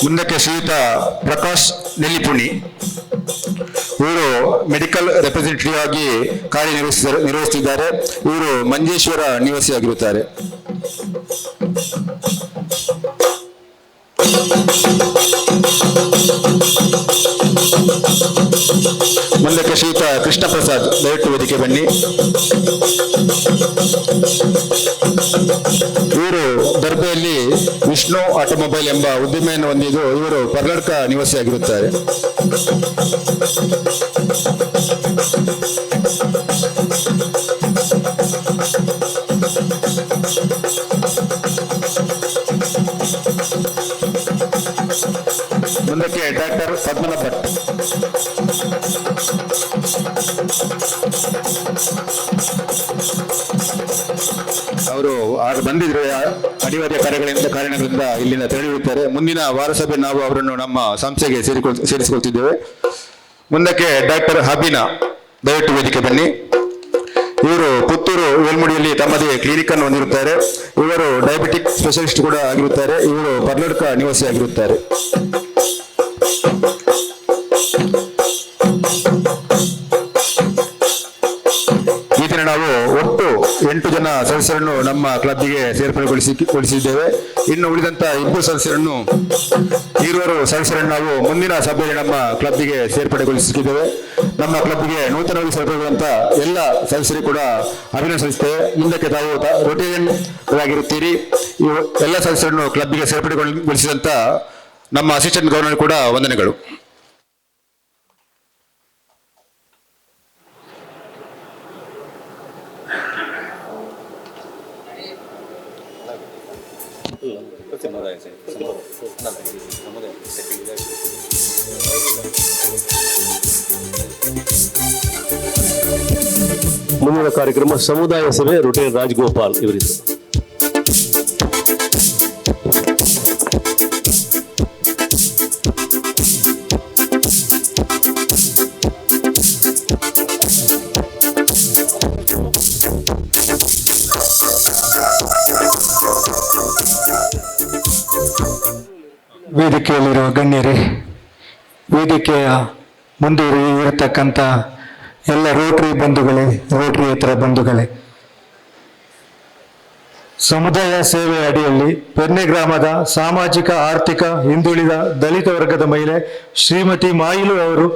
ಮುಂದಕ್ಕೆ ಶ್ರೀಯುತ ಪ್ರಕಾಶ್ ನೆಲ್ಲಿಪುಣಿ, ಇವರು ಮೆಡಿಕಲ್ ರೆಪ್ರೆಸೆಂಟೇಟಿವ್ ಆಗಿ ನಿರ್ವಹಿಸುತ್ತಿದ್ದಾರೆ. ಇವರು ಮಂಜೇಶ್ವರ ನಿವಾಸಿಯಾಗಿರುತ್ತಾರೆ. ಮುಂದಕ್ಕೆ ಶ್ರೀಯುತ ಕೃಷ್ಣ ಪ್ರಸಾದ್, ದಯವಿಟ್ಟು ವೇದಿಕೆ ಬನ್ನಿ. ಇವರು ದರ್ಬೆಯಲ್ಲಿ ವಿಷ್ಣು ಆಟೋಮೊಬೈಲ್ ಎಂಬ ಉದ್ದಿಮೆಯನ್ನು ಹೊಂದಿದ್ದು ಇವರು ಕರ್ನಾಟಕ ನಿವಾಸಿಯಾಗಿರುತ್ತಾರೆ. ಮುಂದಕ್ಕೆ ಡಾಕ್ಟರ್ ಪದ್ಮನಾಭ ಭಟ್. ಅವರು ಬಂದಿದ್ರು, ಅನಿವಾರ್ಯ ಕಾರಣಗಳಿಂದ ಇಲ್ಲಿಂದ ತೆರಳಿರುತ್ತಾರೆ. ಮುಂದಿನ ವಾರಸಭೆ ನಾವು ಅವರನ್ನು ನಮ್ಮ ಸಂಸ್ಥೆಗೆ ಸೇರಿಸಿಕೊಳ್ತಿದ್ದೇವೆ. ಮುಂದಕ್ಕೆ ಡಾಕ್ಟರ್ ಹಬೀನಾ, ದಯವಿಟ್ಟು ವೇದಿಕೆ ಬನ್ನಿ. ಇವರು ಪುತ್ತೂರು ವೇಲ್ಮುಡಿಯಲ್ಲಿ ತಮ್ಮದೇ ಕ್ಲಿನಿಕ್ ಅನ್ನು ಹೊಂದಿರುತ್ತಾರೆ. ಇವರು ಡಯಾಬಿಟಿಕ್ ಸ್ಪೆಷಲಿಸ್ಟ್ ಕೂಡ ಆಗಿರುತ್ತಾರೆ. ಇವರು ಕರ್ನಾಟಕ ನಿವಾಸಿಯಾಗಿರುತ್ತಾರೆ. ಈ ದಿನ ನಾವು ಒಟ್ಟು 8 ಜನ ಸದಸ್ಯರನ್ನು ನಮ್ಮ ಕ್ಲಬ್ಗೆ ಸೇರ್ಪಡೆಗೊಳಿಸಿದ್ದೇವೆ. ಇನ್ನು ಉಳಿದಂತ 2 ಸದಸ್ಯರನ್ನು ನಾವು ಮುಂದಿನ ಸಭೆಯಲ್ಲಿ ನಮ್ಮ ಕ್ಲಬ್ಗೆ ಸೇರ್ಪಡೆಗೊಳಿಸಿದ್ದೇವೆ. ನಮ್ಮ ಕ್ಲಬ್ಗೆ ನೂತನವಾಗಿ ಸೇರ್ಪಡೆಗೊಂಡ ಎಲ್ಲ ಸದಸ್ಯರು ಕೂಡ ಅಭಿನಂದಿಸುತ್ತೇವೆ. ಮುಂದಕ್ಕೆ ತಾವು ರೊಟೇರಿಯನ್ ಆಗಿರುತ್ತೀರಿ. ಈ ಎಲ್ಲ ಸದಸ್ಯರನ್ನು ಕ್ಲಬ್ಗೆ ಸೇರ್ಪಡೆಗೊಳಿಸಿದಂತ ನಮ್ಮ ಅಸಿಸ್ಟೆಂಟ್ ಗವರ್ನರ್ ಕೂಡ ವಂದನೆಗಳು. ಮುಂದಿನ ಕಾರ್ಯಕ್ರಮ ಸಮುದಾಯ ಸಭೆ ರೊಟೇರಿಯನ್ ರಾಜಗೋಪಾಲ್ ಇವರಿಂದ. ವೇದಿಕೆಯಲ್ಲಿರುವ ಗಣ್ಯರೇ, ವೇದಿಕೆಯ ಮುಂದೆ ಇರತಕ್ಕಂಥ ಎಲ್ಲ ರೋಟರಿ ಬಂಧುಗಳೇ, ರೋಟರಿಯೇತರ ಬಂಧುಗಳೇ, ಸಮುದಾಯ ಸೇವೆ ಅಡಿಯಲ್ಲಿ ಪೆರ್ನೆ ಗ್ರಾಮದ ಸಾಮಾಜಿಕ ಆರ್ಥಿಕ ಹಿಂದುಳಿದ ದಲಿತ ವರ್ಗದ ಮಹಿಳೆ ಶ್ರೀಮತಿ ಮಾಯಿಲು ಅವರು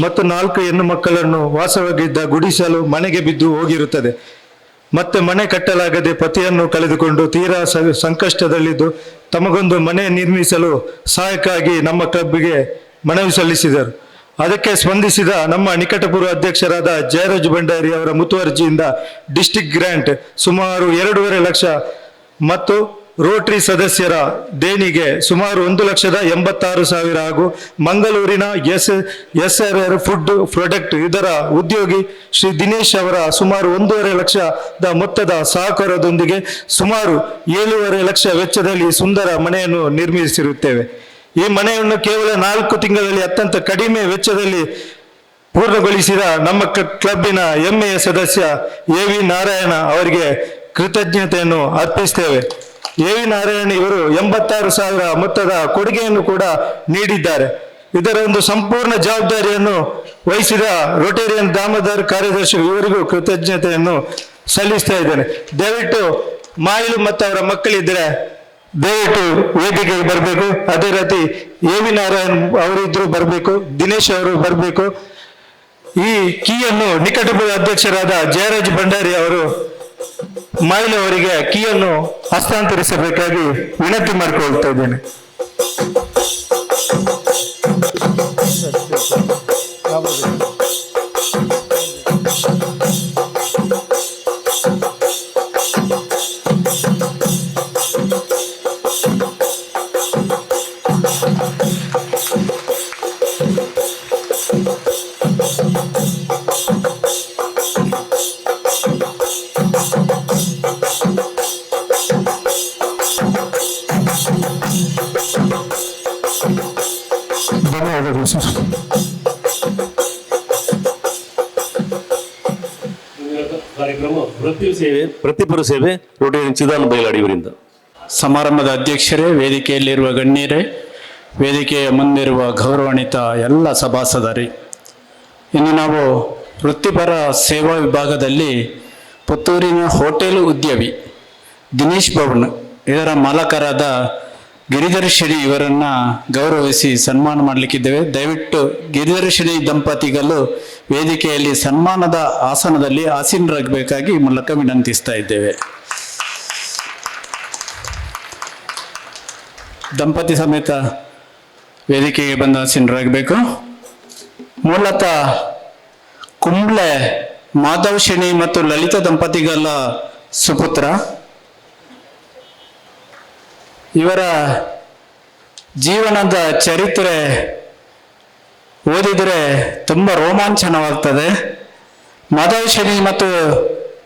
ಮತ್ತು 4 ಹೆಣ್ಣು ಮಕ್ಕಳನ್ನು ವಾಸವಾಗಿದ್ದ ಗುಡಿಸಲು ಮನೆಗೆ ಬಿದ್ದು ಹೋಗಿರುತ್ತದೆ. ಮತ್ತೆ ಮನೆ ಕಟ್ಟಲಾಗದೆ ಪತಿಯನ್ನು ಕಳೆದುಕೊಂಡು ತೀರಾ ಸಂಕಷ್ಟದಲ್ಲಿದ್ದು ತಮಗೊಂದು ಮನೆ ನಿರ್ಮಿಸಲು ಸಹಾಯಕ್ಕಾಗಿ ನಮ್ಮ ಕ್ಲಬ್ಗೆ ಮನವಿ ಸಲ್ಲಿಸಿದರು. ಅದಕ್ಕೆ ಸ್ಪಂದಿಸಿದ ನಮ್ಮ ನಿಕಟಪೂರ್ವ ಅಧ್ಯಕ್ಷರಾದ ಜಯರಾಜ್ ಭಂಡಾರಿ ಅವರ ಮುತುವರ್ಜಿಯಿಂದ ಡಿಸ್ಟ್ರಿಕ್ಟ್ ಗ್ರಾಂಟ್ ಸುಮಾರು 2.5 ಲಕ್ಷ ಮತ್ತು ರೋಟರಿ ಸದಸ್ಯರ ದೇಣಿಗೆ ಸುಮಾರು 1,86,000 ಹಾಗೂ ಮಂಗಳೂರಿನ SRR ಫುಡ್ ಪ್ರಾಡಕ್ಟ್ ಇದರ ಉದ್ಯೋಗಿ ಶ್ರೀ ದಿನೇಶ್ ಅವರ ಸುಮಾರು 1.5 ಲಕ್ಷದ ಮೊತ್ತದ ಸಹಕಾರದೊಂದಿಗೆ ಸುಮಾರು 7.5 ಲಕ್ಷ ವೆಚ್ಚದಲ್ಲಿ ಸುಂದರ ಮನೆಯನ್ನು ನಿರ್ಮಿಸಿರುತ್ತೇವೆ. ಈ ಮನೆಯನ್ನು ಕೇವಲ 4 ತಿಂಗಳಲ್ಲಿ ಅತ್ಯಂತ ಕಡಿಮೆ ವೆಚ್ಚದಲ್ಲಿ ಪೂರ್ಣಗೊಳಿಸಿದ ನಮ್ಮ ಕ್ಲಬ್ಬಿನ ಹೆಮ್ಮೆಯ ಸದಸ್ಯ AV ನಾರಾಯಣ ಅವರಿಗೆ ಕೃತಜ್ಞತೆಯನ್ನು ಅರ್ಪಿಸ್ತೇವೆ. AV ನಾರಾಯಣ ಇವರು 86,000 ಮೊತ್ತದ ಕೊಡುಗೆಯನ್ನು ಕೂಡ ನೀಡಿದ್ದಾರೆ. ಇದರ ಒಂದು ಸಂಪೂರ್ಣ ಜವಾಬ್ದಾರಿಯನ್ನು ವಹಿಸಿದ ರೊಟೇರಿಯನ್ ದಾಮೋದರ್ ಕಾರ್ಯದರ್ಶಿ ಇವರಿಗೂ ಕೃತಜ್ಞತೆಯನ್ನು ಸಲ್ಲಿಸ್ತಾ ಇದ್ದೇನೆ. ದಯವಿಟ್ಟು ಮಾಯಿಲು ಮತ್ತು ಅವರ ಮಕ್ಕಳಿದ್ರೆ ದಯವಿಟ್ಟು ವೇದಿಕೆಗೆ ಬರಬೇಕು. ಅದೇ ರೀತಿ AV ನಾರಾಯಣ್ ಅವರಿದ್ರು ಬರಬೇಕು, ದಿನೇಶ್ ಅವರು ಬರಬೇಕು. ಈ ಕೀಯನ್ನು ನಿಕಟಪೂರ್ವ ಅಧ್ಯಕ್ಷರಾದ ಜಯರಾಜ್ ಭಂಡಾರಿ ಅವರು ಮಾಯಿಲು ಅವರಿಗೆ ಕೀಯನ್ನು ಹಸ್ತಾಂತರಿಸಬೇಕಾಗಿ ವಿನಂತಿ ಮಾಡಿಕೊಳ್ತಾ ಇದ್ದೇನೆ. ಧನ್ಯವಾದಗಳು ಸರ್. ಕಾರ್ಯಕ್ರಮ ವೃತ್ತಿಪರ ಸೇವೆ ರೊಟೇರಿಯನ್ ಚಿದಾನಂದ ಬೈಲಾಡಿ ಇವರಿಂದ. ಸಮಾರಂಭದ ಅಧ್ಯಕ್ಷರೇ, ವೇದಿಕೆಯಲ್ಲಿರುವ ಗಣ್ಯರೇ, ವೇದಿಕೆಯ ಮುಂದಿರುವ ಗೌರವಾನ್ವಿತ ಎಲ್ಲ ಸಭಾಸದರೇ, ಇನ್ನು ನಾವು ವೃತ್ತಿಪರ ಸೇವಾ ವಿಭಾಗದಲ್ಲಿ ಪುತ್ತೂರಿನ ಹೋಟೆಲ್ ಉದ್ಯಮಿ ದಿನೇಶ್ ಭವನ್ ಇದರ ಮಾಲಕರಾದ ಗಿರಿಧರ್ ಶೆಣಿ ಇವರನ್ನು ಗೌರವಿಸಿ ಸನ್ಮಾನ ಮಾಡಲಿಕ್ಕಿದ್ದೇವೆ. ದಯವಿಟ್ಟು ಗಿರಿಧರ್ ಶೆಣಿ ದಂಪತಿಗಳು ವೇದಿಕೆಯಲ್ಲಿ ಸನ್ಮಾನದ ಆಸನದಲ್ಲಿ ಆಸೀನರಾಗಬೇಕಾಗಿ ಈ ಮೂಲಕ ವಿನಂತಿಸ್ತಾ ಇದ್ದೇವೆ. ದಂಪತಿ ಸಮೇತ ವೇದಿಕೆಗೆ ಬಂದು ಆಸೀನರಾಗಬೇಕು. ಮೂಲತಃ ಕುಂಬ್ಳೆ ಮಾಧವ್ ಶೆಣಿ ಮತ್ತು ಲಲಿತಾ ದಂಪತಿಗಳ ಸುಪುತ್ರ. ಇವರ ಜೀವನದ ಚರಿತ್ರೆ ಓದಿದರೆ ತುಂಬ ರೋಮಾಂಚನವಾಗ್ತದೆ. ಮಾಧವ್ ಶೆಣಿ ಮತ್ತು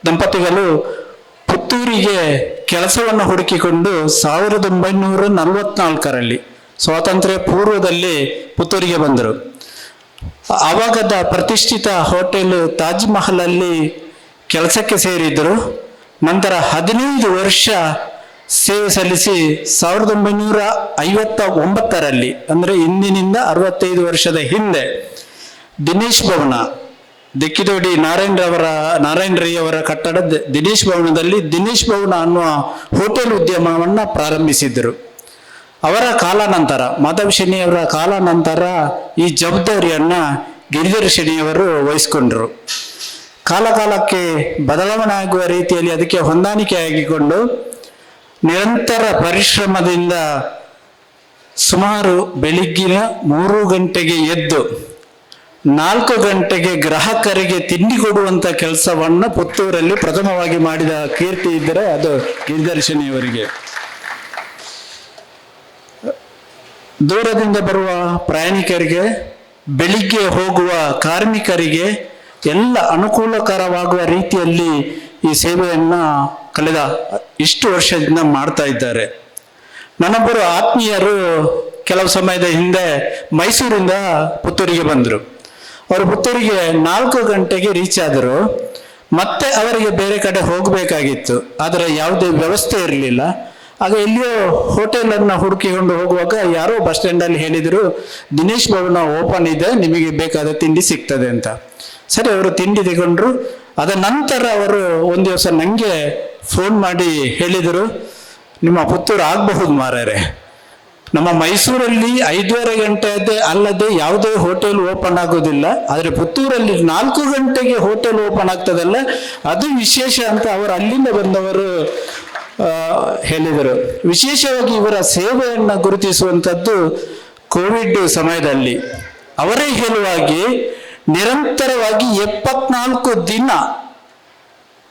ದಂಪತಿಗಳು ಪುತ್ತೂರಿಗೆ ಕೆಲಸವನ್ನು ಹುಡುಕಿಕೊಂಡು 1944ರಲ್ಲಿ ಸ್ವಾತಂತ್ರ್ಯ ಪೂರ್ವದಲ್ಲಿ ಪುತ್ತೂರಿಗೆ ಬಂದರು. ಆವಾಗದ ಪ್ರತಿಷ್ಠಿತ ಹೋಟೆಲ್ ತಾಜ್ ಮಹಲಲ್ಲಿ ಕೆಲಸಕ್ಕೆ ಸೇರಿದ್ದರು. ನಂತರ 15 ವರ್ಷ ಸೇವೆ ಸಲ್ಲಿಸಿ 1959ರಲ್ಲಿ ಅಂದರೆ ಇಂದಿನಿಂದ 65 ವರ್ಷದ ಹಿಂದೆ ದಿನೇಶ್ ಭವನ ದಿಕ್ಕಿದೋಡಿ ನಾರಾಯಣ್ ರೈ ಅವರ ಕಟ್ಟಡ ದಿನೇಶ್ ಭವನದಲ್ಲಿ ದಿನೇಶ್ ಭವನ ಅನ್ನುವ ಹೋಟೆಲ್ ಉದ್ಯಮವನ್ನು ಪ್ರಾರಂಭಿಸಿದ್ದರು. ಅವರ ಕಾಲಾನಂತರ ಮಾಧವ್ ಶೆಣಿಯವರ ಕಾಲಾನಂತರ ಈ ಜವಾಬ್ದಾರಿಯನ್ನು ಗಿರಿಧರ್ ಶೆಣಿಯವರು ವಹಿಸಿಕೊಂಡರು. ಕಾಲಕಾಲಕ್ಕೆ ಬದಲಾವಣೆ ಆಗುವ ರೀತಿಯಲ್ಲಿ ಅದಕ್ಕೆ ಹೊಂದಾಣಿಕೆ ಆಗಿಕೊಂಡು ನಿರಂತರ ಪರಿಶ್ರಮದಿಂದ ಸುಮಾರು ಬೆಳಿಗ್ಗಿನ 3 ಗಂಟೆಗೆ ಎದ್ದು 4 ಗಂಟೆಗೆ ಗ್ರಾಹಕರಿಗೆ ತಿಂಡಿ ಕೊಡುವಂಥ ಕೆಲಸವನ್ನು ಪುತ್ತೂರಲ್ಲಿ ಪ್ರಥಮವಾಗಿ ಮಾಡಿದ ಕೀರ್ತಿ ಇದ್ದರೆ ಅದು ಗಿರಿಧರ್ ಶೆಣಿಯವರಿಗೆ. ದೂರದಿಂದ ಬರುವ ಪ್ರಯಾಣಿಕರಿಗೆ, ಬೆಳಿಗ್ಗೆ ಹೋಗುವ ಕಾರ್ಮಿಕರಿಗೆ ಎಲ್ಲ ಅನುಕೂಲಕರವಾಗುವ ರೀತಿಯಲ್ಲಿ ಈ ಸೇವೆಯನ್ನು ಕಳೆದ ಇಷ್ಟು ವರ್ಷದಿಂದ ಮಾಡ್ತಾ ಇದ್ದಾರೆ. ನನ್ನೊಬ್ಬರು ಆತ್ಮೀಯರು ಕೆಲವು ಸಮಯದ ಹಿಂದೆ ಮೈಸೂರಿಂದ ಪುತ್ತೂರಿಗೆ ಬಂದರು. ಅವರು ಪುತ್ತೂರಿಗೆ 4 ಗಂಟೆಗೆ ರೀಚ್ ಆದರು. ಮತ್ತೆ ಅವರಿಗೆ ಬೇರೆ ಕಡೆ ಹೋಗಬೇಕಾಗಿತ್ತು, ಆದರೆ ಯಾವುದೇ ವ್ಯವಸ್ಥೆ ಇರಲಿಲ್ಲ. ಆಗ ಎಲ್ಲಿಯೋ ಹೋಟೆಲನ್ನು ಹುಡುಕಿಕೊಂಡು ಹೋಗುವಾಗ ಯಾರೋ ಬಸ್ ಸ್ಟ್ಯಾಂಡಲ್ಲಿ ಹೇಳಿದರು, ದಿನೇಶ್ ಭವನ ಓಪನ್ ಇದೆ, ನಿಮಗೆ ಬೇಕಾದ ತಿಂಡಿ ಸಿಗ್ತದೆ ಅಂತ. ಸರಿ, ಅವರು ತಿಂಡಿ ತಗೊಂಡ್ರು. ಅದ ನಂತರ ಅವರು ಒಂದು ದಿವಸ ನನಗೆ ಫೋನ್ ಮಾಡಿ ಹೇಳಿದರು, ನಿಮ್ಮ ಪುತ್ತೂರು ಆಗಬಹುದು ಮಾರಾರೆ, ನಮ್ಮ ಮೈಸೂರಲ್ಲಿ 5:30 ಗಂಟೆ ಅಲ್ಲದೆ ಯಾವುದೇ ಹೋಟೆಲ್ ಓಪನ್ ಆಗೋದಿಲ್ಲ, ಆದರೆ ಪುತ್ತೂರಲ್ಲಿ 4 ಗಂಟೆಗೆ ಹೋಟೆಲ್ ಓಪನ್ ಆಗ್ತದಲ್ಲ, ಅದು ವಿಶೇಷ ಅಂತ ಅವರು ಅಲ್ಲಿಂದ ಬಂದವರು ಹೇಳಿದರು. ವಿಶೇಷವಾಗಿ ಇವರ ಸೇವೆಯನ್ನು ಗುರುತಿಸುವಂಥದ್ದು ಕೋವಿಡ್ ಸಮಯದಲ್ಲಿ ಅವರೇ ಹೇಳುವಾಗಿ ನಿರಂತರವಾಗಿ 74 ದಿನ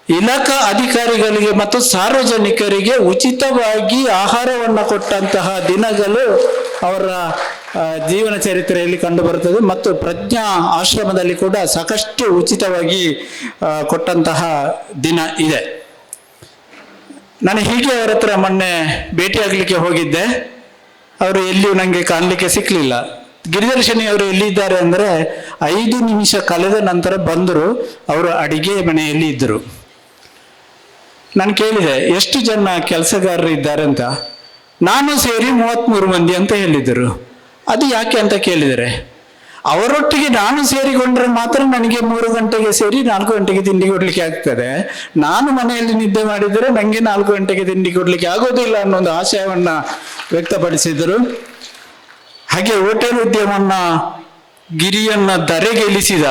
ಇಲಾಖಾ ಅಧಿಕಾರಿಗಳಿಗೆ ಮತ್ತು ಸಾರ್ವಜನಿಕರಿಗೆ ಉಚಿತವಾಗಿ ಆಹಾರವನ್ನು ಕೊಟ್ಟಂತಹ ದಿನಗಳು ಅವರ ಜೀವನ ಚರಿತ್ರೆಯಲ್ಲಿ ಕಂಡುಬರುತ್ತದೆ. ಮತ್ತು ಪ್ರಜ್ಞಾ ಆಶ್ರಮದಲ್ಲಿ ಕೂಡ ಸಾಕಷ್ಟು ಉಚಿತವಾಗಿ ಕೊಟ್ಟಂತಹ ದಿನ ಇದೆ. ನಾನು ಹೀಗೆ ಅವರ ಹತ್ರ ಮೊನ್ನೆ ಭೇಟಿಯಾಗಲಿಕ್ಕೆ ಹೋಗಿದ್ದೆ. ಅವರು ಎಲ್ಲಿಯೂ ನನಗೆ ಕಾಣಲಿಕ್ಕೆ ಸಿಕ್ಕಲಿಲ್ಲ. ಗಿರಿಧರ್ ಶೆಣಿ ಅವರು ಎಲ್ಲಿದ್ದಾರೆ ಅಂದರೆ 5 ನಿಮಿಷ ಕಳೆದ ನಂತರ ಬಂದರು. ಅವರು ಅಡಿಗೆ ಮನೆಯಲ್ಲಿ ಇದ್ದರು. ನಾನು ಕೇಳಿದೆ, ಎಷ್ಟು ಜನ ಕೆಲಸಗಾರರು ಇದ್ದಾರೆ ಅಂತ. ನಾನು ಸೇರಿ 33 ಮಂದಿ ಅಂತ ಹೇಳಿದರು. ಅದು ಯಾಕೆ ಅಂತ ಕೇಳಿದರೆ, ಅವರೊಟ್ಟಿಗೆ ನಾನು ಸೇರಿಕೊಂಡ್ರೆ ಮಾತ್ರ ನನಗೆ 3 ಗಂಟೆಗೆ ಸೇರಿ 4 ಗಂಟೆಗೆ ತಿಂಡಿ ಕೊಡ್ಲಿಕ್ಕೆ ಆಗ್ತದೆ. ನಾನು ಮನೆಯಲ್ಲಿ ನಿದ್ದೆ ಮಾಡಿದರೆ ನನಗೆ 4 ಗಂಟೆಗೆ ತಿಂಡಿ ಕೊಡ್ಲಿಕ್ಕೆ ಆಗೋದಿಲ್ಲ ಅನ್ನೋ ಒಂದು ಆಶಯವನ್ನ ವ್ಯಕ್ತಪಡಿಸಿದರು. ಹಾಗೆ ಹೋಟೆಲ್ ಉದ್ಯಮವನ್ನು ಗಿರಿಯನ್ನ ಧರೆಗೆಲಿಸಿದ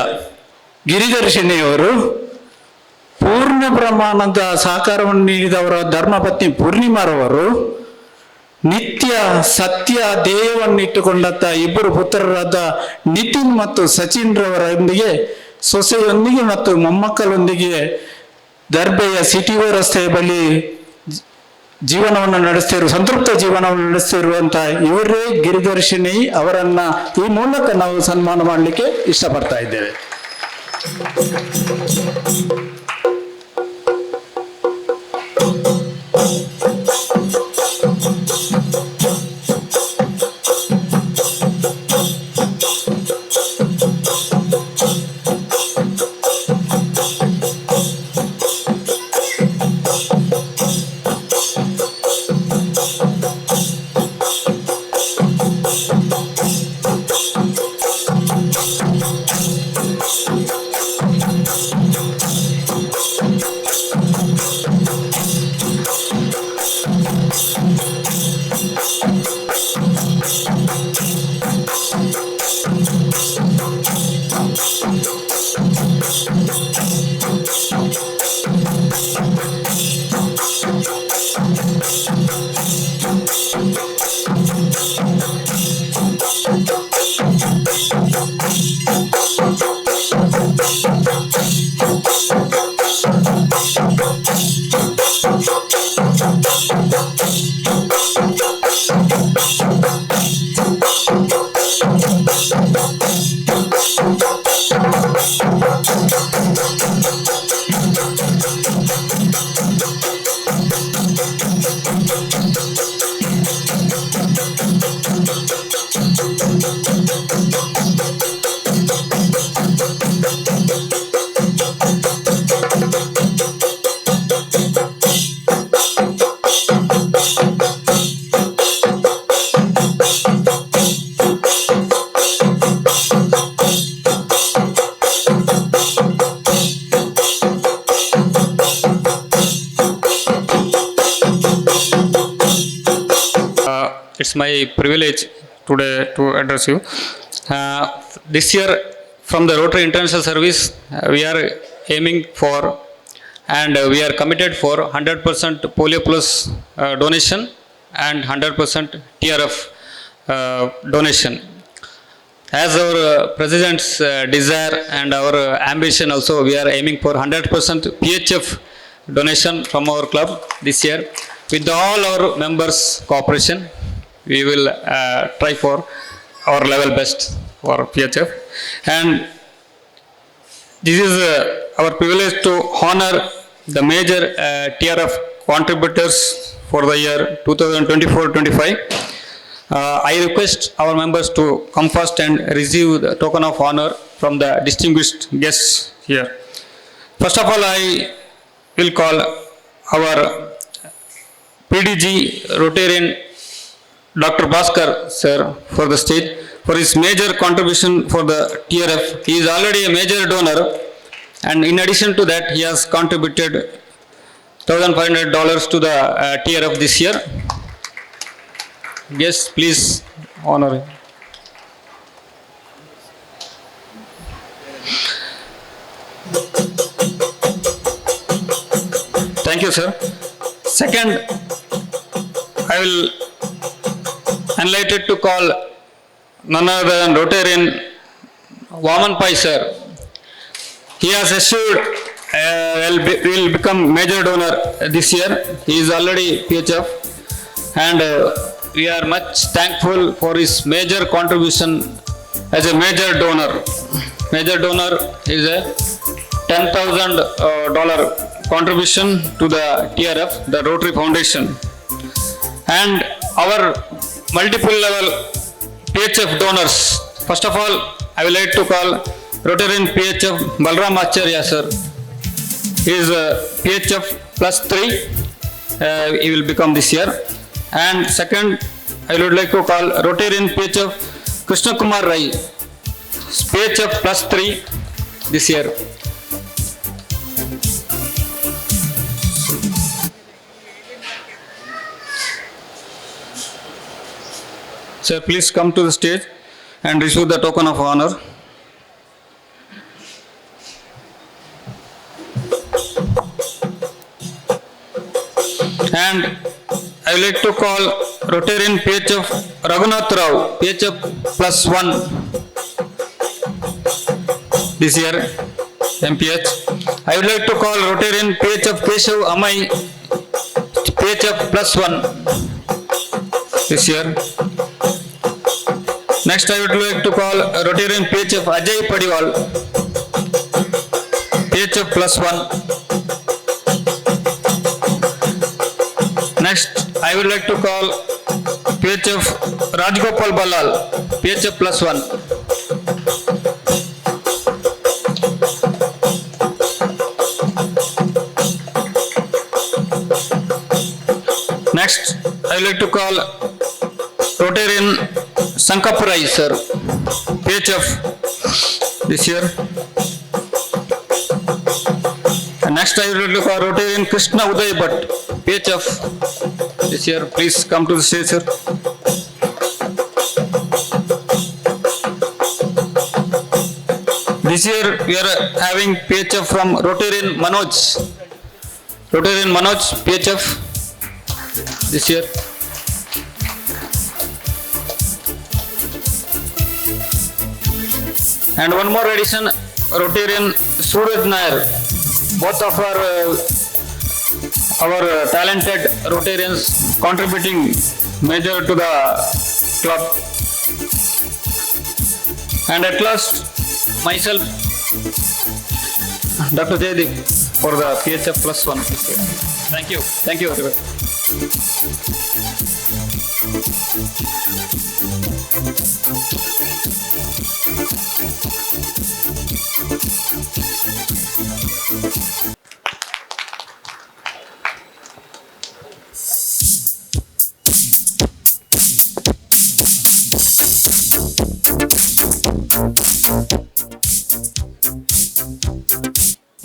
ಗಿರಿಧರ್ ಶೆಣಿಯವರು ಪೂರ್ಣ ಪ್ರಮಾಣದ ಸಹಕಾರವನ್ನು ನೀಡಿದವರ ಧರ್ಮಪತ್ನಿ ಪೂರ್ಣಿಮಾರವರು ನಿತ್ಯ ಸತ್ಯ ಧ್ಯೇಯವನ್ನಿಟ್ಟುಕೊಂಡಂತ 2 ಪುತ್ರರಾದ ನಿತಿನ್ ಮತ್ತು ಸಚಿನ್ ರವರೊಂದಿಗೆ, ಸೊಸೆಯೊಂದಿಗೆ ಮತ್ತು ಮೊಮ್ಮಕ್ಕಳೊಂದಿಗೆ ದರ್ಬೆಯ ಸಿಟಿಒ ರಸ್ತೆಯ ಬಳಿ ಜೀವನವನ್ನು ನಡೆಸ್ತಿರುವ, ಸಂತೃಪ್ತ ಜೀವನವನ್ನು ನಡೆಸ್ತಿರುವಂತ ಇವರೇ ಗಿರಿಧರ್ ಶೆಣಿ ಅವರನ್ನ ಈ ಮೂಲಕ ನಾವು ಸನ್ಮಾನ ಮಾಡಲಿಕ್ಕೆ ಇಷ್ಟಪಡ್ತಾ ಇದ್ದೇವೆ. It's my privilege today to address you. This year, from the Rotary International Service, we are aiming for and we are committed for 100% Polio Plus donation and 100% TRF donation. As our President's desire and our ambition also, we are aiming for 100% PHF donation from our club this year. With all our members' cooperation, we will try for our level best for PHF. And this is our privilege to honor the major TRF contributors for the year 2024-25. I request our members to come first and receive the token of honor from the distinguished guests here. First of all, I will call our PDG Rotarian Dr. Bhaskar sir for the stage for his major contribution for the TRF. He is already a major donor, and in addition to that, he has contributed $1,500 to the TRF this year. Yes, please honor him. Thank you, sir. Second, I will enlightened to call none other than Rotarian Vaman Pai sir. He has assured will become major donor this year. He is already PHF, and we are much thankful for his major contribution as a major donor. Major donor is a $10,000 contribution to the TRF, the Rotary Foundation. And our multiple level PHF donors. First of all, I would like to call Rotarian PHF Balram Acharya sir. He is PHF plus 3. He will become this year. And second, I would like to call Rotarian PHF Krishna Kumar Rai, PHF plus 3 this year. Sir, please come to the stage and receive the token of honor. And I would like to call Rotarian PHF Raghunath Rao, PHF plus 1 this year, MPH. I would like to call Rotarian PHF Keshav Amai, PHF plus 1 this year. Next, I would like to call Rotarian PHF Ajay Padiwal, PHF plus 1. Next, I would like to call PHF Rajgopal Balal, PHF plus 1. Next, I would like to call Rotarian Sankapurai sir, PHF this year. And next I will look for Rotarian Krishna Uday Bhatt, PHF this year. Please come to the stage, sir. This year we are having PHF from Rotarian Manoj. Rotarian Manoj, PHF this year. And one more addition, Rotarian Suraj Nair. Both of our talented Rotarians contributing major to the club. And at last, myself, Dr. Jaydeep, for the PHF +1. Thank you. Thank you, everyone.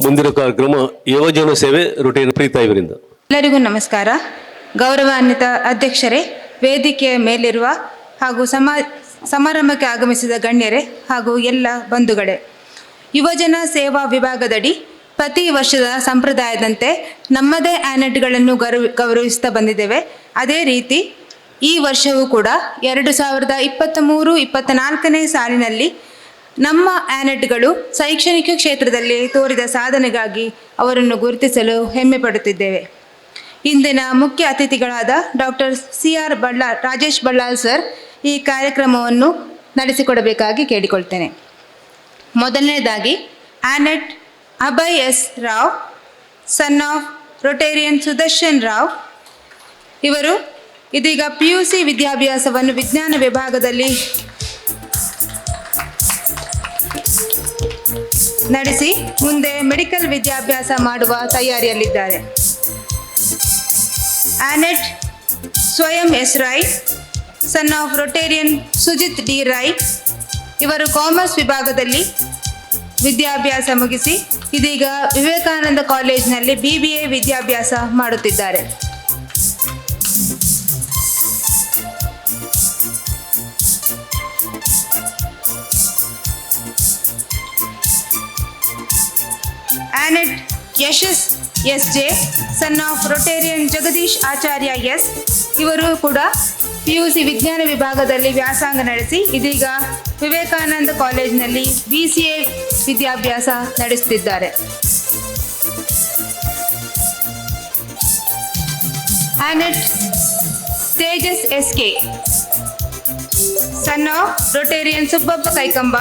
ಮುಂದಿನ ಕಾರ್ಯಕ್ರಮ ಯುವಜನ ಸೇವೆ ರುಟೀನ್ ಪ್ರೀತಾ ಇವರಿಂದ. ಎಲ್ಲರಿಗೂ ನಮಸ್ಕಾರ. ಗೌರವಾನ್ವಿತ ಅಧ್ಯಕ್ಷರೇ, ವೇದಿಕೆಯ ಮೇಲಿರುವ ಹಾಗೂ ಸಮಾರಂಭಕ್ಕೆ ಆಗಮಿಸಿದ ಗಣ್ಯರೇ ಹಾಗೂ ಎಲ್ಲ ಬಂಧುಗಳೇ, ಯುವಜನ ಸೇವಾ ವಿಭಾಗದಡಿ ಪ್ರತಿ ವರ್ಷದ ಸಂಪ್ರದಾಯದಂತೆ ನಮ್ಮದೇ ಆ್ಯನೆಟ್ಗಳನ್ನು ಗೌರವಿಸ್ತಾ ಬಂದಿದ್ದೇವೆ. ಅದೇ ರೀತಿ ಈ ವರ್ಷವೂ ಕೂಡ 2023-24ನೇ ಸಾಲಿನಲ್ಲಿ ನಮ್ಮ ಆ್ಯನೆಟ್ಗಳು ಶೈಕ್ಷಣಿಕ ಕ್ಷೇತ್ರದಲ್ಲಿ ತೋರಿದ ಸಾಧನೆಗಾಗಿ ಅವರನ್ನು ಗುರುತಿಸಲು ಹೆಮ್ಮೆ ಪಡುತ್ತಿದ್ದೇವೆ. ಇಂದಿನ ಮುಖ್ಯ ಅತಿಥಿಗಳಾದ ಡಾಕ್ಟರ್ ರಾಜೇಶ್ ಬಳ್ಳಾಲ್ ಸರ್ ಈ ಕಾರ್ಯಕ್ರಮವನ್ನು ನಡೆಸಿಕೊಡಬೇಕಾಗಿ ಕೇಳಿಕೊಳ್ತೇನೆ. ಮೊದಲನೇದಾಗಿ annet Abhay S Rao, son of Rotarian Sudarshan Rao. ಇವರು ಇದೀಗ PUC ವಿದ್ಯಾಭ್ಯಾಸವನ್ನು ವಿಜ್ಞಾನ ವಿಭಾಗದಲ್ಲಿ ನಡೆಸಿ ಮುಂದೆ ಮೆಡಿಕಲ್ ವಿದ್ಯಾಭ್ಯಾಸ ಮಾಡುವ ತಯಾರಿಯಲ್ಲಿದ್ದಾರೆ. Annet Swayam S Rai, son of Rotarian Sujith D Rai. ಇವರು ಕಾಮರ್ಸ್ ವಿಭಾಗದಲ್ಲಿ ವಿದ್ಯಾಭ್ಯಾಸ ಮುಗಿಸಿ ಇದೀಗ ವಿವೇಕಾನಂದ ಕಾಲೇಜಿನಲ್ಲಿ BBA ವಿದ್ಯಾಭ್ಯಾಸ ಮಾಡುತ್ತಿದ್ದಾರೆ. Annet Yashas SJ, son of Rotarian Jagadish Acharya S. ಇವರು ಕೂಡ PUC ವಿಜ್ಞಾನ ವಿಭಾಗದಲ್ಲಿ ವ್ಯಾಸಂಗ ನಡೆಸಿ ಇದೀಗ ವಿವೇಕಾನಂದ ಕಾಲೇಜಿನಲ್ಲಿ BCA ವಿದ್ಯಾಭ್ಯಾಸ ನಡೆಸುತ್ತಿದ್ದಾರೆ. Annet Tejas SK, son of Rotarian Subbappa Kaikamba,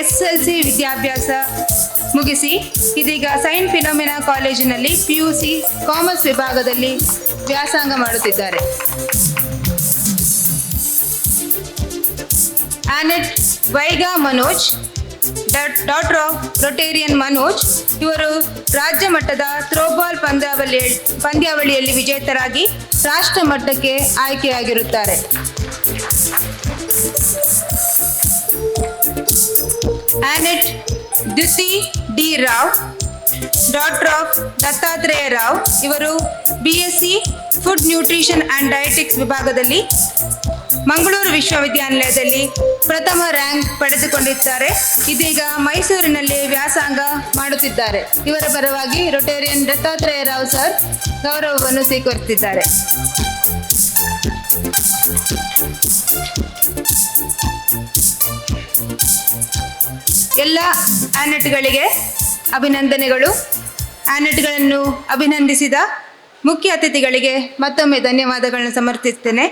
SSLC ವಿದ್ಯಾಭ್ಯಾಸ ಮುಗಿಸಿ ಇದೀಗ ಸೈಂಟ್ ಫಿಲೋಮಿನಾ ಕಾಲೇಜಿನಲ್ಲಿ PUC ಕಾಮರ್ಸ್ ವಿಭಾಗದಲ್ಲಿ ವ್ಯಾಸಂಗ ಮಾಡುತ್ತಿದ್ದಾರೆ. Annet Vaiga Manoj, daughter of Rotarian Manoj. ಇವರು ರಾಜ್ಯ ಮಟ್ಟದ ಥ್ರೋಬಾಲ್ ಪಂದ್ಯಾವಳಿಯಲ್ಲಿ ವಿಜೇತರಾಗಿ ರಾಷ್ಟ್ರ ಮಟ್ಟಕ್ಕೆ ಆಯ್ಕೆಯಾಗಿರುತ್ತಾರೆ. Annet Dyuthi D Rao, daughter of Dattatreya Rao. ಇವರು BSc food nutrition and dietetics ವಿಭಾಗದಲ್ಲಿ ಮಂಗಳೂರು ವಿಶ್ವವಿದ್ಯಾನಿಲಯದಲ್ಲಿ ಪ್ರಥಮ ರ್ಯಾಂಕ್ ಪಡೆದುಕೊಂಡಿದ್ದಾರೆ. ಇದೀಗ ಮೈಸೂರಿನಲ್ಲಿ ವ್ಯಾಸಂಗ ಮಾಡುತ್ತಿದ್ದಾರೆ. ಇವರ ಪರವಾಗಿ ರೊಟೇರಿಯನ್ ದತ್ತಾತ್ರೇಯ ರಾವ್ ಸರ್ ಗೌರವವನ್ನು ಸ್ವೀಕರಿಸಿದ್ದಾರೆ. ಎಲ್ಲ ಆ್ಯನೆಟ್ಗಳಿಗೆ ಅಭಿನಂದನೆಗಳು. ಆ್ಯನೆಟ್ಗಳನ್ನು ಅಭಿನಂದಿಸಿದ ಮುಖ್ಯ ಅತಿಥಿಗಳಿಗೆ ಮತ್ತೊಮ್ಮೆ ಧನ್ಯವಾದಗಳನ್ನು ಸಮರ್ಪಿಸುತ್ತೇನೆ.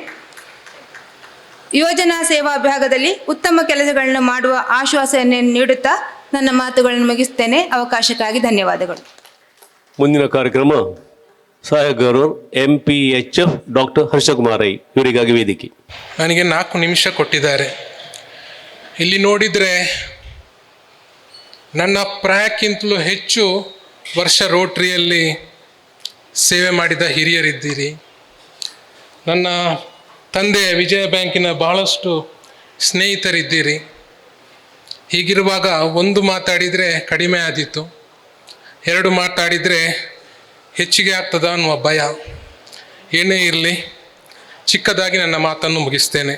ಯೋಜನಾ ಸೇವಾ ವಿಭಾಗದಲ್ಲಿ ಉತ್ತಮ ಕೆಲಸಗಳನ್ನು ಮಾಡುವ ಆಶ್ವಾಸನೆಯನ್ನು ನೀಡುತ್ತಾ ನನ್ನ ಮಾತುಗಳನ್ನು ಮುಗಿಸುತ್ತೇನೆ. ಅವಕಾಶಕ್ಕಾಗಿ ಧನ್ಯವಾದಗಳು. ಮುಂದಿನ ಕಾರ್ಯಕ್ರಮ ಸಹಾಯಕ ಗೌರವ MPHF ಡಾಕ್ಟರ್ ಹರ್ಷಕುಮಾರ್ ರೈ ಇವರಿಗಾಗಿ ವೇದಿಕೆ. ನನಗೆ 4 ನಿಮಿಷ ಕೊಟ್ಟಿದ್ದಾರೆ. ಇಲ್ಲಿ ನೋಡಿದರೆ ನನ್ನ ಪ್ರಾಯಕ್ಕಿಂತಲೂ ಹೆಚ್ಚು ವರ್ಷ ರೋಟ್ರಿಯಲ್ಲಿ ಸೇವೆ ಮಾಡಿದ ಹಿರಿಯರಿದ್ದೀರಿ. ನನ್ನ ತಂದೆ ವಿಜಯ ಬ್ಯಾಂಕಿನ ಬಹಳಷ್ಟು ಸ್ನೇಹಿತರಿದ್ದೀರಿ. ಹೀಗಿರುವಾಗ ಒಂದು ಮಾತಾಡಿದರೆ ಕಡಿಮೆ ಆದೀತು, ಎರಡು ಮಾತಾಡಿದರೆ ಹೆಚ್ಚಿಗೆ ಆಗ್ತದ ಅನ್ನುವ ಭಯ. ಏನೇ ಇರಲಿ, ಚಿಕ್ಕದಾಗಿ ನನ್ನ ಮಾತನ್ನು ಮುಗಿಸ್ತೇನೆ.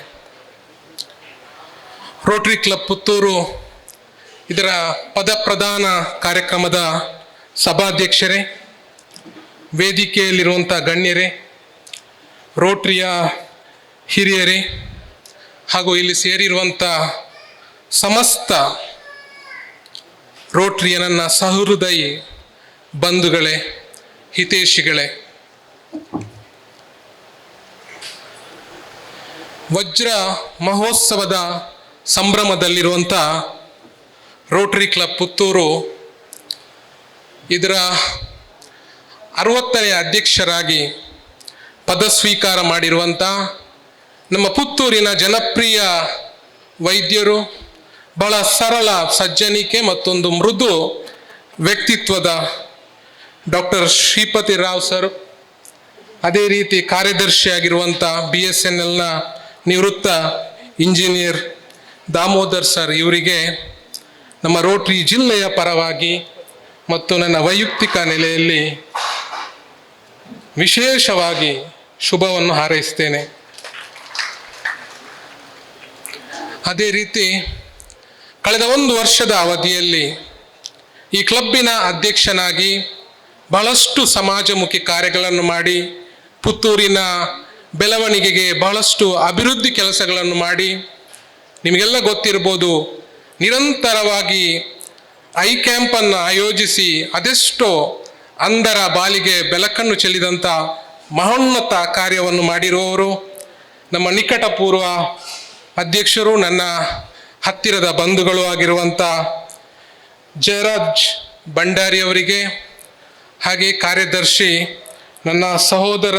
ರೋಟರಿ ಕ್ಲಬ್ ಪುತ್ತೂರು ಇದರ ಪದಪ್ರದಾನ ಕಾರ್ಯಕ್ರಮದ ಸಭಾಧ್ಯಕ್ಷರೇ, ವೇದಿಕೆಯಲ್ಲಿರುವಂಥ ಗಣ್ಯರೇ, ರೋಟರಿಯ ಹಿರಿಯರೇ ಹಾಗೂ ಇಲ್ಲಿ ಸೇರಿರುವಂಥ ಸಮಸ್ತ ರೋಟರಿಯ ನನ್ನ ಸಹೃದಯಿ ಬಂಧುಗಳೇ, ಹಿತೈಷಿಗಳೇ, ವಜ್ರ ಮಹೋತ್ಸವದ ಸಂಭ್ರಮದಲ್ಲಿರುವಂಥ ರೋಟರಿ ಕ್ಲಬ್ ಪುತ್ತೂರು ಇದರ 60ನೇ ಅಧ್ಯಕ್ಷರಾಗಿ ಪದಸ್ವೀಕಾರ ಮಾಡಿರುವಂಥ ನಮ್ಮ ಪುತ್ತೂರಿನ ಜನಪ್ರಿಯ ವೈದ್ಯರು, ಬಹಳ ಸರಳ ಸಜ್ಜನಿಕೆ ಮತ್ತೊಂದು ಮೃದು ವ್ಯಕ್ತಿತ್ವದ ಡಾಕ್ಟರ್ ಶ್ರೀಪತಿ ರಾವ್ ಸರ್, ಅದೇ ರೀತಿ ಕಾರ್ಯದರ್ಶಿಯಾಗಿರುವಂಥ BSNLನ ನಿವೃತ್ತ ಇಂಜಿನಿಯರ್ ದಾಮೋದರ್ ಸರ್, ಇವರಿಗೆ ನಮ್ಮ ರೋಟರಿ ಜಿಲ್ಲೆಯ ಪರವಾಗಿ ಮತ್ತು ನನ್ನ ವೈಯಕ್ತಿಕ ನೆಲೆಯಲ್ಲಿ ವಿಶೇಷವಾಗಿ ಶುಭವನ್ನು ಹಾರೈಸ್ತೇನೆ. ಅದೇ ರೀತಿ ಕಳೆದ 1 ವರ್ಷದ ಅವಧಿಯಲ್ಲಿ ಈ ಕ್ಲಬ್ಬಿನ ಅಧ್ಯಕ್ಷನಾಗಿ ಬಹಳಷ್ಟು ಸಮಾಜಮುಖಿ ಕಾರ್ಯಗಳನ್ನು ಮಾಡಿ, ಪುತ್ತೂರಿನ ಬೆಳವಣಿಗೆಗೆ ಬಹಳಷ್ಟು ಅಭಿವೃದ್ಧಿ ಕೆಲಸಗಳನ್ನು ಮಾಡಿ, ನಿಮಗೆಲ್ಲ ಗೊತ್ತಿರ್ಬೋದು, ನಿರಂತರವಾಗಿ ಐ ಕ್ಯಾಂಪನ್ನು ಆಯೋಜಿಸಿ ಅದೆಷ್ಟೋ ಅಂಧರ ಬಾಲಿಗೆ ಬೆಳಕನ್ನು ಚೆಲ್ಲಿದಂಥ ಮಹೋನ್ನತ ಕಾರ್ಯವನ್ನು ಮಾಡಿರುವವರು ನಮ್ಮ ನಿಕಟಪೂರ್ವ ಅಧ್ಯಕ್ಷರು, ನನ್ನ ಹತ್ತಿರದ ಬಂಧುಗಳು ಆಗಿರುವಂಥ ಜಯರಾಜ್ ಭಂಡಾರಿ ಅವರಿಗೆ, ಹಾಗೆ ಕಾರ್ಯದರ್ಶಿ ನನ್ನ ಸಹೋದರ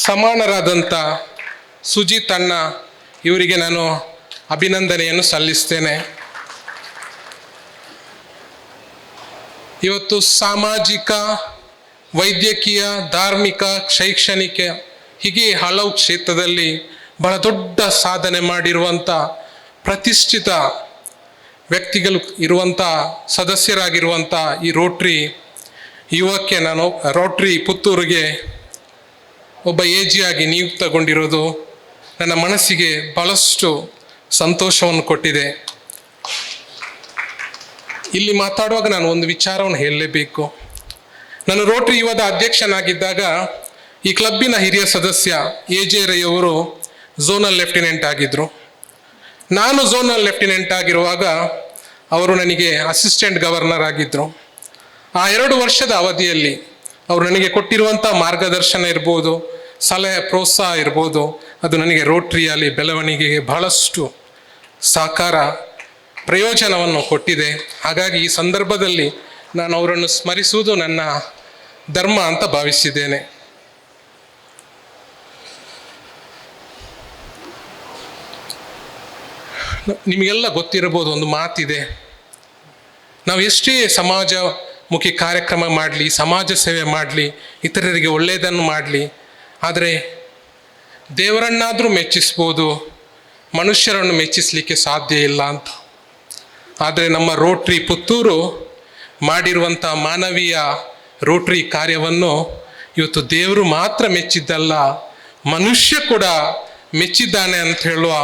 ಸಮಾನರಾದಂಥ ಸುಜಿತ್ ಅಣ್ಣ ಇವರಿಗೆ ನಾನು ಅಭಿನಂದನೆಯನ್ನು ಸಲ್ಲಿಸ್ತೇನೆ. ಇವತ್ತು ಸಾಮಾಜಿಕ, ವೈದ್ಯಕೀಯ, ಧಾರ್ಮಿಕ, ಶೈಕ್ಷಣಿಕ ಹೀಗೆ ಹಲವು ಕ್ಷೇತ್ರದಲ್ಲಿ ಬಹಳ ದೊಡ್ಡ ಸಾಧನೆ ಮಾಡಿರುವಂಥ ಪ್ರತಿಷ್ಠಿತ ವ್ಯಕ್ತಿಗಳು ಇರುವಂಥ ಸದಸ್ಯರಾಗಿರುವಂಥ ಈ ರೋಟರಿ ಯುವಕ್ಕೆ ನಾನು ರೋಟರಿ ಪುತ್ತೂರಿಗೆ ಒಬ್ಬ ಏಜಿಯಾಗಿ ನಿಯುಕ್ತಗೊಂಡಿರೋದು ನನ್ನ ಮನಸ್ಸಿಗೆ ಬಹಳಷ್ಟು ಸಂತೋಷವನ್ನು ಕೊಟ್ಟಿದೆ. ಇಲ್ಲಿ ಮಾತಾಡುವಾಗ ನಾನು ಒಂದು ವಿಚಾರವನ್ನು ಹೇಳಲೇಬೇಕು. ನಾನು ರೋಟರಿ ಯುವದ ಅಧ್ಯಕ್ಷನಾಗಿದ್ದಾಗ ಈ ಕ್ಲಬ್ಬಿನ ಹಿರಿಯ ಸದಸ್ಯ AJ ರೈ ಅವರು ಝೋನಲ್ ಲೆಫ್ಟಿನೆಂಟ್ ಆಗಿದ್ದರು. ನಾನು ಝೋನಲ್ ಲೆಫ್ಟಿನೆಂಟ್ ಆಗಿರುವಾಗ ಅವರು ನನಗೆ ಅಸಿಸ್ಟೆಂಟ್ ಗವರ್ನರ್ ಆಗಿದ್ದರು. ಆ 2 ವರ್ಷದ ಅವಧಿಯಲ್ಲಿ ಅವರು ನನಗೆ ಕೊಟ್ಟಿರುವಂಥ ಮಾರ್ಗದರ್ಶನ ಇರ್ಬೋದು, ಸಲಹೆ, ಪ್ರೋತ್ಸಾಹ ಇರ್ಬೋದು, ಅದು ನನಗೆ ರೋಟರಿಯಲ್ಲಿ ಬೆಳವಣಿಗೆಗೆ ಬಹಳಷ್ಟು ಸಹಕಾರ, ಪ್ರಯೋಜನವನ್ನು ಕೊಟ್ಟಿದೆ. ಹಾಗಾಗಿ ಈ ಸಂದರ್ಭದಲ್ಲಿ ನಾನು ಅವರನ್ನು ಸ್ಮರಿಸುವುದು ನನ್ನ ಧರ್ಮ ಅಂತ ಭಾವಿಸಿದ್ದೇನೆ. ನಿಮಗೆಲ್ಲ ಗೊತ್ತಿರಬಹುದು, ಒಂದು ಮಾತಿದೆ, ನಾವು ಎಷ್ಟೇ ಸಮಾಜಮುಖಿ ಕಾರ್ಯಕ್ರಮ ಮಾಡಲಿ, ಸಮಾಜ ಸೇವೆ ಮಾಡಲಿ, ಇತರರಿಗೆ ಒಳ್ಳೆಯದನ್ನು ಮಾಡಲಿ, ಆದರೆ ದೇವರನ್ನಾದರೂ ಮೆಚ್ಚಿಸ್ಬೋದು, ಮನುಷ್ಯರನ್ನು ಮೆಚ್ಚಿಸಲಿಕ್ಕೆ ಸಾಧ್ಯ ಇಲ್ಲ ಅಂತ. ಆದರೆ ನಮ್ಮ ರೋಟರಿ ಪುತ್ತೂರು ಮಾಡಿರುವಂಥ ಮಾನವೀಯ ರೋಟರಿ ಕಾರ್ಯವನ್ನು ಇವತ್ತು ದೇವರು ಮಾತ್ರ ಮೆಚ್ಚಿದ್ದಲ್ಲ, ಮನುಷ್ಯ ಕೂಡ ಮೆಚ್ಚಿದ್ದಾನೆ ಅಂತ ಹೇಳುವ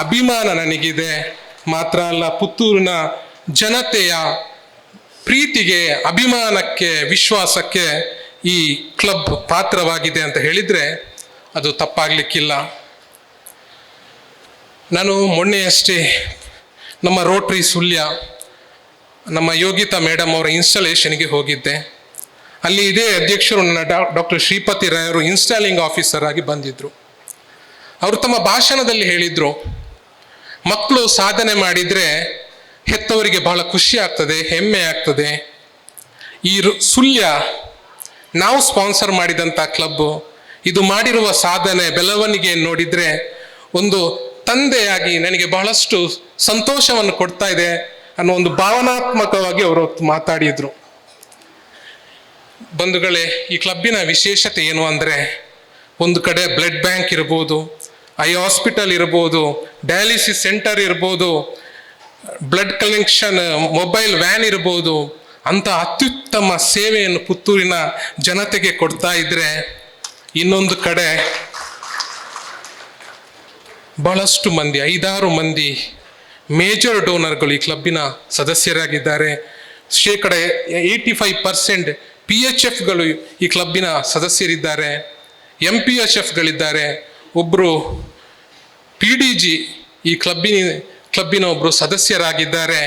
ಅಭಿಮಾನ ನನಗಿದೆ. ಮಾತ್ರ ಅಲ್ಲ, ಪುತ್ತೂರಿನ ಜನತೆಯ ಪ್ರೀತಿಗೆ, ಅಭಿಮಾನಕ್ಕೆ, ವಿಶ್ವಾಸಕ್ಕೆ ಈ ಕ್ಲಬ್ ಪಾತ್ರವಾಗಿದೆ ಅಂತ ಹೇಳಿದರೆ ಅದು ತಪ್ಪಾಗಲಿಕ್ಕಿಲ್ಲ. ನಾನು ಮೊನ್ನೆಯಷ್ಟೇ ನಮ್ಮ ರೋಟರಿ ಸುಳ್ಯ ನಮ್ಮ ಯೋಗಿತಾ ಮೇಡಮ್ ಅವರ ಇನ್ಸ್ಟಾಲೇಷನ್ಗೆ ಹೋಗಿದ್ದೆ. ಅಲ್ಲಿ ಇದೇ ಅಧ್ಯಕ್ಷರು ನನ್ನ ಡಾಕ್ಟರ್ ಶ್ರೀಪತಿ ರಾಯ್ ಅವರು ಇನ್ಸ್ಟಾಲಿಂಗ್ ಆಫೀಸರ್ ಆಗಿ ಬಂದಿದ್ದರು. ಅವರು ತಮ್ಮ ಭಾಷಣದಲ್ಲಿ ಹೇಳಿದರು, ಮಕ್ಕಳು ಸಾಧನೆ ಮಾಡಿದರೆ ಹೆತ್ತವರಿಗೆ ಬಹಳ ಖುಷಿ ಆಗ್ತದೆ, ಹೆಮ್ಮೆ ಆಗ್ತದೆ. ಈ ಸುಳ್ಯ ನಾವು ಸ್ಪಾನ್ಸರ್ ಮಾಡಿದಂಥ ಕ್ಲಬ್ಬು ಇದು ಮಾಡಿರುವ ಸಾಧನೆ, ಬೆಳವಣಿಗೆಯನ್ನು ನೋಡಿದರೆ ಒಂದು ತಂದೆಯಾಗಿ ನನಗೆ ಬಹಳಷ್ಟು ಸಂತೋಷವನ್ನು ಕೊಡ್ತಾ ಇದೆ ಅನ್ನೋ ಒಂದು ಭಾವನಾತ್ಮಕವಾಗಿ ಅವರು ಮಾತಾಡಿದರು. ಬಂಧುಗಳೇ, ಈ ಕ್ಲಬ್ಬಿನ ವಿಶೇಷತೆ ಏನು ಅಂದರೆ, ಒಂದು ಕಡೆ ಬ್ಲಡ್ ಬ್ಯಾಂಕ್ ಇರ್ಬೋದು, ಐ ಹಾಸ್ಪಿಟಲ್ ಇರ್ಬೋದು, ಡಯಾಲಿಸಿಸ್ ಸೆಂಟರ್ ಇರ್ಬೋದು, ಬ್ಲಡ್ ಕಲೆಕ್ಷನ್, ಮೊಬೈಲ್ ವ್ಯಾನ್ ಇರ್ಬೋದು, ಅಂತ ಅತ್ಯುತ್ತಮ ಸೇವೆಯನ್ನು ಪುತ್ತೂರಿನ ಜನತೆಗೆ ಕೊಡ್ತಾ ಇದ್ರೆ, ಇನ್ನೊಂದು ಕಡೆ ಬಹಳಷ್ಟು ಮಂದಿ 5-6 ಮಂದಿ ಮೇಜರ್ ಡೋನರ್ಗಳು ಈ ಕ್ಲಬ್ಬಿನ ಸದಸ್ಯರಾಗಿದ್ದಾರೆ. ಶೇಕಡ 85% PHFಗಳು ಈ ಕ್ಲಬ್ಬಿನ ಸದಸ್ಯರಿದ್ದಾರೆ, MPHFಗಳಿದ್ದಾರೆ, ಒಬ್ಬರು PDG ಈ ಕ್ಲಬ್ಬಿನ ಒಬ್ಬರು ಸದಸ್ಯರಾಗಿದ್ದಾರೆ.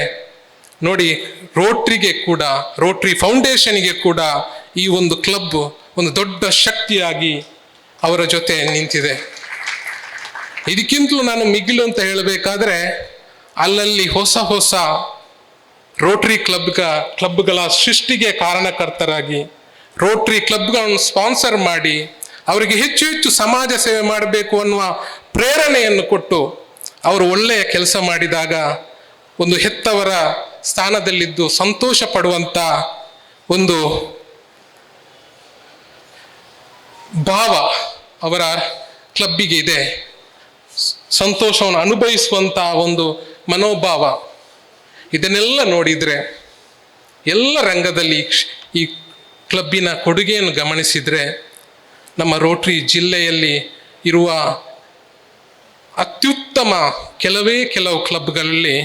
ನೋಡಿ, ರೋಟ್ರಿಗೆ ಕೂಡ, ರೋಟ್ರಿ ಫೌಂಡೇಶನ್ಗೆ ಕೂಡ ಈ ಒಂದು ಕ್ಲಬ್ ಒಂದು ದೊಡ್ಡ ಶಕ್ತಿಯಾಗಿ ಅವರ ಜೊತೆ ನಿಂತಿದೆ. ಇದಕ್ಕಿಂತಲೂ ನಾನು ಮಿಗಿಲು ಅಂತ ಹೇಳಬೇಕಾದ್ರೆ, ಅಲ್ಲಲ್ಲಿ ಹೊಸ ರೋಟ್ರಿ ಕ್ಲಬ್ಗಳ ಸೃಷ್ಟಿಗೆ ಕಾರಣಕರ್ತರಾಗಿ, ರೋಟ್ರಿ ಕ್ಲಬ್ಗಳನ್ನು ಸ್ಪಾನ್ಸರ್ ಮಾಡಿ ಅವರಿಗೆ ಹೆಚ್ಚು ಹೆಚ್ಚು ಸಮಾಜ ಸೇವೆ ಮಾಡಬೇಕು ಅನ್ನುವ ಪ್ರೇರಣೆಯನ್ನು ಕೊಟ್ಟು ಅವರು ಒಳ್ಳೆಯ ಕೆಲಸ ಮಾಡಿದಾಗ ಒಂದು ಹೆತ್ತವರ ಸ್ಥಾನದಲ್ಲಿದ್ದು ಸಂತೋಷ ಪಡುವಂಥ ಒಂದು ಭಾವ ಅವರ ಕ್ಲಬ್ಬಿಗೆ ಇದೆ. ಸಂತೋಷವನ್ನು ಅನುಭವಿಸುವಂಥ ಒಂದು ಮನೋಭಾವ, ಇದನ್ನೆಲ್ಲ ನೋಡಿದರೆ, ಎಲ್ಲ ರಂಗದಲ್ಲಿ ಈ ಕ್ಲಬ್ಬಿನ ಕೊಡುಗೆಯನ್ನು ಗಮನಿಸಿದರೆ, ನಮ್ಮ ರೋಟ್ರಿ ಜಿಲ್ಲೆಯಲ್ಲಿ ಇರುವ ಅತ್ಯುತ್ತಮ ಕೆಲವು ಕ್ಲಬ್ಗಳಲ್ಲಿ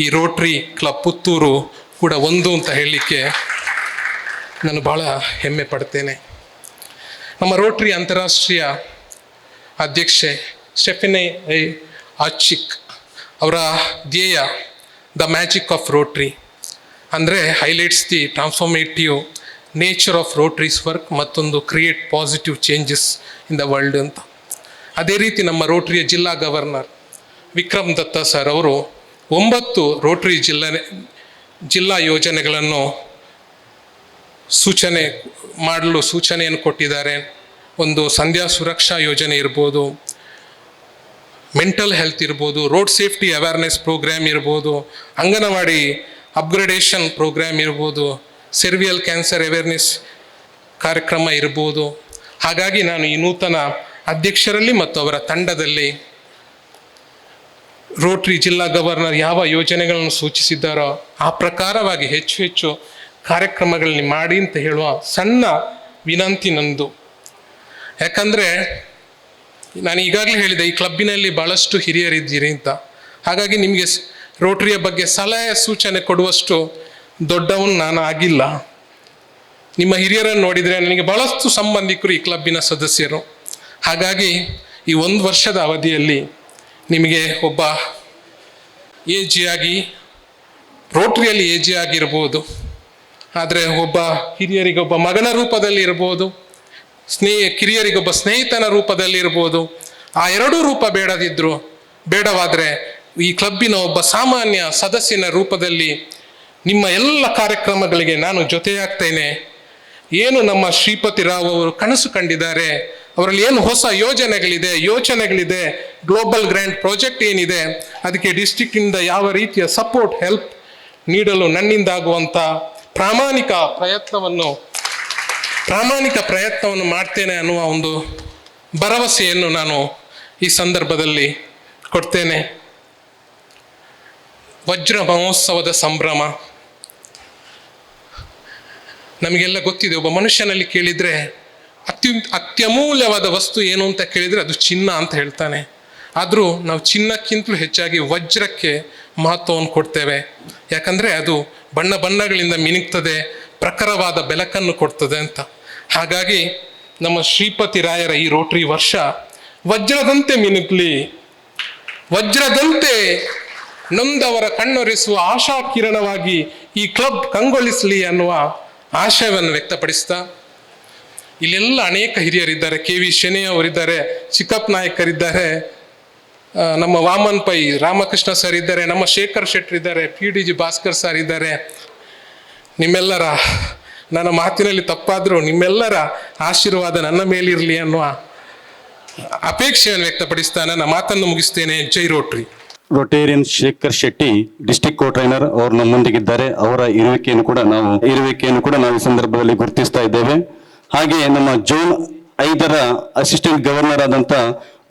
ಈ ರೋಟ್ರಿ ಕ್ಲಬ್ ಪುತ್ತೂರು ಕೂಡ ಒಂದು ಅಂತ ಹೇಳಲಿಕ್ಕೆ ನಾನು ಭಾಳ ಹೆಮ್ಮೆ ಪಡ್ತೇನೆ. ನಮ್ಮ ರೋಟ್ರಿ ಅಂತಾರಾಷ್ಟ್ರೀಯ ಅಧ್ಯಕ್ಷೆ ಸ್ಟೆಫನಿ ಆಚಿಕ್ ಅವರ ಧ್ಯೇಯ ದ ಮ್ಯಾಜಿಕ್ ಆಫ್ ರೋಟ್ರಿ ಅಂದರೆ highlights the transformative nature of Rotary's work, ಮತ್ತೊಂದು create positive changes in the world ಅಂತ. ಅದೇ ರೀತಿ ನಮ್ಮ ರೋಟ್ರಿಯ ಜಿಲ್ಲಾ ಗವರ್ನರ್ ವಿಕ್ರಮ್ ದತ್ತ ಸರ್ ಅವರು 9 ರೋಟ್ರಿ ಜಿಲ್ಲಾ ಯೋಜನೆಗಳನ್ನು ಸೂಚನೆಯನ್ನು ಕೊಟ್ಟಿದ್ದಾರೆ. ಒಂದು ಸಂಧ್ಯಾ ಸುರಕ್ಷಾ ಯೋಜನೆ ಇರ್ಬೋದು, ಮೆಂಟಲ್ ಹೆಲ್ತ್ ಇರ್ಬೋದು, ರೋಡ್ ಸೇಫ್ಟಿ ಅವೇರ್ನೆಸ್ ಪ್ರೋಗ್ರಾಮ್ ಇರ್ಬೋದು, ಅಂಗನವಾಡಿ ಅಪ್ಗ್ರೇಡೇಷನ್ ಪ್ರೋಗ್ರಾಮ್ ಇರ್ಬೋದು, ಸೆರ್ವಿಯಲ್ ಕ್ಯಾನ್ಸರ್ ಅವೇರ್ನೆಸ್ ಕಾರ್ಯಕ್ರಮ ಇರ್ಬೋದು. ಹಾಗಾಗಿ ನಾನು ಈ ನೂತನ ಅಧ್ಯಕ್ಷರಲ್ಲಿ ಮತ್ತು ಅವರ ತಂಡದಲ್ಲಿ ರೋಟ್ರಿ ಜಿಲ್ಲಾ ಗವರ್ನರ್ ಯಾವ ಯೋಜನೆಗಳನ್ನು ಸೂಚಿಸಿದ್ದಾರೋ ಆ ಪ್ರಕಾರವಾಗಿ ಹೆಚ್ಚು ಕಾರ್ಯಕ್ರಮಗಳಲ್ಲಿ ಮಾಡಿ ಅಂತ ಹೇಳುವ ಸಣ್ಣ ವಿನಂತಿ ನಂದು. ಯಾಕಂದರೆ ನಾನು ಈಗಾಗಲೇ ಹೇಳಿದೆ, ಈ ಕ್ಲಬ್ಬಿನಲ್ಲಿ ಭಾಳಷ್ಟು ಹಿರಿಯರಿದ್ದೀರಿ ಅಂತ. ಹಾಗಾಗಿ ನಿಮಗೆ ರೋಟ್ರಿಯ ಬಗ್ಗೆ ಸಲಹೆ ಸೂಚನೆ ಕೊಡುವಷ್ಟು ದೊಡ್ಡವನು ನಾನು ಆಗಿಲ್ಲ. ನಿಮ್ಮ ಹಿರಿಯರನ್ನು ನೋಡಿದರೆ ನನಗೆ ಭಾಳಷ್ಟು ಸಂಬಂಧಿಕರು ಈ ಕ್ಲಬ್ಬಿನ ಸದಸ್ಯರು. ಹಾಗಾಗಿ ಈ 1 ವರ್ಷದ ಅವಧಿಯಲ್ಲಿ ನಿಮಗೆ ಒಬ್ಬ ಏಜಿಯಾಗಿ, ರೋಟ್ರಿಯಲ್ಲಿ ಏಜಿ ಆಗಿರ್ಬೋದು, ಆದರೆ ಒಬ್ಬ ಹಿರಿಯರಿಗೊಬ್ಬ ಮಗನ ರೂಪದಲ್ಲಿ ಇರ್ಬೋದು, ಕಿರಿಯರಿಗೊಬ್ಬ ಸ್ನೇಹಿತನ ರೂಪದಲ್ಲಿ ಇರ್ಬೋದು. ಆ 2 ರೂಪ ಬೇಡವಾದರೆ ಈ ಕ್ಲಬ್ಬಿನ ಒಬ್ಬ ಸಾಮಾನ್ಯ ಸದಸ್ಯನ ರೂಪದಲ್ಲಿ ನಿಮ್ಮ ಎಲ್ಲ ಕಾರ್ಯಕ್ರಮಗಳಿಗೆ ನಾನು ಜೊತೆಯಾಗ್ತೇನೆ. ಏನು ನಮ್ಮ ಶ್ರೀಪತಿ ರಾವ್ ಅವರು ಕನಸು ಕಂಡಿದ್ದಾರೆ, ಅವರಲ್ಲಿ ಏನು ಹೊಸ ಯೋಚನೆಗಳಿದೆ, ಗ್ಲೋಬಲ್ ಗ್ರ್ಯಾಂಡ್ ಪ್ರಾಜೆಕ್ಟ್ ಏನಿದೆ, ಅದಕ್ಕೆ ಡಿಸ್ಟ್ರಿಕ್ಟಿಂದ ಯಾವ ರೀತಿಯ ಸಪೋರ್ಟ್ ಹೆಲ್ಪ್ ನೀಡಲು ನನ್ನಿಂದಾಗುವಂಥ ಪ್ರಾಮಾಣಿಕ ಪ್ರಯತ್ನವನ್ನು ಮಾಡ್ತೇನೆ ಅನ್ನುವ ಒಂದು ಭರವಸೆಯನ್ನು ನಾನು ಈ ಸಂದರ್ಭದಲ್ಲಿ ಕೊಡ್ತೇನೆ. ವಜ್ರ ಮಹೋತ್ಸವದ ಸಂಭ್ರಮ ನಮಗೆಲ್ಲ ಗೊತ್ತಿದೆ. ಒಬ್ಬ ಮನುಷ್ಯನಲ್ಲಿ ಕೇಳಿದರೆ ಅತ್ಯಮೂಲ್ಯವಾದ ವಸ್ತು ಏನು ಅಂತ ಕೇಳಿದರೆ ಅದು ಚಿನ್ನ ಅಂತ ಹೇಳ್ತಾನೆ. ಆದರೂ ನಾವು ಚಿನ್ನಕ್ಕಿಂತಲೂ ಹೆಚ್ಚಾಗಿ ವಜ್ರಕ್ಕೆ ಮಹತ್ವವನ್ನು ಕೊಡ್ತೇವೆ. ಯಾಕಂದರೆ ಅದು ಬಣ್ಣಗಳಿಂದ ಮಿನುಗ್ತದೆ, ಪ್ರಖರವಾದ ಬೆಳಕನ್ನು ಕೊಡ್ತದೆ ಅಂತ. ಹಾಗಾಗಿ ನಮ್ಮ ಶ್ರೀಪತಿ ರಾಯರ ಈ ರೋಟ್ರಿ ವರ್ಷ ವಜ್ರದಂತೆ ಮಿನುಗ್ಲಿ, ವಜ್ರದಂತೆ ನೊಂದವರ ಕಣ್ಣೊರೆಸುವ ಆಶಾ ಕಿರಣವಾಗಿ ಈ ಕ್ಲಬ್ ಕಂಗೊಳಿಸಲಿ ಅನ್ನುವ ಆಶಯವನ್ನು ವ್ಯಕ್ತಪಡಿಸ್ತಾ, ಇಲ್ಲೆಲ್ಲ ಅನೇಕ ಹಿರಿಯರಿದ್ದಾರೆ. KV ಶೆಣೆ ಅವರಿದ್ದಾರೆ, ಚಿಕ್ಕಪ್ಪ ನಾಯಕರಿದ್ದಾರೆ, ನಮ್ಮ ವಾಮನ್ ಪೈ ರಾಮಕೃಷ್ಣ ಸರ್ ಇದ್ದಾರೆ, ನಮ್ಮ ಶೇಖರ್ ಶೆಟ್ಟಿ ಇದ್ದಾರೆ, PDG ಭಾಸ್ಕರ್ ಸರ್ ಇದ್ದಾರೆ. ನಿಮ್ಮೆಲ್ಲರ, ನನ್ನ ಮಾತಿನಲ್ಲಿ ತಪ್ಪಾದರೂ ನಿಮ್ಮೆಲ್ಲರ ಆಶೀರ್ವಾದ ನನ್ನ ಮೇಲಿರಲಿ ಅನ್ನುವ ಅಪೇಕ್ಷೆಯನ್ನು ವ್ಯಕ್ತಪಡಿಸ್ತಾ ನನ್ನ ಮಾತನ್ನು ಮುಗಿಸ್ತೇನೆ. Jai Rotary. Rotarian Shekhar Shetty district co trainer ಅವರು ನಮ್ಮೊಂದಿಗಿದ್ದಾರೆ. ಅವರ ಇರುವಿಕೆಯನ್ನು ಕೂಡ ನಾವು ಈ ಸಂದರ್ಭದಲ್ಲಿ ಗುರುತಿಸ್ತಾ ಇದ್ದೇವೆ. ಹಾಗೆ ನಮ್ಮ ಜೂನ್ 5ರ ಅಸಿಸ್ಟೆಂಟ್ ಗವರ್ನರ್ ಆದಂತ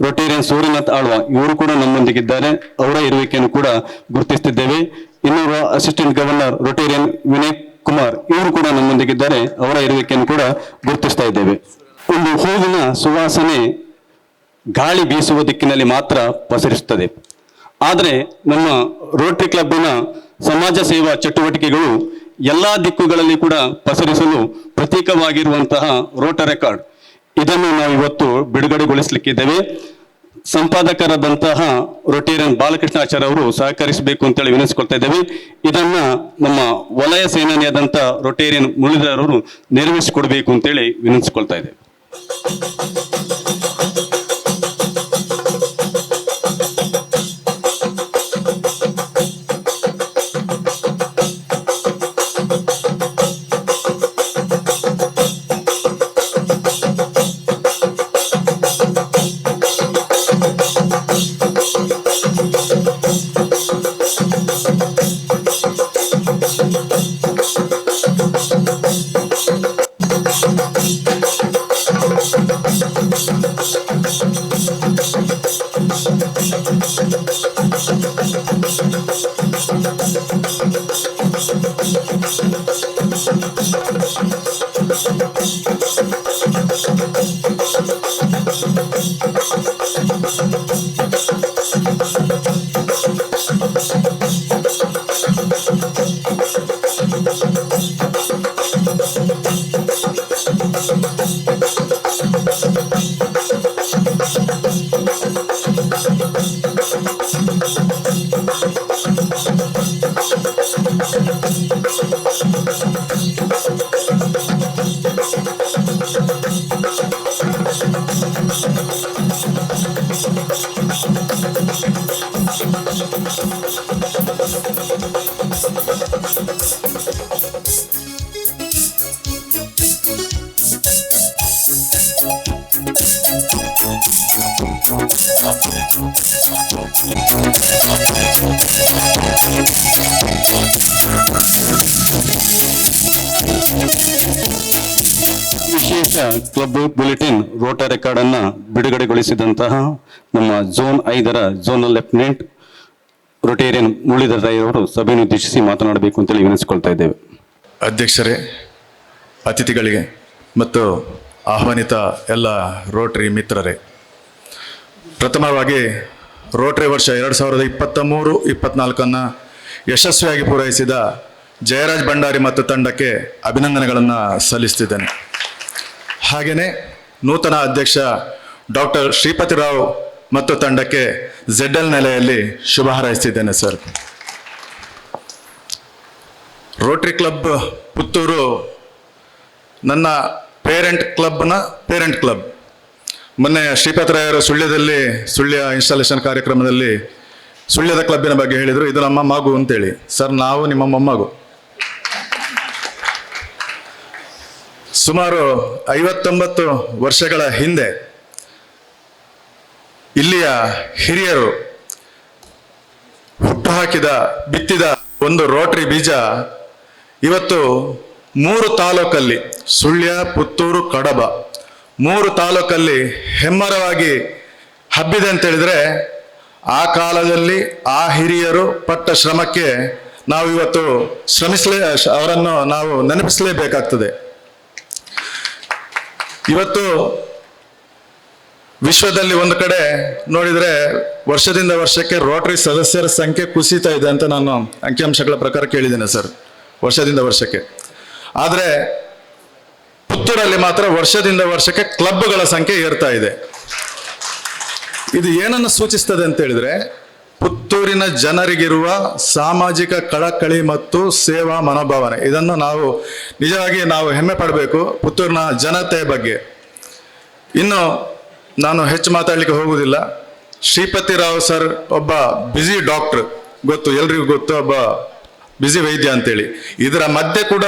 ರೊಟೇರಿಯನ್ ಸೂರ್ಯನಾಥ್ ಆಳ್ವ ಇವರು ಕೂಡ ನಮ್ಮೊಂದಿಗಿದ್ದಾರೆ. ಅವರ ಇರುವಿಕೆಯನ್ನು ಕೂಡ ಗುರುತಿಸುತ್ತಿದ್ದೇವೆ. ಇನ್ನೋರ್ವ assistant governor Rotarian Vinay Kumar ಇವರು ಕೂಡ ನಮ್ಮೊಂದಿಗಿದ್ದಾರೆ. ಅವರ ಇರುವಿಕೆಯನ್ನು ಕೂಡ ಗುರುತಿಸ್ತಾ ಇದ್ದೇವೆ. ಒಂದು ಹೂವಿನ ಸುವಾಸನೆ ಗಾಳಿ ಬೀಸುವ ದಿಕ್ಕಿನಲ್ಲಿ ಮಾತ್ರ ಪಸರಿಸುತ್ತದೆ. ಆದರೆ ನಮ್ಮ ರೋಟರಿ ಕ್ಲಬ್ಬಿನ ಸಮಾಜ ಸೇವಾ ಚಟುವಟಿಕೆಗಳು ಎಲ್ಲ ದಿಕ್ಕುಗಳಲ್ಲಿ ಕೂಡ ಪಸರಿಸಲು ಪ್ರತೀಕವಾಗಿರುವಂತಹ ರೋಟರಿ ಕಾರ್ಡ್ ಇದನ್ನು ನಾವು ಇವತ್ತು ಬಿಡುಗಡೆಗೊಳಿಸಲಿಕ್ಕಿದ್ದೇವೆ. ಸಂಪಾದಕರಾದಂತಹ ರೊಟೇರಿಯನ್ ಬಾಲಕೃಷ್ಣಾಚಾರ್ಯ ಅವರು ಸಹಕರಿಸಬೇಕು ಅಂತೇಳಿ ವಿನಂತಿಸ್ಕೊಳ್ತಾ ಇದ್ದೇವೆ. ಇದನ್ನ ನಮ್ಮ ವಲಯ ಸೇನಾನಿಯಾದಂಥ ರೊಟೇರಿಯನ್ ಮುರಳೀಧರ್ ನೆರವೇರಿಸಿಕೊಡ್ಬೇಕು ಅಂತೇಳಿ ವಿನಂತಿಸ್ಕೊಳ್ತಾ ಇದ್ದೇವೆ. ವಿಶೇಷ ಕ್ಲಬ್ ಬುಲೆಟಿನ್ ರೋಟರಿ ಕಾರ್ಡ್ ಅನ್ನ ಬಿಡುಗಡೆಗೊಳಿಸಿದಂತಹ ನಮ್ಮ ಝೋನ್ 5ರ zonal lieutenant Rotarian Muralidhar Rai ಅವರು ಸಭೆಯನ್ನು ಉದ್ದೇಶಿಸಿ ಮಾತನಾಡಬೇಕು ಅಂತೇಳಿ ವಿನಂತಿಸಿಕೊಳ್ತಾ ಇದ್ದೇವೆ. ಅಧ್ಯಕ್ಷರೇ, ಅತಿಥಿಗಳಿಗೆ ಮತ್ತು ಆಹ್ವಾನಿತ ಎಲ್ಲ ರೋಟರಿ ಮಿತ್ರರೇ, ಪ್ರಥಮವಾಗಿ ರೋಟರಿ ವರ್ಷ 2023-24 ಯಶಸ್ವಿಯಾಗಿ ಪೂರೈಸಿದ ಜಯರಾಜ್ ಭಂಡಾರಿ ಮತ್ತು ತಂಡಕ್ಕೆ ಅಭಿನಂದನೆಗಳನ್ನು ಸಲ್ಲಿಸ್ತಿದ್ದೇನೆ. ಹಾಗೆಯೇ ನೂತನ ಅಧ್ಯಕ್ಷ ಡಾಕ್ಟರ್ ಶ್ರೀಪತಿ ರಾವ್ ಮತ್ತು ತಂಡಕ್ಕೆ ZL ನೆಲೆಯಲ್ಲಿ ಶುಭ ಹಾರೈಸ್ತಿದ್ದೇನೆ. ಸರ್, ರೋಟರಿ ಕ್ಲಬ್ ಪುತ್ತೂರು ನನ್ನ ಪೇರೆಂಟ್ ಕ್ಲಬ್. ಮೊನ್ನೆ ಶ್ರೀಪತಿ ರಾಯರು ಸುಳ್ಯ ಇನ್ಸ್ಟಾಲೇಷನ್ ಕಾರ್ಯಕ್ರಮದಲ್ಲಿ ಸುಳ್ಯದ ಕ್ಲಬ್ಬಿನ ಬಗ್ಗೆ ಹೇಳಿದರು. ಇದು ನಮ್ಮ ಮಗು ಅಂತೇಳಿ. ಸರ್, ನಾವು ನಿಮ್ಮ ಮೊಮ್ಮಗು. ಸುಮಾರು 59 ವರ್ಷಗಳ ಹಿಂದೆ ಇಲ್ಲಿಯ ಹಿರಿಯರು ಬಿತ್ತಿದ ಒಂದು ರೋಟರಿ ಬೀಜ ಇವತ್ತು 3 ತಾಲೂಕಲ್ಲಿ, ಸುಳ್ಯ, ಪುತ್ತೂರು, ಕಡಬ 3 ತಾಲೂಕಲ್ಲಿ ಹೆಮ್ಮರವಾಗಿ ಹಬ್ಬಿದೆ ಅಂತ ಹೇಳಿದ್ರೆ, ಆ ಕಾಲದಲ್ಲಿ ಆ ಹಿರಿಯರು ಪಟ್ಟ ಶ್ರಮಕ್ಕೆ ನಾವು ಇವತ್ತು ಅವರನ್ನು ನಾವು ನೆನಪಿಸಲೇಬೇಕಾಗ್ತದೆ. ಇವತ್ತು ವಿಶ್ವದಲ್ಲಿ ಒಂದು ಕಡೆ ನೋಡಿದರೆ ವರ್ಷದಿಂದ ವರ್ಷಕ್ಕೆ ರೋಟರಿ ಸದಸ್ಯರ ಸಂಖ್ಯೆ ಕುಸಿತಾ ಇದೆ ಅಂತ ನಾನು ಅಂಕಿಅಂಶಗಳ ಪ್ರಕಾರ ಕೇಳಿದ್ದೇನೆ ಸರ್, ವರ್ಷದಿಂದ ವರ್ಷಕ್ಕೆ. ಆದರೆ ಪುತ್ತೂರಲ್ಲಿ ಮಾತ್ರ ವರ್ಷದಿಂದ ವರ್ಷಕ್ಕೆ ಕ್ಲಬ್ಗಳ ಸಂಖ್ಯೆ ಏರ್ತಾ ಇದೆ. ಇದು ಏನನ್ನು ಸೂಚಿಸ್ತದೆ ಅಂತ ಹೇಳಿದ್ರೆ, ಪುತ್ತೂರಿನ ಜನರಿಗಿರುವ ಸಾಮಾಜಿಕ ಕಳಕಳಿ ಮತ್ತು ಸೇವಾ ಮನೋಭಾವನೆ, ಇದನ್ನು ನಿಜವಾಗಿ ನಾವು ಹೆಮ್ಮೆ ಪಡಬೇಕು ಪುತ್ತೂರಿನ ಜನತೆ ಬಗ್ಗೆ. ಇನ್ನು ನಾನು ಹೆಚ್ಚು ಮಾತಾಡಲಿಕ್ಕೆ ಹೋಗುವುದಿಲ್ಲ. ಶ್ರೀಪತಿ ರಾವ್ ಸರ್ ಒಬ್ಬ ಬ್ಯುಸಿ ಡಾಕ್ಟರ್, ಎಲ್ರಿಗೂ ಗೊತ್ತು, ಒಬ್ಬ ಬ್ಯುಸಿ ವೈದ್ಯ ಅಂತೇಳಿ. ಇದರ ಮಧ್ಯೆ ಕೂಡ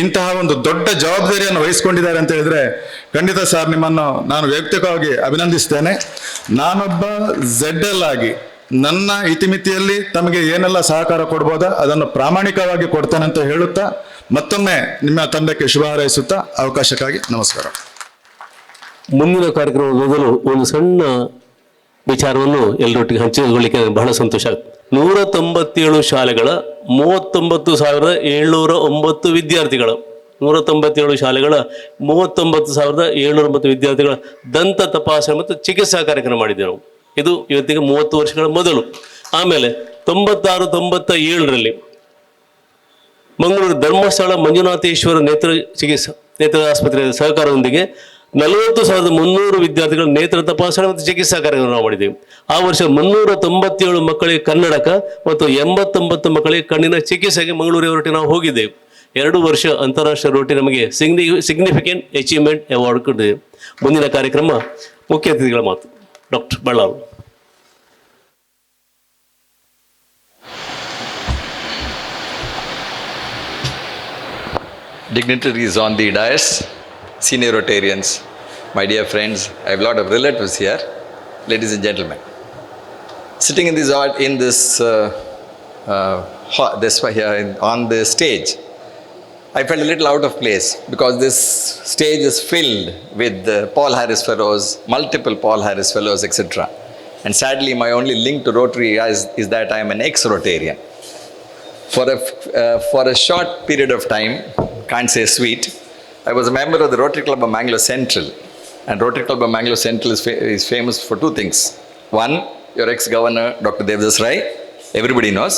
ಇಂತಹ ಒಂದು ದೊಡ್ಡ ಜವಾಬ್ದಾರಿಯನ್ನು ವಹಿಸ್ಕೊಂಡಿದ್ದಾರೆ ಅಂತ ಹೇಳಿದ್ರೆ ಖಂಡಿತ ಸರ್ ನಿಮ್ಮನ್ನು ನಾನು ವೈಯಕ್ತಿಕವಾಗಿ ಅಭಿನಂದಿಸ್ತೇನೆ. ನಾನೊಬ್ಬ ZL ಆಗಿ ನನ್ನ ಇತಿಮಿತಿಯಲ್ಲಿ ತಮಗೆ ಏನೆಲ್ಲ ಸಹಕಾರ ಕೊಡ್ಬೋದಾ ಅದನ್ನು ಪ್ರಾಮಾಣಿಕವಾಗಿ ಕೊಡ್ತೇನೆ ಅಂತ ಹೇಳುತ್ತಾ ಮತ್ತೊಮ್ಮೆ ನಿಮ್ಮ ತಂಡಕ್ಕೆ ಶುಭ ಹಾರೈಸುತ್ತಾ ಅವಕಾಶಕ್ಕಾಗಿ ನಮಸ್ಕಾರ. ಮುಂದಿನ ಕಾರ್ಯಕ್ರಮದ ಮೊದಲು ಒಂದು ಸಣ್ಣ ವಿಚಾರವನ್ನು ಎಲ್ಲರೊಟ್ಟಿಗೆ ಹಂಚಿಕೊಳ್ಳಿಕ್ಕೆ ಬಹಳ ಸಂತೋಷ ಆಗುತ್ತೆ. 197 ಶಾಲೆಗಳ 39,709 ವಿದ್ಯಾರ್ಥಿಗಳು, 197 ಶಾಲೆಗಳ 39,709 ವಿದ್ಯಾರ್ಥಿಗಳ ದಂತ ತಪಾಸಣೆ ಮತ್ತು ಚಿಕಿತ್ಸಾ ಕಾರ್ಯಕ್ರಮ ಮಾಡಿದ್ದೇವೆ ನಾವು. ಇದು ಇವತ್ತಿಗೆ 30 ವರ್ಷಗಳ ಮೊದಲು. ಆಮೇಲೆ 96-97ರಲ್ಲಿ ಮಂಗಳೂರು ಧರ್ಮಸ್ಥಳ ಮಂಜುನಾಥೇಶ್ವರ ನೇತ್ರ ಆಸ್ಪತ್ರೆಯ ಸಹಕಾರದೊಂದಿಗೆ 40,300 ವಿದ್ಯಾರ್ಥಿಗಳ ನೇತ್ರ ತಪಾಸಣೆ ಮತ್ತು ಚಿಕಿತ್ಸಾ ಕಾರ್ಯಕ್ರಮ ನಾವು ಮಾಡಿದ್ದೇವೆ. ಆ ವರ್ಷ 397 ಮಕ್ಕಳಿಗೆ ಕನ್ನಡಕ ಮತ್ತು 89 ಮಕ್ಕಳಿಗೆ ಕಣ್ಣಿನ ಚಿಕಿತ್ಸೆಗೆ ಮಂಗಳೂರಿಗೆ ಹೊರಟಿ ನಾವು ಹೋಗಿದ್ದೇವೆ. 2 ವರ್ಷ ಅಂತಾರಾಷ್ಟ್ರೀಯ ರೋಟಿ ನಮಗೆ ಸಿಗ್ನಿಫಿಕೆಂಟ್ ಅಚೀವ್ಮೆಂಟ್ ಅವಾರ್ಡ್ ಕೊಟ್ಟಿದೆ. ಮುಂದಿನ ಕಾರ್ಯಕ್ರಮ ಮುಖ್ಯ ಅತಿಥಿಗಳ ಮಾತು. Doctor ಬಳ್ಳಾರು. Dignitaries on the dais, senior Rotarians, my dear friends, I have a lot of relatives here, ladies and gentlemen. Sitting on the stage, I felt a little out of place because this stage is filled with Paul Harris Fellows, multiple Paul Harris Fellows, etc. And sadly, my only link to Rotary is that I am an ex-Rotarian. For a short period of time, can't say sweet, I was a member of the Rotary Club of Mangalore Central. And Rotary Club of Mangalore Central is famous for 2 things. One, your ex-governor, Dr. Devdas Rai, everybody knows.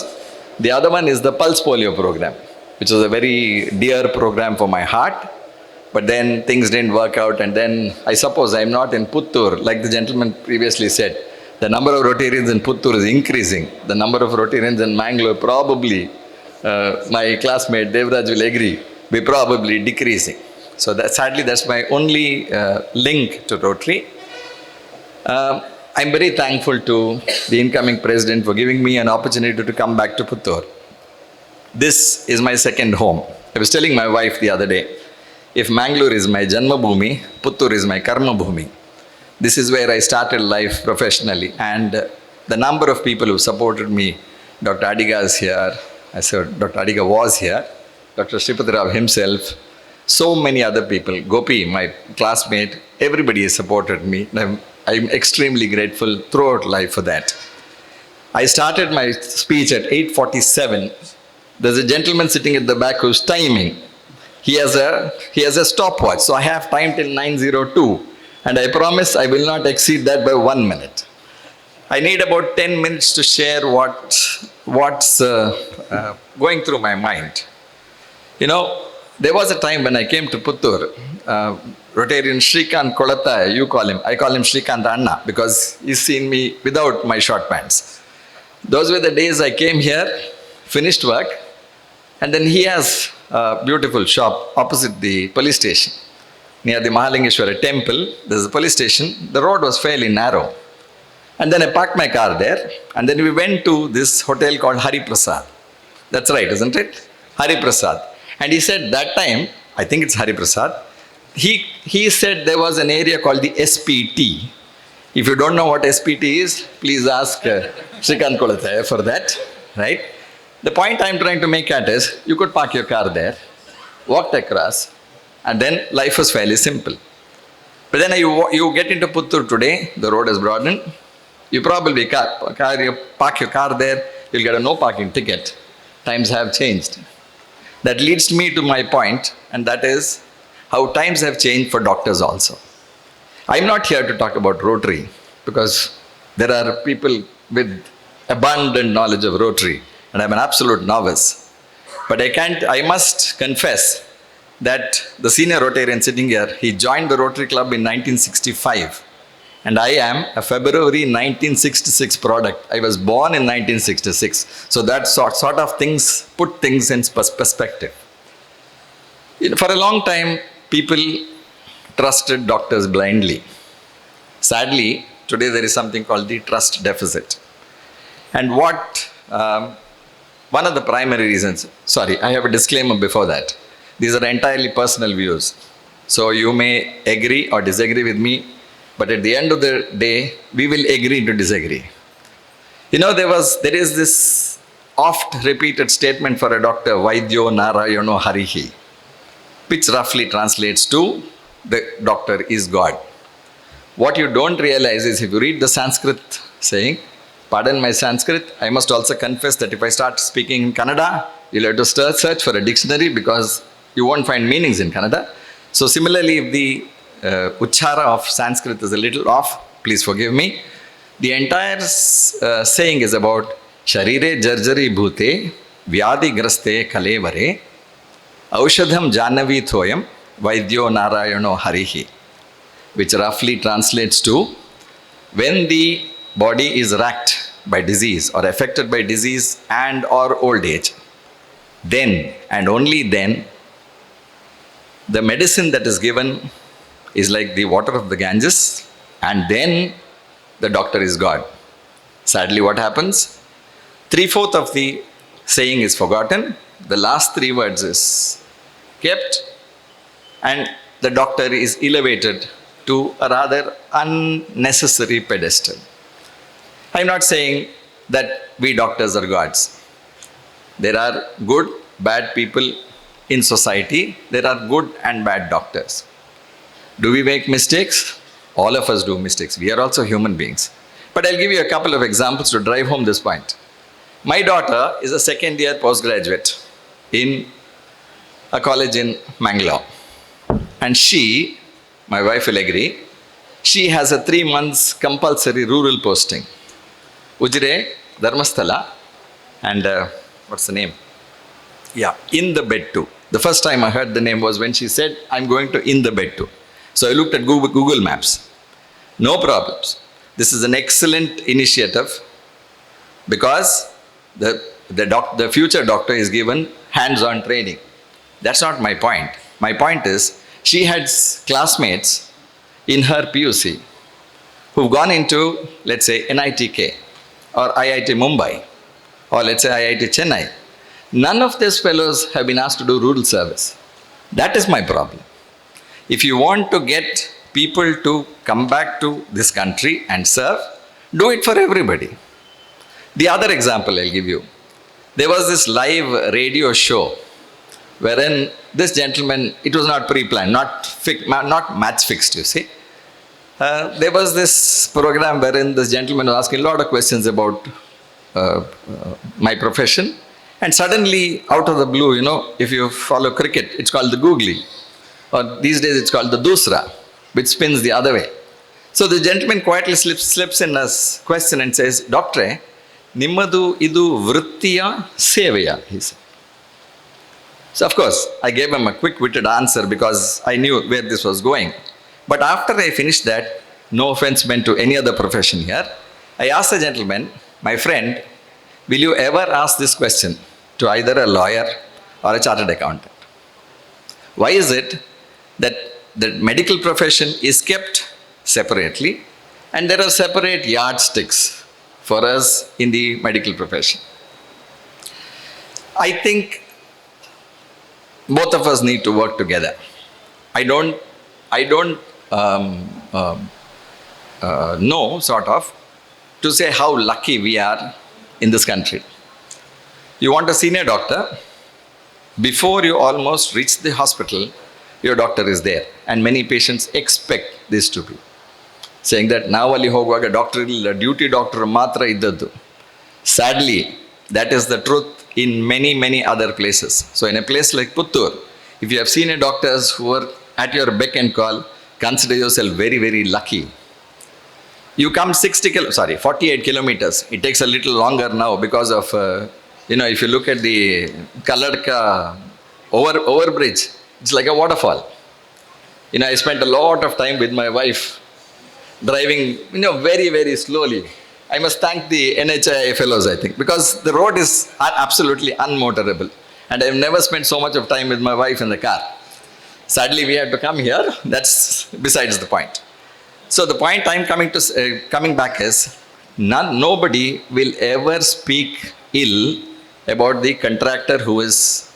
The other one is the Pulse Polio program, which was a very dear program for my heart. But then things didn't work out, and then I suppose I'm not in Puttur, like the gentleman previously said. The number of Rotarians in Puttur is increasing. The number of Rotarians in Mangalore probably, my classmate Devraj will agree, be probably decreasing. So sadly, that's my only link to Rotary. I'm very thankful to the incoming president for giving me an opportunity to come back to Puttur. This is my second home. I was telling my wife the other day, if Mangalore is my Janma Bhumi, Puttur is my Karma Bhumi. This is where I started life professionally, and the number of people who supported me, Dr. Adiga is here, I said Dr. Adiga was here, Dr. Sripati Rao himself, so many other people, Gopi, my classmate, everybody has supported me. I'm extremely grateful throughout life for that. I started my speech at 8:47. There's a gentleman sitting at the back who's timing. He has a stopwatch, so I have time till 9:02, and I promise I will not exceed that by 1 minute. I need about 10 minutes to share what's going through my mind. You know, there was a time when I came to Puttur, Rotarian Shrikant Kolata, you call him, I call him Shrikant Anna because he's seen me without my short pants. Those were the days I came here, finished work, and then he has a beautiful shop opposite the police station. Near the Mahalingeshwara temple, there's a police station. The road was fairly narrow. And then I parked my car there, and then we went to this hotel called Hari Prasad. That's right, isn't it? Hari Prasad. And he said that time, I think it's Hari Prasad, he said there was an area called the SPT. If you don't know what SPT is, please ask Srikant Kolataya for that, right? The point I'm trying to make at is, you could park your car there, walked across, and then life was fairly simple. But then you get into Puttur today, the road has broadened, you probably park your car there, you'll get a no parking ticket. Times have changed. That leads me to my point, and that is how times have changed for doctors also. I'm not here to talk about Rotary, because there are people with abundant knowledge of Rotary, and I'm an absolute novice. But I must confess that the senior Rotarian sitting here, he joined the Rotary Club in 1965. And I am a February 1966 product. I was born in 1966. So that sort of things put things in perspective. For a long time, people trusted doctors blindly. Sadly, today there is something called the trust deficit. And one of the primary reasons, sorry, I have a disclaimer before that. These are entirely personal views. So you may agree or disagree with me, but at the end of the day, we will agree to disagree. You know, there is this oft repeated statement for a doctor, Vaidyo Narayano Harihi, which roughly translates to, the doctor is God. What you don't realize is if you read the Sanskrit saying, pardon my Sanskrit, I must also confess that if I start speaking in Kannada, you'll have to search for a dictionary because you won't find meanings in Kannada. So similarly, if the uchara of Sanskrit is a little off, please forgive me. The entire saying is about Sharire Jarjari Bhute Vyadi Graste Kalevare Aushadham Janavi Thoyam Vaidyo Narayano Harihi, which roughly translates to when the body is racked by disease or affected by disease and or old age, then and only then the medicine that is given is like the water of the Ganges, and then the doctor is God. Sadly, what happens? 3/4 of the saying is forgotten. The last 3 words is kept, and the doctor is elevated to a rather unnecessary pedestal. I'm not saying that we doctors are gods. There are good, bad people in society. There are good and bad doctors. Do we make mistakes? All of us do mistakes. We are also human beings. But I'll give you a couple of examples to drive home this point. My daughter is a second-year postgraduate in a college in Mangalore. And she, my wife will agree, she has a 3 months compulsory rural posting. Ujre, Dharmasthala, and what's the name? Yeah, In the Bed Too. The first time I heard the name was when she said, I'm going to In the Bed Too. So I looked at Google Maps. No problems. This is an excellent initiative because the future doctor is given hands-on training. That's not my point. My point is, she had classmates in her PUC who've gone into, let's say, NITK or IIT Mumbai or let's say IIT Chennai. None of these fellows have been asked to do rural service. That is my problem. If you want to get people to come back to this country and serve, do it for everybody. The other example I'll give you. There was this live radio show wherein this gentleman, it was not pre-planned, not match fixed, you see. There was this program wherein this gentleman was asking a lot of questions about my profession. And suddenly, out of the blue, you know, if you follow cricket, it's called the googly. Or these days, it's called the dusra, which spins the other way. So the gentleman quietly slips in a question and says, Doctor, nimmadu idu vrittiya sevaya, he said. So of course, I gave him a quick-witted answer because I knew where this was going. But after I finished that, no offense meant to any other profession here, I asked the gentleman, my friend, will you ever ask this question to either a lawyer or a chartered accountant? Why is it that the medical profession is kept separately and there are separate yardsticks for us in the medical profession? I think both of us need to work together. I don't know, sort of, to say how lucky we are in this country. You want a senior doctor, before you almost reach the hospital, your doctor is there. And many patients expect this to be. Saying that, now ali hoguvaga doctor illa, duty doctor matra iddaddu. Sadly, that is the truth in many other places. So in a place like Puttur, if you have senior doctors who are at your beck and call, consider yourself very lucky. You come 48 kilometers. It takes a little longer now because of, if you look at the Kalladka overbridge, it's like a waterfall. I spent a lot of time with my wife driving, very slowly. I must thank the NHI fellows, I think, because the road is absolutely unmotorable. And I've never spent so much of time with my wife in the car. Sadly, we had to come here. That's besides the point. So the point I'm coming back is, nobody will ever speak ill about the contractor who is,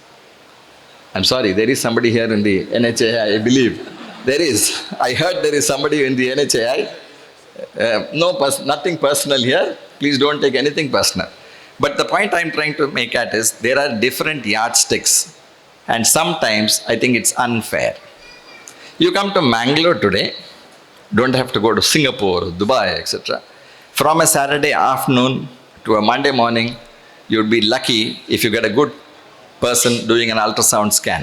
I'm sorry, there is somebody here in the NHI, I believe. There is. I heard there is somebody in the NHI. Nothing personal here. Please don't take anything personal. But the point I'm trying to make at is, there are different yardsticks. And sometimes I think it's unfair. You come to Mangalore today, don't have to go to Singapore, Dubai, etc. From a Saturday afternoon to a Monday morning, you'd be lucky if you get a good person doing an ultrasound scan.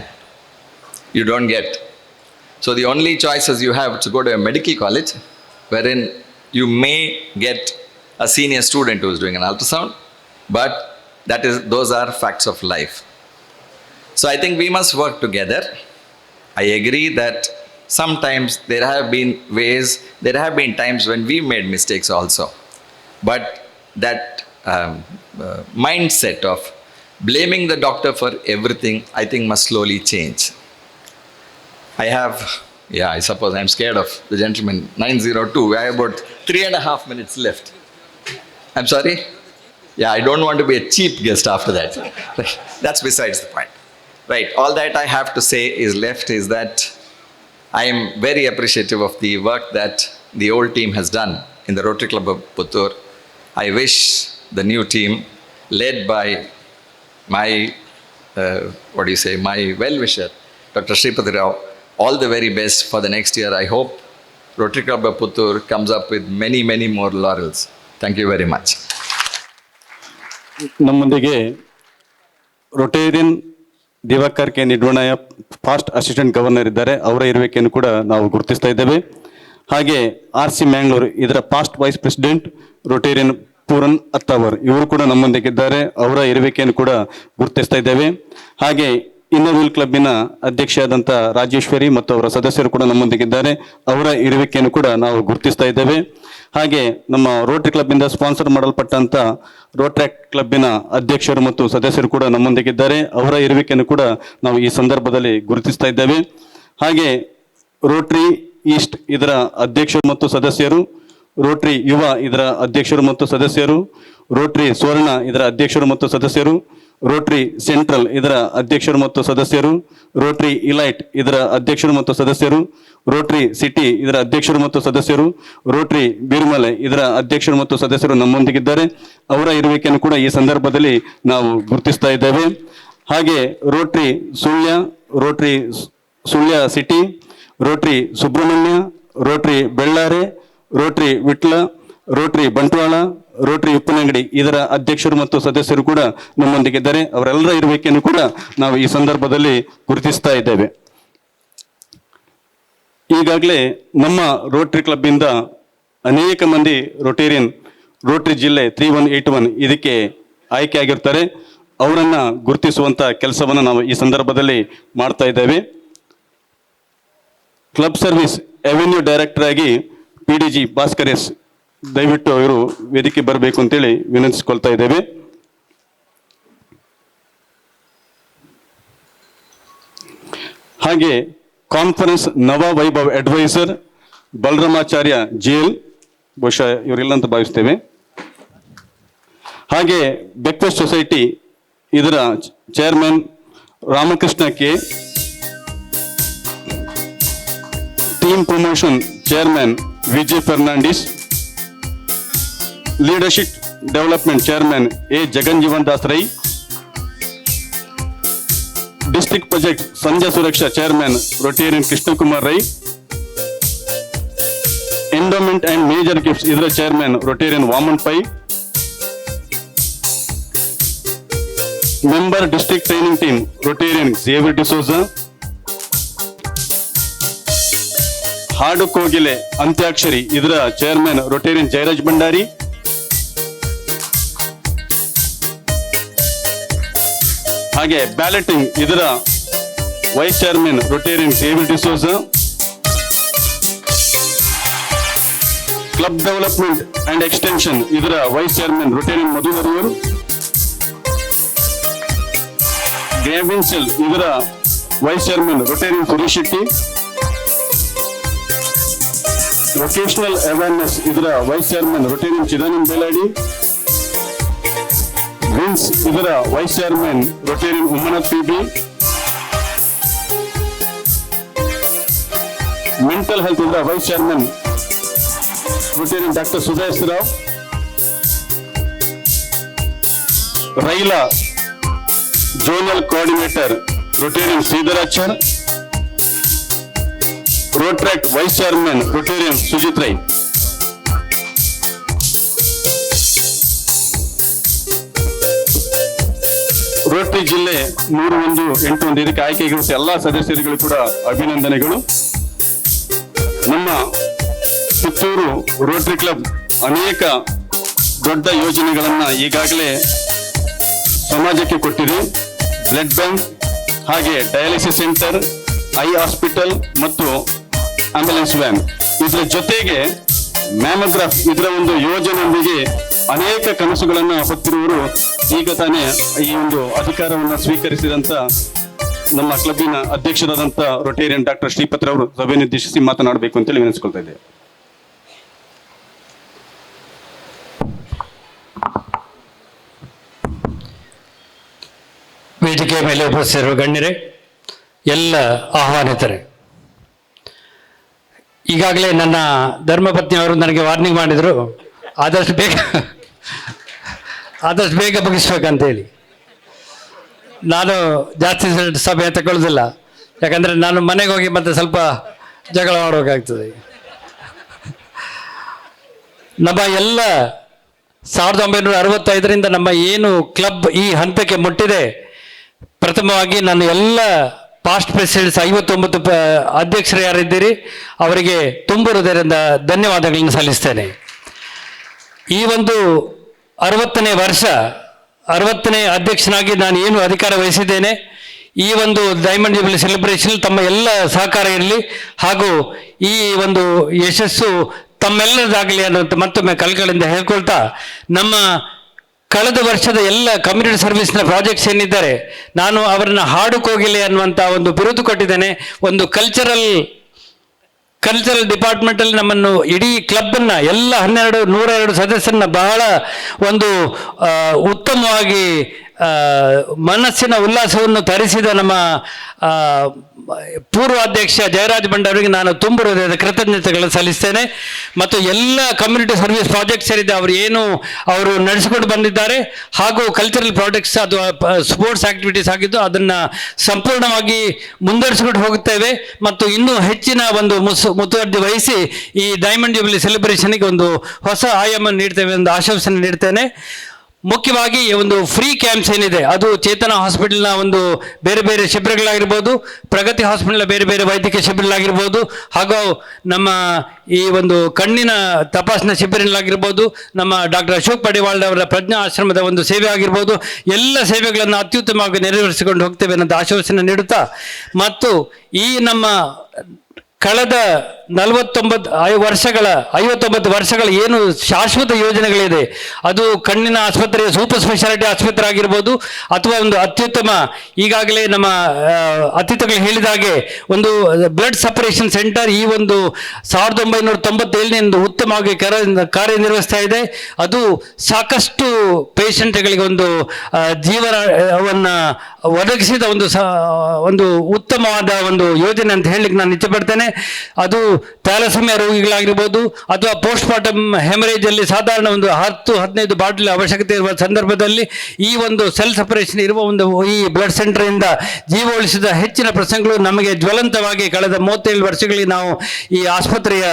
You don't get. So the only choices you have to go to a medical college, wherein you may get a senior student who is doing an ultrasound, but those are facts of life. So I think we must work together. I agree that sometimes there have been times when we made mistakes also. But that mindset of blaming the doctor for everything, I think must slowly change. I suppose I'm scared of the gentleman, 902. I have about 3.5 minutes left. I'm sorry? Yeah, I don't want to be a cheap guest after that. That's besides the point. Right, all that I have to say is that I am very appreciative of the work that the old team has done in the Rotary Club of Puttur. I wish the new team, led by my well-wisher, Dr. Shripati Rao, all the very best for the next year. I hope Rotary Club of Puttur comes up with many, many more laurels. Thank you very much. ನಮ್ಮೊಂದಿಗೆ Rotarian Diwakar K Nidvanaya past assistant governor ಇದ್ದಾರೆ. ಅವರ ಇರುವಿಕೆಯನ್ನು ಕೂಡ ನಾವು ಗುರುತಿಸ್ತಾ ಇದ್ದೇವೆ. ಹಾಗೆ RC ಮ್ಯಾಂಗ್ಳೂರ್ ಇದರ past vice president Rotarian Pooran Attavar ಇವರು ಕೂಡ ನಮ್ಮೊಂದಿಗಿದ್ದಾರೆ. ಅವರ ಇರುವಿಕೆಯನ್ನು ಕೂಡ ಗುರುತಿಸ್ತಾ ಇದ್ದೇವೆ. ಹಾಗೆ ಇನ್ನರ್ ವೀಲ್ ಕ್ಲಬ್ಬಿನ ಅಧ್ಯಕ್ಷರಾದಂಥ ರಾಜೇಶ್ವರಿ ಮತ್ತು ಅವರ ಸದಸ್ಯರು ಕೂಡ ನಮ್ಮೊಂದಿಗಿದ್ದಾರೆ. ಅವರ ಇರುವಿಕೆಯನ್ನು ಕೂಡ ನಾವು ಗುರುತಿಸ್ತಾ ಇದ್ದೇವೆ. ಹಾಗೆ ನಮ್ಮ ರೋಟರಿ ಕ್ಲಬ್ಬಿಂದ ಸ್ಪಾನ್ಸರ್ ಮಾಡಲ್ಪಟ್ಟಂಥ ರೋಟ್ರ್ಯಾಕ್ಟ್ ಕ್ಲಬ್ಬಿನ ಅಧ್ಯಕ್ಷರು ಮತ್ತು ಸದಸ್ಯರು ಕೂಡ ನಮ್ಮೊಂದಿಗಿದ್ದಾರೆ. ಅವರ ಇರುವಿಕೆಯನ್ನು ಕೂಡ ನಾವು ಈ ಸಂದರ್ಭದಲ್ಲಿ ಗುರುತಿಸ್ತಾ ಇದ್ದೇವೆ. ಹಾಗೆ ರೋಟ್ರಿ ಈಸ್ಟ್ ಇದರ ಅಧ್ಯಕ್ಷರು ಮತ್ತು ಸದಸ್ಯರು, ರೋಟ್ರಿ ಯುವ ಇದರ ಅಧ್ಯಕ್ಷರು ಮತ್ತು ಸದಸ್ಯರು, ರೋಟ್ರಿ ಸ್ವರ್ಣ ಇದರ ಅಧ್ಯಕ್ಷರು ಮತ್ತು ಸದಸ್ಯರು, ರೋಟ್ರಿ ಸೆಂಟ್ರಲ್ ಇದರ ಅಧ್ಯಕ್ಷರು ಮತ್ತು ಸದಸ್ಯರು, ರೋಟ್ರಿ ಇಲೈಟ್ ಇದರ ಅಧ್ಯಕ್ಷರು ಮತ್ತು ಸದಸ್ಯರು, ರೋಟ್ರಿ ಸಿಟಿ ಇದರ ಅಧ್ಯಕ್ಷರು ಮತ್ತು ಸದಸ್ಯರು, ರೋಟ್ರಿ ಬೀರ್ಮಲೆ ಇದರ ಅಧ್ಯಕ್ಷರು ಮತ್ತು ಸದಸ್ಯರು ನಮ್ಮೊಂದಿಗಿದ್ದಾರೆ. ಅವರ ಇರುವಿಕೆಯನ್ನು ಕೂಡ ಈ ಸಂದರ್ಭದಲ್ಲಿ ನಾವು ಗುರುತಿಸ್ತಾ ಇದ್ದೇವೆ. ಹಾಗೆ Rotary Sullia city, Rotary Subrahmanya, Rotary Bellare, Rotary Vitla, Rotary Bantwal, Rotary Uppinangady ಇದರ ಅಧ್ಯಕ್ಷರು ಮತ್ತು ಸದಸ್ಯರು ಕೂಡ ನಮ್ಮೊಂದಿಗಿದ್ದಾರೆ. ಅವರೆಲ್ಲರ ಇರುವಿಕೆಯನ್ನು ಕೂಡ ನಾವು ಈ ಸಂದರ್ಭದಲ್ಲಿ ಗುರುತಿಸ್ತಾ ಇದ್ದೇವೆ. ಈಗಾಗಲೇ ನಮ್ಮ ರೋಟರಿ ಕ್ಲಬ್ಬಿಂದ ಅನೇಕ ಮಂದಿ ರೋಟೇರಿಯನ್ ರೋಟರಿ ಜಿಲ್ಲೆ 3181 ಇದಕ್ಕೆ ಆಯ್ಕೆ ಆಗಿರ್ತಾರೆ. ಅವರನ್ನು ಗುರುತಿಸುವಂಥ ಕೆಲಸವನ್ನು ನಾವು ಈ ಸಂದರ್ಭದಲ್ಲಿ ಮಾಡ್ತಾ ಇದ್ದೇವೆ. ಕ್ಲಬ್ ಸರ್ವಿಸ್ ಅವೆನ್ಯೂ ಡೈರೆಕ್ಟರ್ ಆಗಿ PDG ಭಾಸ್ಕರ್ ಎಸ್ ದಯವಿಟ್ಟು ಅವರು ವೇದಿಕೆ ಬರಬೇಕು ಅಂತೇಳಿ ವಿನಂತಿಸಿಕೊಳ್ತಾ ಇದ್ದೇವೆ. ಹಾಗೆ ಕಾನ್ಫರೆನ್ಸ್ ನವ ವೈಭವ್ ಅಡ್ವೈಸರ್ ಬಲರಾಮಾಚಾರ್ಯ JL, ಬಹುಶಃ ಇವರಿಲ್ಲ ಅಂತ ಭಾವಿಸ್ತೇವೆ. ಹಾಗೆ ಬ್ರೇಕ್ಫಾಸ್ಟ್ ಸೊಸೈಟಿ ಇದರ chairman Ramakrishna K, team promotion chairman Vijay Fernandes, leadership development chairman A. Jaganjeevan Das Rai, district project Sanjaya Suraksha chairman Rotarian Krishnakumar Rai, endowment and major gifts ಇದರ chairman Rotarian Vaman Pai, member district training team Rotarian Xavier D'Souza, ಹಾಡು ಕೋಗಿಲೆ ಅಂತ್ಯಾಕ್ಷರಿ ಇದರ ಚೇರ್ಮನ್ ರೊಟೇರಿಯನ್ ಜಯರಾಜ್ ಭಂಡಾರಿ, ಹಾಗೆ ಬ್ಯಾಲೆಟಿಂಗ್ ಇದರ vice chairman Rotarian Xavier D'Souza, club development and extension ಇದರ ವೈಸ್ ಚೇರ್ಮನ್ ರೊಟೇರಿಯನ್ ಮಧುವರಿಯವರು, ಗ್ರಾವಿನ್ಸೆಲ್ ಇದರ vice chairman Rotarian Suresh Shetty, vocational awareness ಇದರ vice chairman Rotarian Chidanand Beladi, wins ಇದರ vice chairman Rotarian Ummanath PB, mental health ಇದರ vice chairman Rotarian doctor Sudhas Rao, ರೈಲಾ zonal coordinator Rotarian Shridharachar, Rotaract vice chairman Rotarian Sujith Rai. Rotary ಜಿಲ್ಲೆ 101 ಇದಕ್ಕೆ ಆಯ್ಕೆಗಿರುವ ಎಲ್ಲ ಸದಸ್ಯರುಗಳು ಕೂಡ ಅಭಿನಂದನೆಗಳು. ನಮ್ಮ ಪುತ್ತೂರು ರೋಟರಿ ಕ್ಲಬ್ ಅನೇಕ ದೊಡ್ಡ ಯೋಜನೆಗಳನ್ನ ಈಗಾಗಲೇ ಸಮಾಜಕ್ಕೆ ಕೊಟ್ಟಿದೆ. ಬ್ಲಡ್ ಬ್ಯಾಂಕ್, ಹಾಗೆ ಡಯಾಲಿಸಿಸ್ ಸೆಂಟರ್, ಐ ಹಾಸ್ಪಿಟಲ್ ಮತ್ತು ಆಂಬ್ಯುಲೆನ್ಸ್ ವ್ಯಾನ್. ಇದರ ಜೊತೆಗೆ ಮ್ಯಾಮೋಗ್ರಾಫ್, ಇದರ ಒಂದು ಯೋಜನೆಯೊಂದಿಗೆ ಅನೇಕ ಕನಸುಗಳನ್ನು ಹೊತ್ತಿರುವವರು ಈಗ ತಾನೇ ಈ ಒಂದು ಅಧಿಕಾರವನ್ನು ಸ್ವೀಕರಿಸಿದಂತ ನಮ್ಮ ಕ್ಲಬ್ಬಿನ ಅಧ್ಯಕ್ಷರಾದಂಥ ರೊಟೇರಿಯನ್ ಡಾಕ್ಟರ್ ಶ್ರೀಪತ್ ರವರು ಸಭೆಯನ್ನುದ್ದೇಶಿಸಿ ಮಾತನಾಡಬೇಕು ಅಂತೇಳಿ ವಿನಂತಿಸ್ಕೊಳ್ತಾ ಇದ್ದೇವೆ. ವೇದಿಕೆ ಮೇಲೆ ಉಪಸ್ಥಿತರು ಗಣ್ಯರೇ, ಎಲ್ಲ ಆಹ್ವಾನಿತರೆ, ಈಗಾಗಲೇ ನನ್ನ ಧರ್ಮಪತ್ನಿಯವರು ನನಗೆ ವಾರ್ನಿಂಗ್ ಮಾಡಿದರು, ಆದಷ್ಟು ಬೇಗ ಮುಗಿಸ್ಬೇಕಂತೇಳಿ. ನಾನು ಜಾಸ್ತಿ ಸಮಯ ತಗೊಳ್ಳೋದಿಲ್ಲ, ಯಾಕಂದರೆ ನಾನು ಮನೆಗೆ ಹೋಗಿ ಮತ್ತೆ ಸ್ವಲ್ಪ ಜಗಳ ಮಾಡಬೇಕಾಗ್ತದೆ. ನಮ್ಮ ಎಲ್ಲ 1965ರಿಂದ ನಮ್ಮ ಏನು ಕ್ಲಬ್ ಈ ಹಂತಕ್ಕೆ ಮುಟ್ಟಿದೆ, ಪ್ರಥಮವಾಗಿ ನಾನು ಎಲ್ಲ ಪಾಸ್ಟ್ ಪ್ರೆಸಿಡೆಂಟ್ಸ್ 59 ಅಧ್ಯಕ್ಷರು ಯಾರಿದ್ದೀರಿ ಅವರಿಗೆ ತುಂಬ ಹೃದಯದಿಂದ ಧನ್ಯವಾದಗಳನ್ನು ಸಲ್ಲಿಸ್ತೇನೆ. ಈ ಒಂದು 60ನೇ ವರ್ಷ 60ನೇ ಅಧ್ಯಕ್ಷನಾಗಿ ನಾನು ಏನು ಅಧಿಕಾರ ವಹಿಸಿದ್ದೇನೆ, ಈ ಒಂದು ಡೈಮಂಡ್ ಜೂಬಿಲಿ ಸೆಲೆಬ್ರೇಷನ್ ತಮ್ಮ ಎಲ್ಲ ಸಹಕಾರ ಇರಲಿ, ಹಾಗೂ ಈ ಒಂದು ಯಶಸ್ಸು ತಮ್ಮೆಲ್ಲದಾಗಲಿ ಅನ್ನೋಂಥ ಮತ್ತೊಮ್ಮೆ ಕಳಕಳಿಯಿಂದ ಹೇಳ್ಕೊಳ್ತಾ, ನಮ್ಮ ಕಳೆದ ವರ್ಷದ ಎಲ್ಲ ಕಮ್ಯುನಿಟಿ ಸರ್ವಿಸ್ನ ಪ್ರಾಜೆಕ್ಟ್ಸ್ ಏನಿದ್ದಾರೆ ನಾನು ಅವರನ್ನು ಹಾಡು ಕೋಗಿಲೆ ಅನ್ನುವಂಥ ಒಂದು ಬಿರುದು ಕೊಟ್ಟಿದ್ದೇನೆ. ಒಂದು ಕಲ್ಚರಲ್ ಡಿಪಾರ್ಟ್ಮೆಂಟಲ್ಲಿ ನಮ್ಮನ್ನು ಇಡೀ ಕ್ಲಬ್ಬನ್ನು ಎಲ್ಲ 102 ಸದಸ್ಯರನ್ನ ಬಹಳ ಒಂದು ಉತ್ತಮವಾಗಿ ಮನಸ್ಸಿನ ಉಲ್ಲಾಸವನ್ನು ತರಿಸಿದ ನಮ್ಮ ಪೂರ್ವಾಧ್ಯಕ್ಷ ಜಯರಾಜ್ ಭಂಡಾರಿಗೆ ನಾನು ತುಂಬ ಹೃದಯದ ಕೃತಜ್ಞತೆಗಳನ್ನು ಸಲ್ಲಿಸ್ತೇನೆ. ಮತ್ತು ಎಲ್ಲ ಕಮ್ಯುನಿಟಿ ಸರ್ವಿಸ್ ಪ್ರಾಜೆಕ್ಟ್ಸ್ ಏನಿದೆ ಅವರು ನಡೆಸಿಕೊಂಡು ಬಂದಿದ್ದಾರೆ, ಹಾಗೂ ಕಲ್ಚರಲ್ ಪ್ರಾಜೆಕ್ಟ್ಸ್ ಅದು ಸ್ಪೋರ್ಟ್ಸ್ ಆಕ್ಟಿವಿಟೀಸ್ ಆಗಿದ್ದು ಅದನ್ನು ಸಂಪೂರ್ಣವಾಗಿ ಮುಂದುವರಿಸಿಕೊಂಡು ಹೋಗುತ್ತೇವೆ. ಮತ್ತು ಇನ್ನೂ ಹೆಚ್ಚಿನ ಒಂದು ಮುತುವರ್ಜಿ ವಹಿಸಿ ಈ ಡೈಮಂಡ್ ಜೂಬಿಲಿ ಸೆಲೆಬ್ರೇಷನ್ಗೆ ಒಂದು ಹೊಸ ಆಯಾಮ ನೀಡ್ತೇವೆ ಎಂದು ಆಶ್ವಾಸನೆ ನೀಡ್ತೇನೆ. ಮುಖ್ಯವಾಗಿ ಒಂದು ಫ್ರೀ ಕ್ಯಾಂಪ್ಸ್ ಏನಿದೆ ಅದು ಚೇತನ ಹಾಸ್ಪಿಟಲ್ನ ಒಂದು ಬೇರೆ ಬೇರೆ ಶಿಬಿರಗಳಾಗಿರ್ಬೋದು, ಪ್ರಗತಿ ಹಾಸ್ಪಿಟಲ್ನ ಬೇರೆ ಬೇರೆ ವೈದ್ಯಕೀಯ ಶಿಬಿರಗಳಾಗಿರ್ಬೋದು, ಹಾಗೂ ನಮ್ಮ ಈ ಒಂದು ಕಣ್ಣಿನ ತಪಾಸಣಾ ಶಿಬಿರಗಳಾಗಿರ್ಬೋದು, ನಮ್ಮ ಡಾಕ್ಟರ್ ಅಶೋಕ್ ಪಡಿವಾಳ್ ಅವರ ಪ್ರಜ್ಞಾ ಆಶ್ರಮದ ಒಂದು ಸೇವೆ ಆಗಿರ್ಬೋದು, ಎಲ್ಲ ಸೇವೆಗಳನ್ನು ಅತ್ಯುತ್ತಮವಾಗಿ ನೆರವೇರಿಸಿಕೊಂಡು ಹೋಗ್ತೇವೆ ಅನ್ನೋದು ಆಶ್ವಾಸನೆ ನೀಡುತ್ತಾ, ಮತ್ತು ಈ ನಮ್ಮ ಕಳೆದ 59 ವರ್ಷಗಳ ಏನು ಶಾಶ್ವತ ಯೋಜನೆಗಳಿದೆ, ಅದು ಕಣ್ಣಿನ ಆಸ್ಪತ್ರೆ, ಸೂಪರ್ ಸ್ಪೆಷಾಲಿಟಿ ಆಸ್ಪತ್ರೆ ಆಗಿರ್ಬೋದು, ಅಥವಾ ಒಂದು ಅತ್ಯುತ್ತಮ ಈಗಾಗಲೇ ನಮ್ಮ ಅತಿಥಿಗಳು ಹೇಳಿದ ಹಾಗೆ ಒಂದು ಬ್ಲಡ್ ಸಪರೇಷನ್ ಸೆಂಟರ್ ಈ ಒಂದು 1997 ಉತ್ತಮವಾಗಿ ಕಾರ್ಯನಿರ್ವಹಿಸ್ತಾ ಇದೆ. ಅದು ಸಾಕಷ್ಟು ಪೇಷಂಟ್ಗಳಿಗೆ ಒಂದು ಜೀವನವನ್ನು ಒದಗಿಸಿದ ಒಂದು ಉತ್ತಮವಾದ ಒಂದು ಯೋಜನೆ ಅಂತ ಹೇಳಲಿಕ್ಕೆ ನಾನು ಇಚ್ಛೆಪಡ್ತೇನೆ. ಅದು ಥ್ಯಾಲಸೆಮಿಯಾ ರೋಗಿಗಳಾಗಿರ್ಬೋದು, ಅಥವಾ ಪೋಸ್ಟ್ ಮಾರ್ಟಮ್ ಹೆಮರೇಜ್ ಅಲ್ಲಿ ಸಾಧಾರಣ ಒಂದು 10-15 ಬಾಟಲ್ ಅವಶ್ಯಕತೆ ಇರುವ ಸಂದರ್ಭದಲ್ಲಿ ಈ ಒಂದು ಸೆಲ್ ಸಪರೇಷನ್ ಇರುವ ಒಂದು ಈ ಬ್ಲಡ್ ಸೆಂಟರ್ ಇಂದ ಜೀವ ಉಳಿಸಿದ ಹೆಚ್ಚಿನ ಪ್ರಸಂಗಗಳು ನಮಗೆ ಜ್ವಲಂತವಾಗಿ ಕಳೆದ 37 ವರ್ಷಗಳಿಗೆ ನಾವು ಈ ಆಸ್ಪತ್ರೆಯ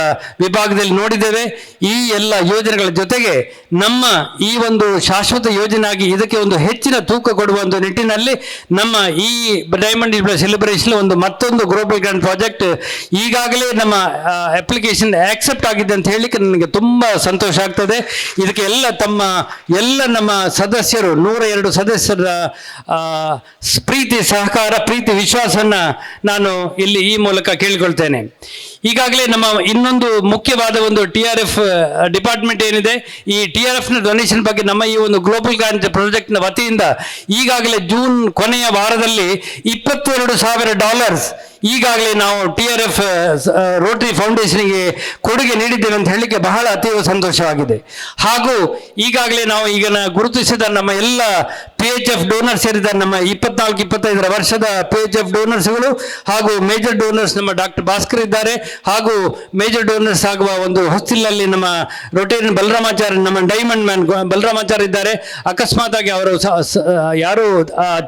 ವಿಭಾಗದಲ್ಲಿ ನೋಡಿದ್ದೇವೆ. ಈ ಎಲ್ಲ ಯೋಜನೆಗಳ ಜೊತೆಗೆ ನಮ್ಮ ಈ ಒಂದು ಶಾಶ್ವತ ಯೋಜನೆಯಾಗಿ ಇದಕ್ಕೆ ಒಂದು ಹೆಚ್ಚಿನ ತೂಕ ಕೊಡುವ ಒಂದು ನಿಟ್ಟಿನಲ್ಲಿ ನಮ್ಮ ಈ ಡೈಮಂಡ್ ಜೂಬಿಲಿ ಸೆಲೆಬ್ರೇಷನ್ ಒಂದು ಮತ್ತೊಂದು ಗ್ಲೋಬಲ್ ಗ್ರ್ಯಾಂಡ್ ಪ್ರಾಜೆಕ್ಟ್ ಈಗಾಗಲೇ ನಮ್ಮ ಅಪ್ಲಿಕೇಶನ್ ಆಕ್ಸೆಪ್ಟ್ ಆಗಿದೆ ಅಂತ ಹೇಳಲಿಕ್ಕೆ ನನಗೆ ತುಂಬ ಸಂತೋಷ ಆಗ್ತದೆ. ಇದಕ್ಕೆ ಎಲ್ಲ ನಮ್ಮ ಸದಸ್ಯರು 102 ಸದಸ್ಯರ ಪ್ರೀತಿ ಸಹಕಾರ, ಪ್ರೀತಿ ವಿಶ್ವಾಸವನ್ನು ನಾನು ಇಲ್ಲಿ ಈ ಮೂಲಕ ಕೇಳಿಕೊಳ್ತೇನೆ. ಈಗಾಗಲೇ ನಮ್ಮ ಇನ್ನೊಂದು ಮುಖ್ಯವಾದ ಒಂದು TRF ಡಿಪಾರ್ಟ್ಮೆಂಟ್ ಏನಿದೆ, ಈ TRFನ ಡೊನೇಷನ್ ಬಗ್ಗೆ ನಮ್ಮ ಈ ಒಂದು ಗ್ಲೋಬಲ್ ಗ್ರ್ಯಾಂಡ್ ಪ್ರಾಜೆಕ್ಟ್ನ ವತಿಯಿಂದ ಈಗಾಗಲೇ ಜೂನ್ ಕೊನೆಯ ವಾರದಲ್ಲಿ $22,000 ಈಗಾಗಲೇ ನಾವು TRF ರೋಟರಿ ಫೌಂಡೇಶನ್ಗೆ ಕೊಡುಗೆ ನೀಡಿದ್ದೇವೆ ಅಂತ ಹೇಳಲಿಕ್ಕೆ ಬಹಳ ಅತೀವ ಸಂತೋಷವಾಗಿದೆ. ಹಾಗೂ ಈಗಾಗಲೇ ನಾವು ಈಗ ಗುರುತಿಸಿದ ನಮ್ಮ ಎಲ್ಲ PHF ಡೋನರ್ಸ್ ಸೇರಿದ್ದಾರೆ. ನಮ್ಮ 24-25 ವರ್ಷದ PHF ಡೋನರ್ಸ್ಗಳು ಹಾಗೂ ಮೇಜರ್ ಡೋನರ್ಸ್ ನಮ್ಮ ಡಾಕ್ಟರ್ ಭಾಸ್ಕರ್ ಇದ್ದಾರೆ. ಹಾಗೂ ಮೇಜರ್ ಡೋನರ್ಸ್ ಆಗುವ ಒಂದು ಹೊಸ್ತಿಲಲ್ಲಿ ನಮ್ಮ ರೊಟೇರಿಯನ್ ಬಲರಾಮಾಚಾರ್ಯ, ನಮ್ಮ ಡೈಮಂಡ್ ಮ್ಯಾನ್ ಬಲರಾಮಾಚಾರ್ಯ ಇದ್ದಾರೆ. ಅಕಸ್ಮಾತ್ ಆಗಿ ಅವರು ಯಾರು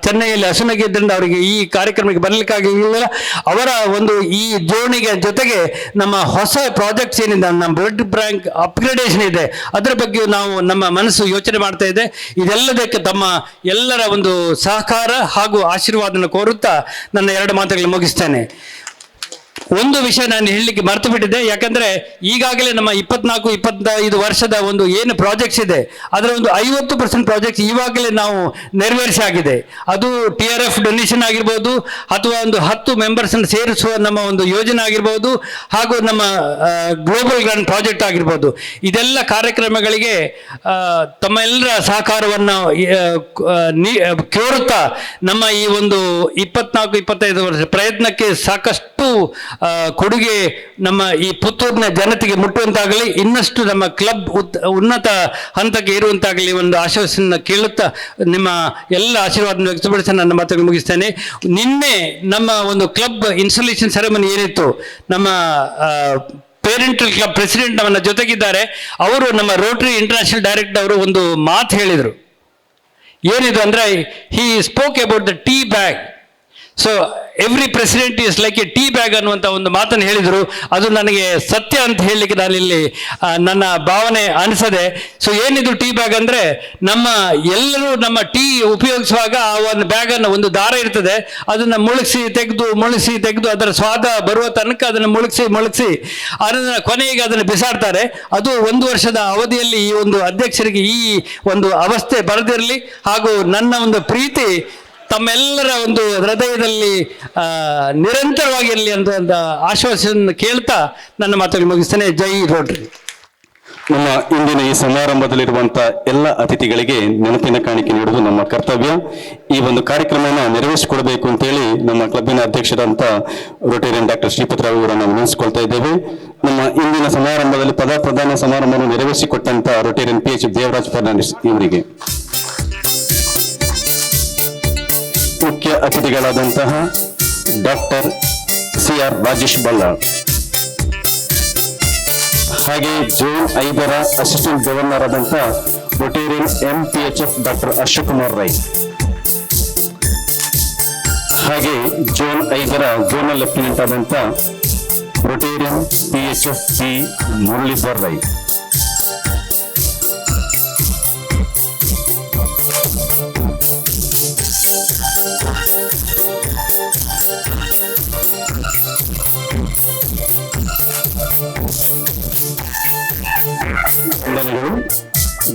ಚೆನ್ನೈಯಲ್ಲಿ ಅಸುನಗಿದ್ದರಿಂದ ಅವರಿಗೆ ಈ ಕಾರ್ಯಕ್ರಮಕ್ಕೆ ಬರಲಿಕ್ಕಾಗಲಿಲ್ಲ. ಅವರ ಒಂದು ಈ ಜೋಡಣೆಗೆ ಜೊತೆಗೆ ನಮ್ಮ ಹೊಸ ಪ್ರಾಜೆಕ್ಟ್ಸ್ ಏನಿದೆ, ನಮ್ಮ ಬ್ಲಡ್ ಬ್ಯಾಂಕ್ ಅಪ್ಗ್ರೇಡೇಷನ್ ಇದೆ, ಅದರ ಬಗ್ಗೆ ನಾವು ನಮ್ಮ ಮನಸ್ಸು ಯೋಚನೆ ಮಾಡ್ತಾ ಇದೆ. ಇದೆಲ್ಲದಕ್ಕೆ ತಮ್ಮ ಎಲ್ಲರ ಒಂದು ಸಹಕಾರ ಹಾಗೂ ಆಶೀರ್ವಾದನ ಕೋರುತ್ತಾ ನನ್ನ 2 ಮಾತುಗಳನ್ನು ಮುಗಿಸ್ತೇನೆ. ಒಂದು ವಿಷಯ ನಾನು ಹೇಳಲಿಕ್ಕೆ ಮರೆತು ಬಿಟ್ಟಿದ್ದೆ. ಯಾಕಂದ್ರೆ ಈಗಾಗಲೇ ನಮ್ಮ 24-25 ವರ್ಷದ ಒಂದು ಏನು ಪ್ರಾಜೆಕ್ಟ್ಸ್ ಇದೆ ಅದರ ಒಂದು 50% ಪ್ರಾಜೆಕ್ಟ್ಸ್ ಈವಾಗಲೇ ನಾವು ನೆರವೇರಿಸಿ ಆಗಿದೆ. ಅದು TRF ಡೊನೇಷನ್ ಆಗಿರ್ಬೋದು, ಅಥವಾ ಒಂದು 10 ಮೆಂಬರ್ಸನ್ನು ಸೇರಿಸುವ ನಮ್ಮ ಒಂದು ಯೋಜನೆ ಆಗಿರ್ಬೋದು, ಹಾಗೂ ನಮ್ಮ ಗ್ಲೋಬಲ್ ಗ್ರಾಂಡ್ ಪ್ರಾಜೆಕ್ಟ್ ಆಗಿರ್ಬೋದು. ಇದೆಲ್ಲ ಕಾರ್ಯಕ್ರಮಗಳಿಗೆ ತಮ್ಮ ಎಲ್ಲರ ಸಹಕಾರವನ್ನು ಕೋರುತ್ತಾ ನಮ್ಮ ಈ ಒಂದು 24-25 ವರ್ಷ ಪ್ರಯತ್ನಕ್ಕೆ ಸಾಕಷ್ಟು ಕೊಡುಗೆ ನಮ್ಮ ಈ ಪುತ್ತೂರಿನ ಜನತೆಗೆ ಮುಟ್ಟುವಂತಾಗಲಿ, ಇನ್ನಷ್ಟು ನಮ್ಮ ಕ್ಲಬ್ ಉನ್ನತ ಹಂತಕ್ಕೆ ಇರುವಂತಾಗಲಿ ಒಂದು ಆಶ್ವಾಸನ ಕೇಳುತ್ತಾ ನಿಮ್ಮ ಎಲ್ಲ ಆಶೀರ್ವಾದ ವ್ಯಕ್ತಪಡಿಸಿ ನನ್ನ ಮಾತನ್ನು ಮುಗಿಸ್ತೇನೆ. ನಿನ್ನೆ ನಮ್ಮ ಒಂದು ಕ್ಲಬ್ ಇನ್ಸ್ಟಾಲೇಷನ್ ಸೆರೆಮನಿ ಏನಿತ್ತು, ನಮ್ಮ ಪೇರೆಂಟಲ್ ಕ್ಲಬ್ ಪ್ರೆಸಿಡೆಂಟ್ ನಮ್ಮ ಜೊತೆಗಿದ್ದಾರೆ. ಅವರು ನಮ್ಮ ರೋಟರಿ ಇಂಟರ್ನ್ಯಾಷನಲ್ ಡೈರೆಕ್ಟರ್ ಅವರು ಒಂದು ಮಾತು ಹೇಳಿದರು. ಏನಿದು ಅಂದರೆ, he spoke about the tea bag. So every president is like A tea bag ಅನ್ನುವಂಥ ಒಂದು ಮಾತನ್ನು ಹೇಳಿದರು. ಅದು ನನಗೆ ಸತ್ಯ ಅಂತ ಹೇಳಲಿಕ್ಕೆ ನಾನಿಲ್ಲಿ ನನ್ನ ಭಾವನೆ ಅನಿಸದೆ. ಸೊ ಏನಿದು ಟೀ ಬ್ಯಾಗ್ ಅಂದರೆ, ನಮ್ಮ ಎಲ್ಲರೂ ನಮ್ಮ ಟೀ ಉಪಯೋಗಿಸುವಾಗ ಆ ಒಂದು ಬ್ಯಾಗನ್ನು, ಒಂದು ದಾರ ಇರ್ತದೆ, ಅದನ್ನು ಮುಳುಗಿಸಿ ತೆಗೆದು ಅದರ ಸ್ವಾದ ಬರುವ ತನಕ ಅದನ್ನು ಮುಳುಗಿಸಿ ಅದನ್ನು ಕೊನೆಗೆ ಅದನ್ನು ಬಿಸಾಡ್ತಾರೆ. ಅದು 1 ವರ್ಷದ ಅವಧಿಯಲ್ಲಿ ಈ ಒಂದು ಅಧ್ಯಕ್ಷರಿಗೆ ಈ ಒಂದು ಅವಸ್ಥೆ ಬರದಿರಲಿ, ಹಾಗೂ ನನ್ನ ಒಂದು ಪ್ರೀತಿ ತಮ್ಮೆಲ್ಲರ ಒಂದು ಹೃದಯದಲ್ಲಿ ನಿರಂತರವಾಗಿರಲಿ ಅಂತ ಒಂದು ಆಶ್ವಾಸನೆ ಕೇಳ್ತಾ ನನ್ನ ಮಾತನ್ನು ಮುಗಿಸ್ತೇನೆ. ಜೈ ರೋಟರಿ. ನಮ್ಮ ಇಂದಿನ ಈ ಸಮಾರಂಭದಲ್ಲಿರುವಂತಹ ಎಲ್ಲ ಅತಿಥಿಗಳಿಗೆ ನೆನಪಿನ ಕಾಣಿಕೆ ನೀಡುವುದು ನಮ್ಮ ಕರ್ತವ್ಯ. ಈ ಒಂದು ಕಾರ್ಯಕ್ರಮವನ್ನು ನೆರವೇರಿಸಿಕೊಡಬೇಕು ಅಂತೇಳಿ ನಮ್ಮ ಕ್ಲಬ್ಬಿನ ಅಧ್ಯಕ್ಷರಂತ ರೋಟೇರಿಯನ್ ಡಾಕ್ಟರ್ ಶ್ರೀಪತಿ ರಾವ್ ಅವರನ್ನು ವಿನಂತಿಸಿಕೊಳ್ತಾ ಇದ್ದೇವೆ. ನಮ್ಮ ಇಂದಿನ ಸಮಾರಂಭದಲ್ಲಿ ಪ್ರಧಾನ ಸಮಾರಂಭವನ್ನು ನೆರವೇರಿಸಿಕೊಟ್ಟಂತ ರೋಟೇರಿಯನ್ PHF ದೇವರಾಜ್ ಫರ್ನಾಂಡಿಸ್ ಇವರಿಗೆ, ಮುಖ್ಯ ಅತಿಥಿಗಳಾದಂತಹ ಡಾಕ್ಟರ್ CR ರಾಜೇಶ್ ಬಲ್ಲಾಳ್, ಹಾಗೆ ಜೋನ್ 5ರ ಅಸಿಸ್ಟೆಂಟ್ ಗವರ್ನರ್ ಆದಂಥ Rotarian MPHF doctor Ashok Kumar Rai, ಹಾಗೆ ಜೋನ್ 5ರ ಝೋನಲ್ ಲೆಫ್ಟಿನೆಂಟ್ ಆದಂಥ Rotarian PHF P Muralidhar Rai,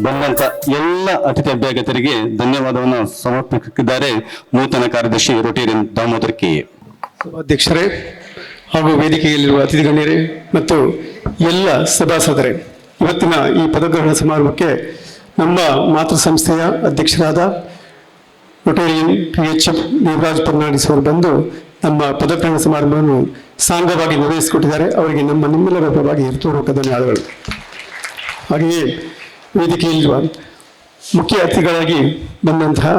ಬಂದಂತ ಎಲ್ಲ ಅತಿಥಿ ಅಭ್ಯರ್ಥಿಗಳಿಗೆ ಧನ್ಯವಾದವನ್ನು ಸಮರ್ಪಿಸಿದ್ದಾರೆ ನೂತನ ಕಾರ್ಯದರ್ಶಿ ರೋಟೇರಿಯನ್ ದಾಮೋದರ್ ಕೆ. ಅಧ್ಯಕ್ಷರೇ ಹಾಗೂ ವೇದಿಕೆಯಲ್ಲಿರುವ ಅತಿಥಿ ಗಣ್ಯರೇ ಮತ್ತು ಎಲ್ಲ ಸಭಾಸದರೇ, ಇವತ್ತಿನ ಈ ಪದಗ್ರಹಣ ಸಮಾರಂಭಕ್ಕೆ ನಮ್ಮ ಮಾತೃ ಸಂಸ್ಥೆಯ ಅಧ್ಯಕ್ಷರಾದ ರೋಟೇರಿಯನ್ PHF ದೇವರಾಜ್ ಫರ್ನಾಂಡಿಸ್ ಅವರು ಬಂದು ನಮ್ಮ ಪದಗ್ರಹಣ ಸಮಾರಂಭವನ್ನು ಸಾಂಗವಾಗಿ ನಿರ್ವಹಿಸಿಕೊಟ್ಟಿದ್ದಾರೆ. ಅವರಿಗೆ ನಿಮ್ಮೆಲ್ಲರ ಪರವಾಗಿ ಹೃತ್ಪೂರ್ವಕ ಧನ್ಯವಾದಗಳು. ಹಾಗೆಯೇ ವೇದಿಕೆಯಲ್ಲಿರುವ ಮುಖ್ಯ ಅತಿಥಿಗಳಾಗಿ ಬಂದಂತಹ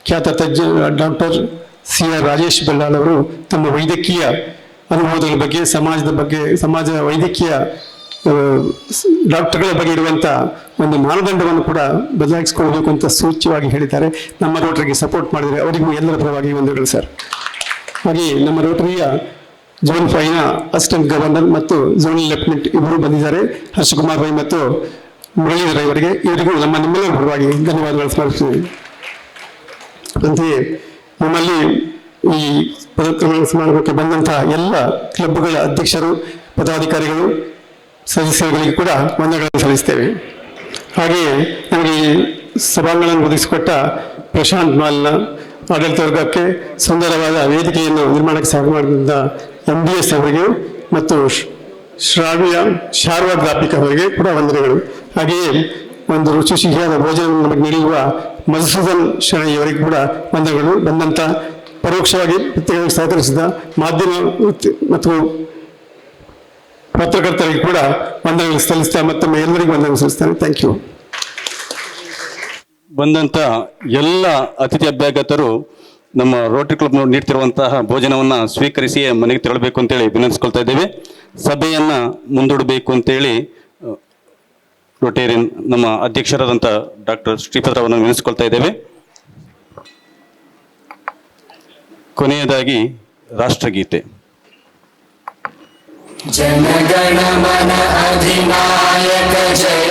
ಖ್ಯಾತ ತಜ್ಞ ಡಾಕ್ಟರ್ CR ರಾಜೇಶ್ ಬಲ್ಲಾಳ್ ಅವರು ತಮ್ಮ ವೈದ್ಯಕೀಯ ಅನುಭವಗಳ ಬಗ್ಗೆ, ಸಮಾಜ ವೈದ್ಯಕೀಯ ಡಾಕ್ಟರ್ಗಳ ಬಗ್ಗೆ ಇರುವಂಥ ಒಂದು ಮಾನದಂಡವನ್ನು ಕೂಡ ಬದಲಾಯಿಸಿಕೊಳ್ಬೇಕು ಅಂತ ಸೂಚ್ಯವಾಗಿ ಹೇಳಿದ್ದಾರೆ. ನಮ್ಮ ರೋಟರಿಗೆ ಸಪೋರ್ಟ್ ಮಾಡಿದರೆ ಅವರಿಗೂ ಎಲ್ಲರ ಪರವಾಗಿ ವಂದನೆಗಳು ಸರ್. ಹಾಗೆಯೇ ನಮ್ಮ ರೋಟರಿಯ ಝೋನ್ 5ನ ಅಸಿಸ್ಟೆಂಟ್ ಗವರ್ನರ್ ಮತ್ತು ಝೋನಲ್ ಲೆಫ್ಟಿನೆಂಟ್ ಇಬ್ಬರು ಬಂದಿದ್ದಾರೆ, ಹರ್ಷಕುಮಾರ್ ರೈ ಮತ್ತು ಮುರಳೀಧರ್ ಇವರಿಗೆ, ಇವರಿಗೂ ನಿಮ್ಮೆಲ್ಲರ ಪರವಾಗಿ ಧನ್ಯವಾದಗಳು ಸಮರ್ಪಿಸಿದ್ದೀವಿ. ಅಂತೆಯೇ ನಮ್ಮಲ್ಲಿ ಈ ಪದಗ್ರಹಣ ಸಮಾರಂಭಕ್ಕೆ ಬಂದಂತಹ ಎಲ್ಲ ಕ್ಲಬ್ಗಳ ಅಧ್ಯಕ್ಷರು, ಪದಾಧಿಕಾರಿಗಳು, ಸದಸ್ಯರುಗಳಿಗೆ ಕೂಡ ವಂದನೆಗಳನ್ನು ಸಲ್ಲಿಸ್ತೇವೆ. ಹಾಗೆಯೇ ನಮಗೆ ಈ ಸಭಾಂಗಣವನ್ನು ಒದಗಿಸಿಕೊಟ್ಟ ಪ್ರಶಾಂತ್ ಮಾಲ್ನ ಆಡಳಿತ ವರ್ಗಕ್ಕೆ, ಸುಂದರವಾದ ವೇದಿಕೆಯನ್ನು ನಿರ್ಮಾಣಕ್ಕೆ ಸಹಾಯ ಮಾಡಿದ MBS ಅವರಿಗೆ ಮತ್ತು ಶಾರ್ವಾ ಗ್ರಾಫಿಕ್ ಅವರಿಗೆ ಕೂಡ ವಂದನೆಗಳು. ಹಾಗೆಯೇ ಒಂದು ರುಚಿ ಸಿಹಿಯಾದ ಭೋಜನ ನಮಗೆ ನೀಡಿರುವ ಮಧುಸೂದನ್ ಶರಣೈ ಅವರಿಗೆ ಕೂಡ ವಂದನೆಗಳು. ಬಂದಂಥ ಪರೋಕ್ಷವಾಗಿ ಪ್ರತ್ಯೇಕವಾಗಿ ಸಹಕರಿಸಿದ ಮಾಧ್ಯಮ ಮತ್ತು ಪತ್ರಕರ್ತರಿಗೆ ಕೂಡ ವಂದನೆಗಳು ಸಲ್ಲಿಸ್ತಾ ಮತ್ತೊಮ್ಮೆ ಎಲ್ಲರಿಗೂ ವಂದನೆಗಳು ಸಲ್ಲಿಸ್ತೇನೆ. Thank you. ಬಂದಂಥ ಎಲ್ಲ ಅತಿಥಿ ಅಭ್ಯಾಗತರು ನಮ್ಮ ರೋಟರಿ ಕ್ಲಬ್ ನೀಡ್ತಿರುವಂತಹ ಭೋಜನವನ್ನು ಸ್ವೀಕರಿಸಿ ಮನೆಗೆ ತೆರಳಬೇಕು ಅಂತೇಳಿ ವಿನಂತಿಸ್ಕೊಳ್ತಾ ಇದ್ದೇವೆ. ಸಭೆಯನ್ನು ಮುಂದೂಡಬೇಕು ಅಂತೇಳಿ ರೋಟೇರಿಯನ್ ನಮ್ಮ ಅಧ್ಯಕ್ಷರಾದಂಥ ಡಾಕ್ಟರ್ ಶ್ರೀಪತಿರವರನ್ನು ವಿನಂತಿಸ್ಕೊಳ್ತಾ ಇದ್ದೇವೆ. ಕೊನೆಯದಾಗಿ ರಾಷ್ಟ್ರಗೀತೆ. ಜನಗಣ ಮನ ಅಧಿನಾಯಕ ಜಯ.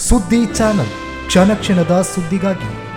ಸುದ್ದಿ ಚಾನಲ್, ಕ್ಷಣ ಕ್ಷಣದ ಸುದ್ದಿಗಾಗಿ.